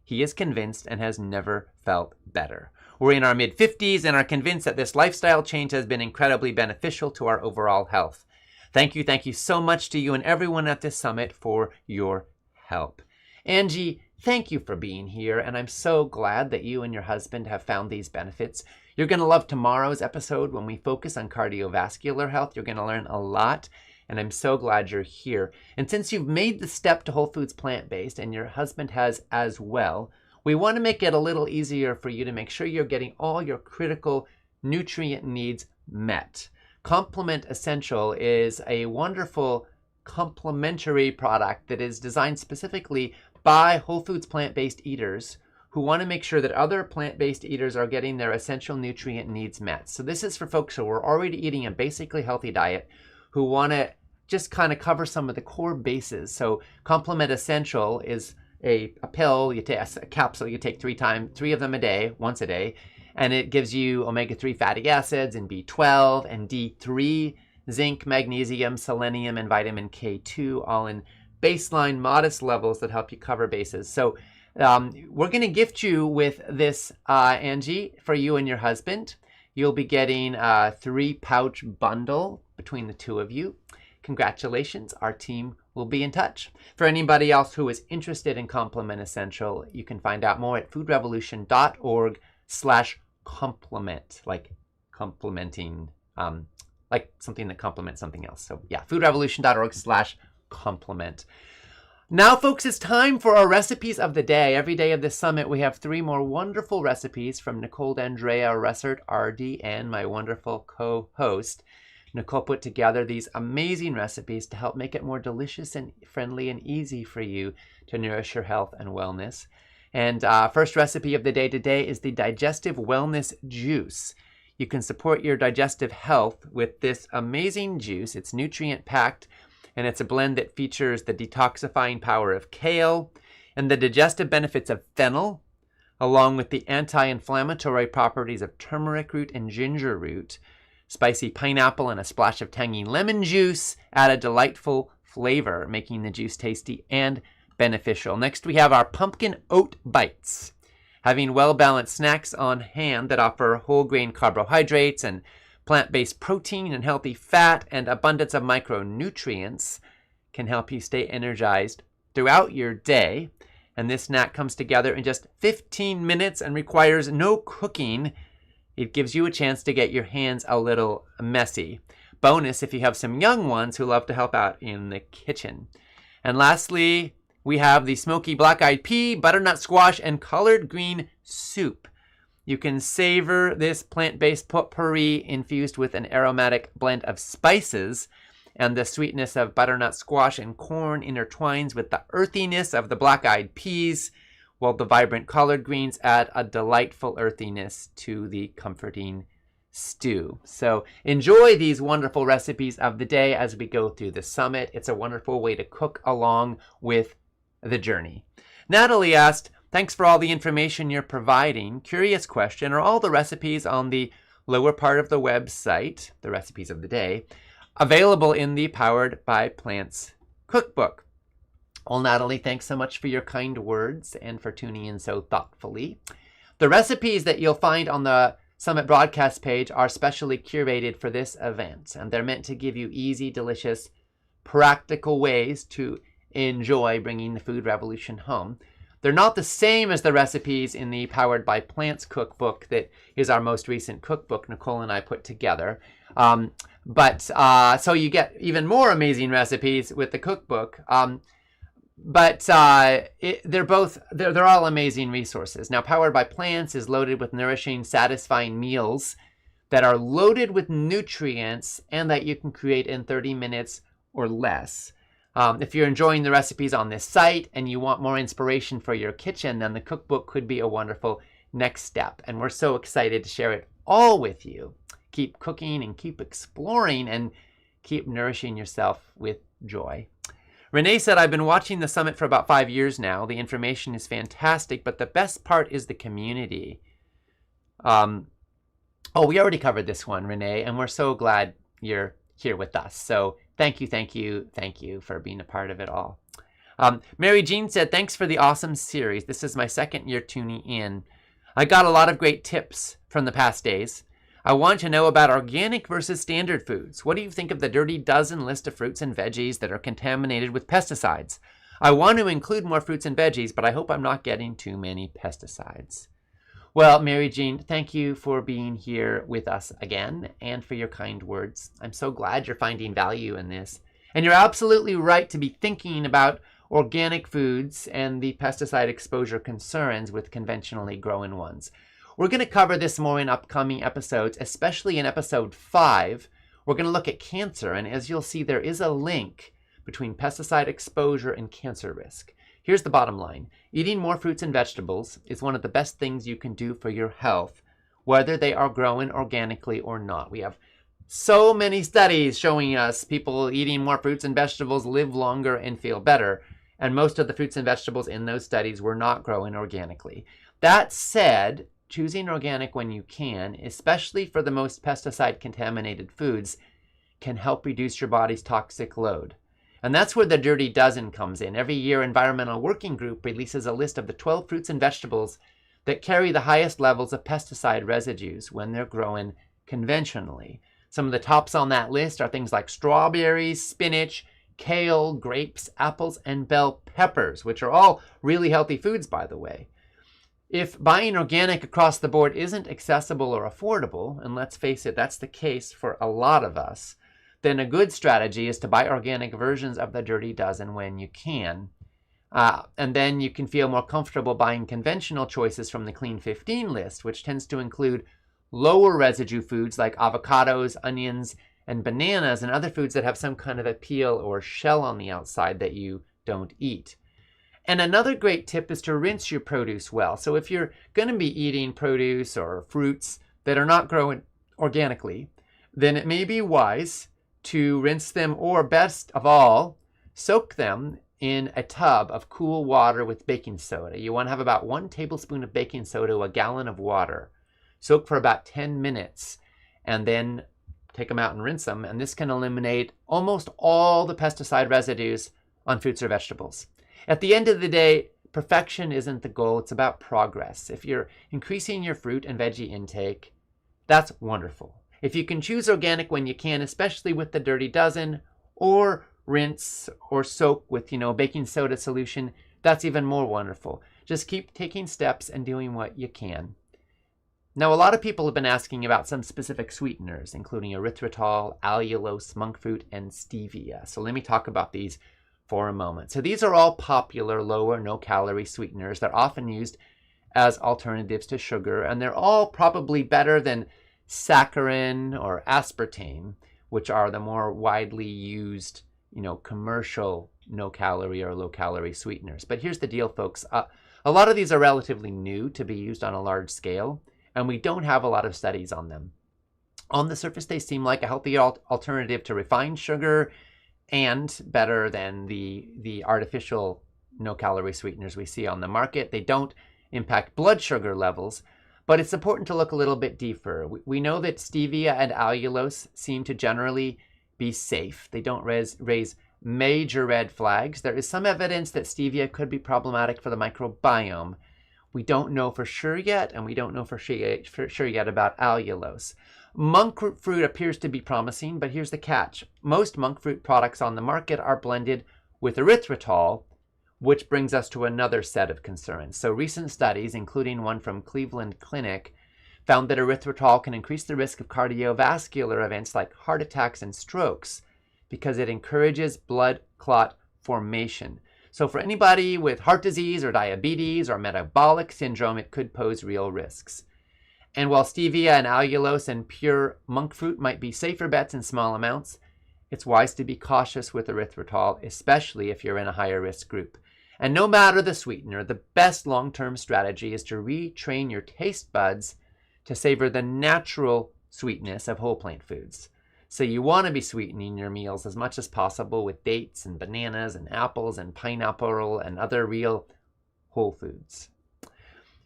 He is convinced and has never felt better. We're in our mid-50s and are convinced that this lifestyle change has been incredibly beneficial to our overall health. Thank you so much to you and everyone at this summit for your help. Angie, thank you for being here, and I'm so glad that you and your husband have found these benefits. You're going to love tomorrow's episode when we focus on cardiovascular health. You're going to learn a lot, and I'm so glad you're here. And since you've made the step to whole foods plant-based, and your husband has as well, we want to make it a little easier for you to make sure you're getting all your critical nutrient needs met. Complement Essential is a wonderful complementary product that is designed specifically by whole foods plant-based eaters who want to make sure that other plant-based eaters are getting their essential nutrient needs met. So this is for folks who are already eating a basically healthy diet, who want to just kind of cover some of the core bases. So Complement Essential is a pill, you take a capsule, you take 3 of them a day, once a day, and it gives you omega-3 fatty acids and B12 and D3, zinc, magnesium, selenium, and vitamin K2, all in baseline modest levels that help you cover bases. So we're going to gift you with this, Angie, for you and your husband. you'll be getting a 3-pouch bundle between the two of you. Congratulations, our team will be in touch. For anybody else who is interested in Complement Essential, you can find out more at foodrevolution.org/complement, like complementing, like something that complements something else. So yeah, foodrevolution.org/complement. Now, folks, it's time for our recipes of the day. Every day of this summit, we have 3 more wonderful recipes from Nicole D'Andrea Ressert, RD, and my wonderful co-host. Nicole put together these amazing recipes to help make it more delicious and friendly and easy for you to nourish your health and wellness. And first recipe of the day today is the Digestive Wellness Juice. You can support your digestive health with this amazing juice. It's nutrient-packed, and it's a blend that features the detoxifying power of kale and the digestive benefits of fennel, along with the anti-inflammatory properties of turmeric root and ginger root. Spicy pineapple and a splash of tangy lemon juice add a delightful flavor, making the juice tasty and beneficial. Next, we have our pumpkin oat bites. Having well-balanced snacks on hand that offer whole grain carbohydrates and plant-based protein and healthy fat and abundance of micronutrients can help you stay energized throughout your day. And this snack comes together in just 15 minutes and requires no cooking. It gives you a chance to get your hands a little messy. Bonus if you have some young ones who love to help out in the kitchen. And lastly, we have the smoky black-eyed pea, butternut squash, and collard green soup. You can savor this plant-based potpourri infused with an aromatic blend of spices, and the sweetness of butternut squash and corn intertwines with the earthiness of the black-eyed peas, while the vibrant collard greens add a delightful earthiness to the comforting stew. So enjoy these wonderful recipes of the day as we go through the summit. It's a wonderful way to cook along with the journey. Natalie asked, thanks for all the information you're providing. Curious question, are all the recipes on the lower part of the website, the recipes of the day, available in the Powered by Plants cookbook? Well, Natalie, thanks so much for your kind words and for tuning in so thoughtfully. The recipes that you'll find on the Summit broadcast page are specially curated for this event, and they're meant to give you easy, delicious, practical ways to enjoy bringing the food revolution home. They're not the same as the recipes in the Powered by Plants cookbook that is our most recent cookbook Nicole and I put together. So you get even more amazing recipes with the cookbook. They're all amazing resources. Now, Powered by Plants is loaded with nourishing, satisfying meals that are loaded with nutrients and that you can create in 30 minutes or less. If you're enjoying the recipes on this site and you want more inspiration for your kitchen, then the cookbook could be a wonderful next step. And we're so excited to share it all with you. Keep cooking and keep exploring and keep nourishing yourself with joy. Renee said, I've been watching the summit for about 5 years now. The information is fantastic, but the best part is the community. We already covered this one, Renee, and we're so glad you're here with us. So thank you for being a part of it all. Mary Jean said, thanks for the awesome series. This is my second year tuning in. I got a lot of great tips from the past days. I want to know about organic versus standard foods. What do you think of the dirty dozen list of fruits and veggies that are contaminated with pesticides? I want to include more fruits and veggies, but I hope I'm not getting too many pesticides. Well, Mary Jean, thank you for being here with us again and for your kind words. I'm so glad you're finding value in this. And you're absolutely right to be thinking about organic foods and the pesticide exposure concerns with conventionally grown ones. We're going to cover this more in upcoming episodes, especially in episode 5. We're going to look at cancer, and as you'll see, there is a link between pesticide exposure and cancer risk. Here's the bottom line. Eating more fruits and vegetables is one of the best things you can do for your health, whether they are grown organically or not. We have so many studies showing us people eating more fruits and vegetables live longer and feel better, and most of the fruits and vegetables in those studies were not grown organically. That said, choosing organic when you can, especially for the most pesticide-contaminated foods, can help reduce your body's toxic load. And that's where the Dirty Dozen comes in. Every year, Environmental Working Group releases a list of the 12 fruits and vegetables that carry the highest levels of pesticide residues when they're grown conventionally. Some of the tops on that list are things like strawberries, spinach, kale, grapes, apples, and bell peppers, which are all really healthy foods, by the way. If buying organic across the board isn't accessible or affordable, and let's face it, that's the case for a lot of us, then a good strategy is to buy organic versions of the Dirty Dozen when you can. And then you can feel more comfortable buying conventional choices from the Clean 15 list, which tends to include lower residue foods like avocados, onions, and bananas, and other foods that have some kind of a peel or shell on the outside that you don't eat. And another great tip is to rinse your produce well. So if you're going to be eating produce or fruits that are not grown organically, then it may be wise to rinse them, or best of all, soak them in a tub of cool water with baking soda. You want to have about 1 tablespoon of baking soda to a gallon of water. Soak for about 10 minutes and then take them out and rinse them. And this can eliminate almost all the pesticide residues on fruits or vegetables. At the end of the day, perfection isn't the goal. It's about progress. If you're increasing your fruit and veggie intake, that's wonderful. If you can choose organic when you can, especially with the Dirty Dozen, or rinse or soak with, baking soda solution, that's even more wonderful. Just keep taking steps and doing what you can. Now, a lot of people have been asking about some specific sweeteners, including erythritol, allulose, monk fruit, and stevia. So let me talk about these for a moment. So these are all popular low or no calorie sweeteners. They're often used as alternatives to sugar, and they're all probably better than saccharin or aspartame, which are the more widely used, commercial no calorie or low calorie sweeteners. But here's the deal, folks. A lot of these are relatively new to be used on a large scale, and we don't have a lot of studies on them. On the surface, they seem like a healthy alternative to refined sugar and better than the artificial no-calorie sweeteners we see on the market. They don't impact blood sugar levels, but it's important to look a little bit deeper. We know that stevia and allulose seem to generally be safe. They don't raise major red flags. There is some evidence that stevia could be problematic for the microbiome. We don't know for sure yet, and we don't know for sure yet about allulose. Monk fruit appears to be promising, but here's the catch. Most monk fruit products on the market are blended with erythritol, which brings us to another set of concerns. So recent studies, including one from Cleveland Clinic, found that erythritol can increase the risk of cardiovascular events like heart attacks and strokes because it encourages blood clot formation. So for anybody with heart disease or diabetes or metabolic syndrome, it could pose real risks. And while stevia and allulose and pure monk fruit might be safer bets in small amounts, it's wise to be cautious with erythritol, especially if you're in a higher risk group. And no matter the sweetener, the best long-term strategy is to retrain your taste buds to savor the natural sweetness of whole plant foods. So you want to be sweetening your meals as much as possible with dates and bananas and apples and pineapple and other real whole foods.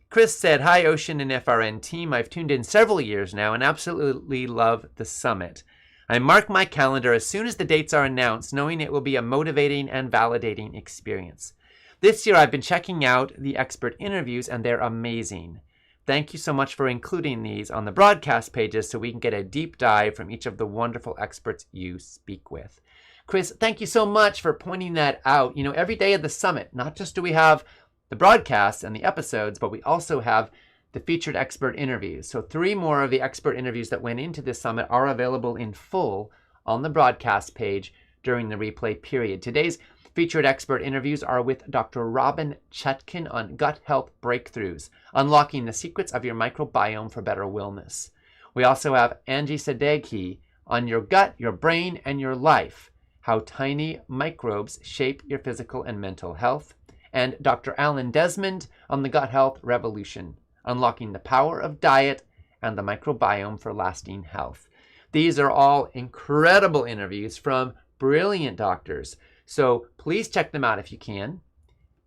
Chris said, "Hi, Ocean and FRN team. I've tuned in several years now and absolutely love the summit. I mark my calendar as soon as the dates are announced, knowing it will be a motivating and validating experience. This year I've been checking out the expert interviews and they're amazing. Thank you so much for including these on the broadcast pages so we can get a deep dive from each of the wonderful experts you speak with." Chris, thank you so much for pointing that out. Every day of the summit, not just do we have the broadcasts and the episodes, but we also have the featured expert interviews. So 3 more of the expert interviews that went into this summit are available in full on the broadcast page during the replay period. Today's featured expert interviews are with Dr. Robin Chutkin on gut health breakthroughs, unlocking the secrets of your microbiome for better wellness. We also have Angie Sadeghi on your gut, your brain, and your life, how tiny microbes shape your physical and mental health, and Dr. Alan Desmond on the gut health revolution, unlocking the power of diet and the microbiome for lasting health. These are all incredible interviews from brilliant doctors. So please check them out if you can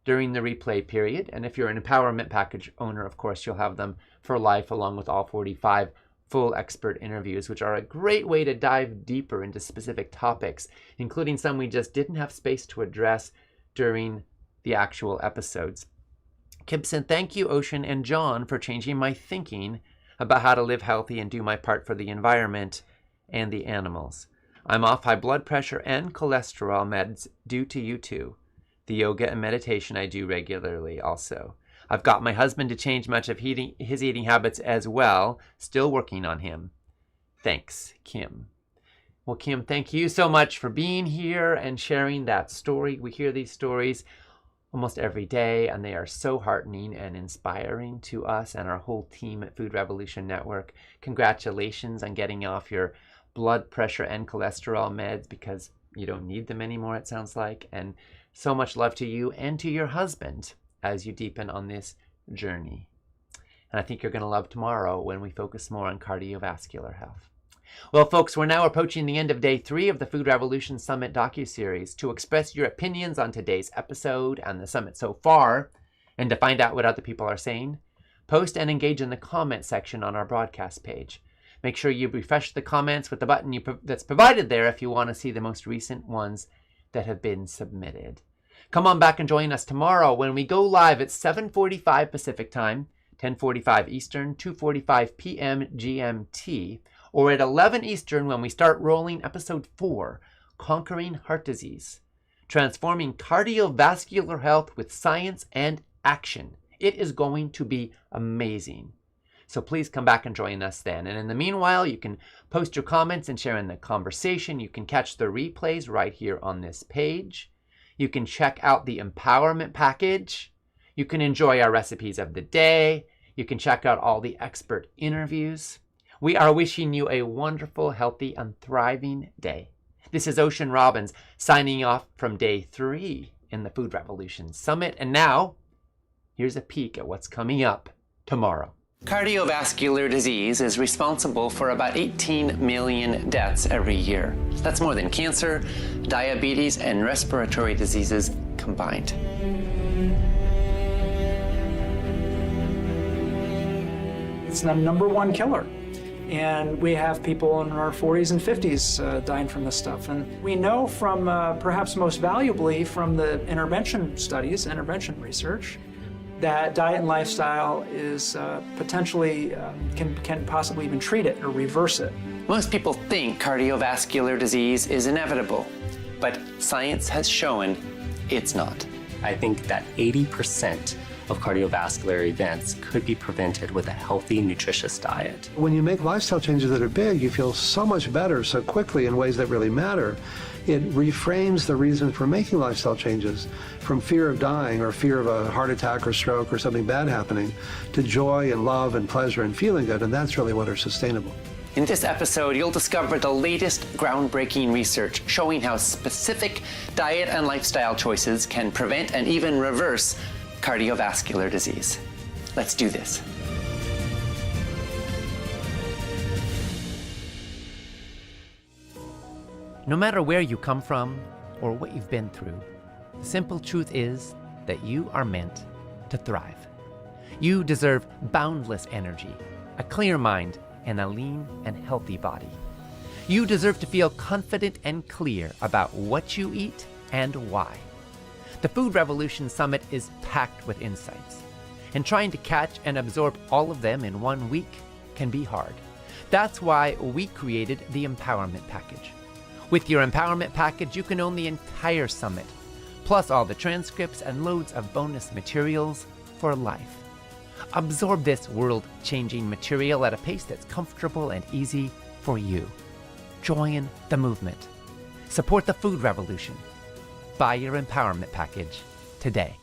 during the replay period. And if you're an Empowerment Package owner, of course, you'll have them for life along with all 45 full expert interviews, which are a great way to dive deeper into specific topics, including some we just didn't have space to address during the actual episodes. Gibson, thank you, Ocean and John, for changing my thinking about how to live healthy and do my part for the environment and the animals. I'm off high blood pressure and cholesterol meds due to you two. The yoga and meditation I do regularly also. I've got my husband to change much of his eating habits as well. Still working on him. Thanks, Kim. Well, Kim, thank you so much for being here and sharing that story. We hear these stories almost every day, and they are so heartening and inspiring to us and our whole team at Food Revolution Network. Congratulations on getting off your blood pressure and cholesterol meds, because you don't need them anymore, it sounds like. And so much love to you and to your husband as you deepen on this journey. And I think you're going to love tomorrow when we focus more on cardiovascular health. Well, folks, we're now approaching the end of day 3 of the Food Revolution Summit docuseries. To express your opinions on today's episode and the summit so far, and to find out what other people are saying, post and engage in the comment section on our broadcast page. Make sure you refresh the comments with the button that's provided there if you want to see the most recent ones that have been submitted. Come on back and join us tomorrow when we go live at 7:45 Pacific Time, 10:45 Eastern, 2:45 p.m. GMT, or at 11 Eastern when we start rolling episode 4, Conquering Heart Disease, Transforming Cardiovascular Health with Science and Action. It is going to be amazing. So please come back and join us then. And in the meanwhile, you can post your comments and share in the conversation. You can catch the replays right here on this page. You can check out the empowerment package. You can enjoy our recipes of the day. You can check out all the expert interviews. We are wishing you a wonderful, healthy, and thriving day. This is Ocean Robbins signing off from day 3 in the Food Revolution Summit. And now, here's a peek at what's coming up tomorrow. Cardiovascular disease is responsible for about 18 million deaths every year. That's more than cancer, diabetes, and respiratory diseases combined. It's the #1 killer. And we have people in our 40s and 50s dying from this stuff. And we know from, perhaps most valuably, from the intervention studies, intervention research, that diet and lifestyle is potentially, can possibly even treat it or reverse it. Most people think cardiovascular disease is inevitable, but science has shown it's not. I think that 80% of cardiovascular events could be prevented with a healthy, nutritious diet. When you make lifestyle changes that are big, you feel so much better so quickly in ways that really matter. It reframes the reason for making lifestyle changes from fear of dying or fear of a heart attack or stroke or something bad happening to joy and love and pleasure and feeling good, and that's really what are sustainable. In this episode, you'll discover the latest groundbreaking research showing how specific diet and lifestyle choices can prevent and even reverse cardiovascular disease. Let's do this. No matter where you come from or what you've been through, the simple truth is that you are meant to thrive. You deserve boundless energy, a clear mind, and a lean and healthy body. You deserve to feel confident and clear about what you eat and why. The Food Revolution Summit is packed with insights, and trying to catch and absorb all of them in 1 week can be hard. That's why we created the Empowerment Package. With your Empowerment Package, you can own the entire summit, plus all the transcripts and loads of bonus materials for life. Absorb this world-changing material at a pace that's comfortable and easy for you. Join the movement. Support the Food Revolution. Buy your Empowerment Package today.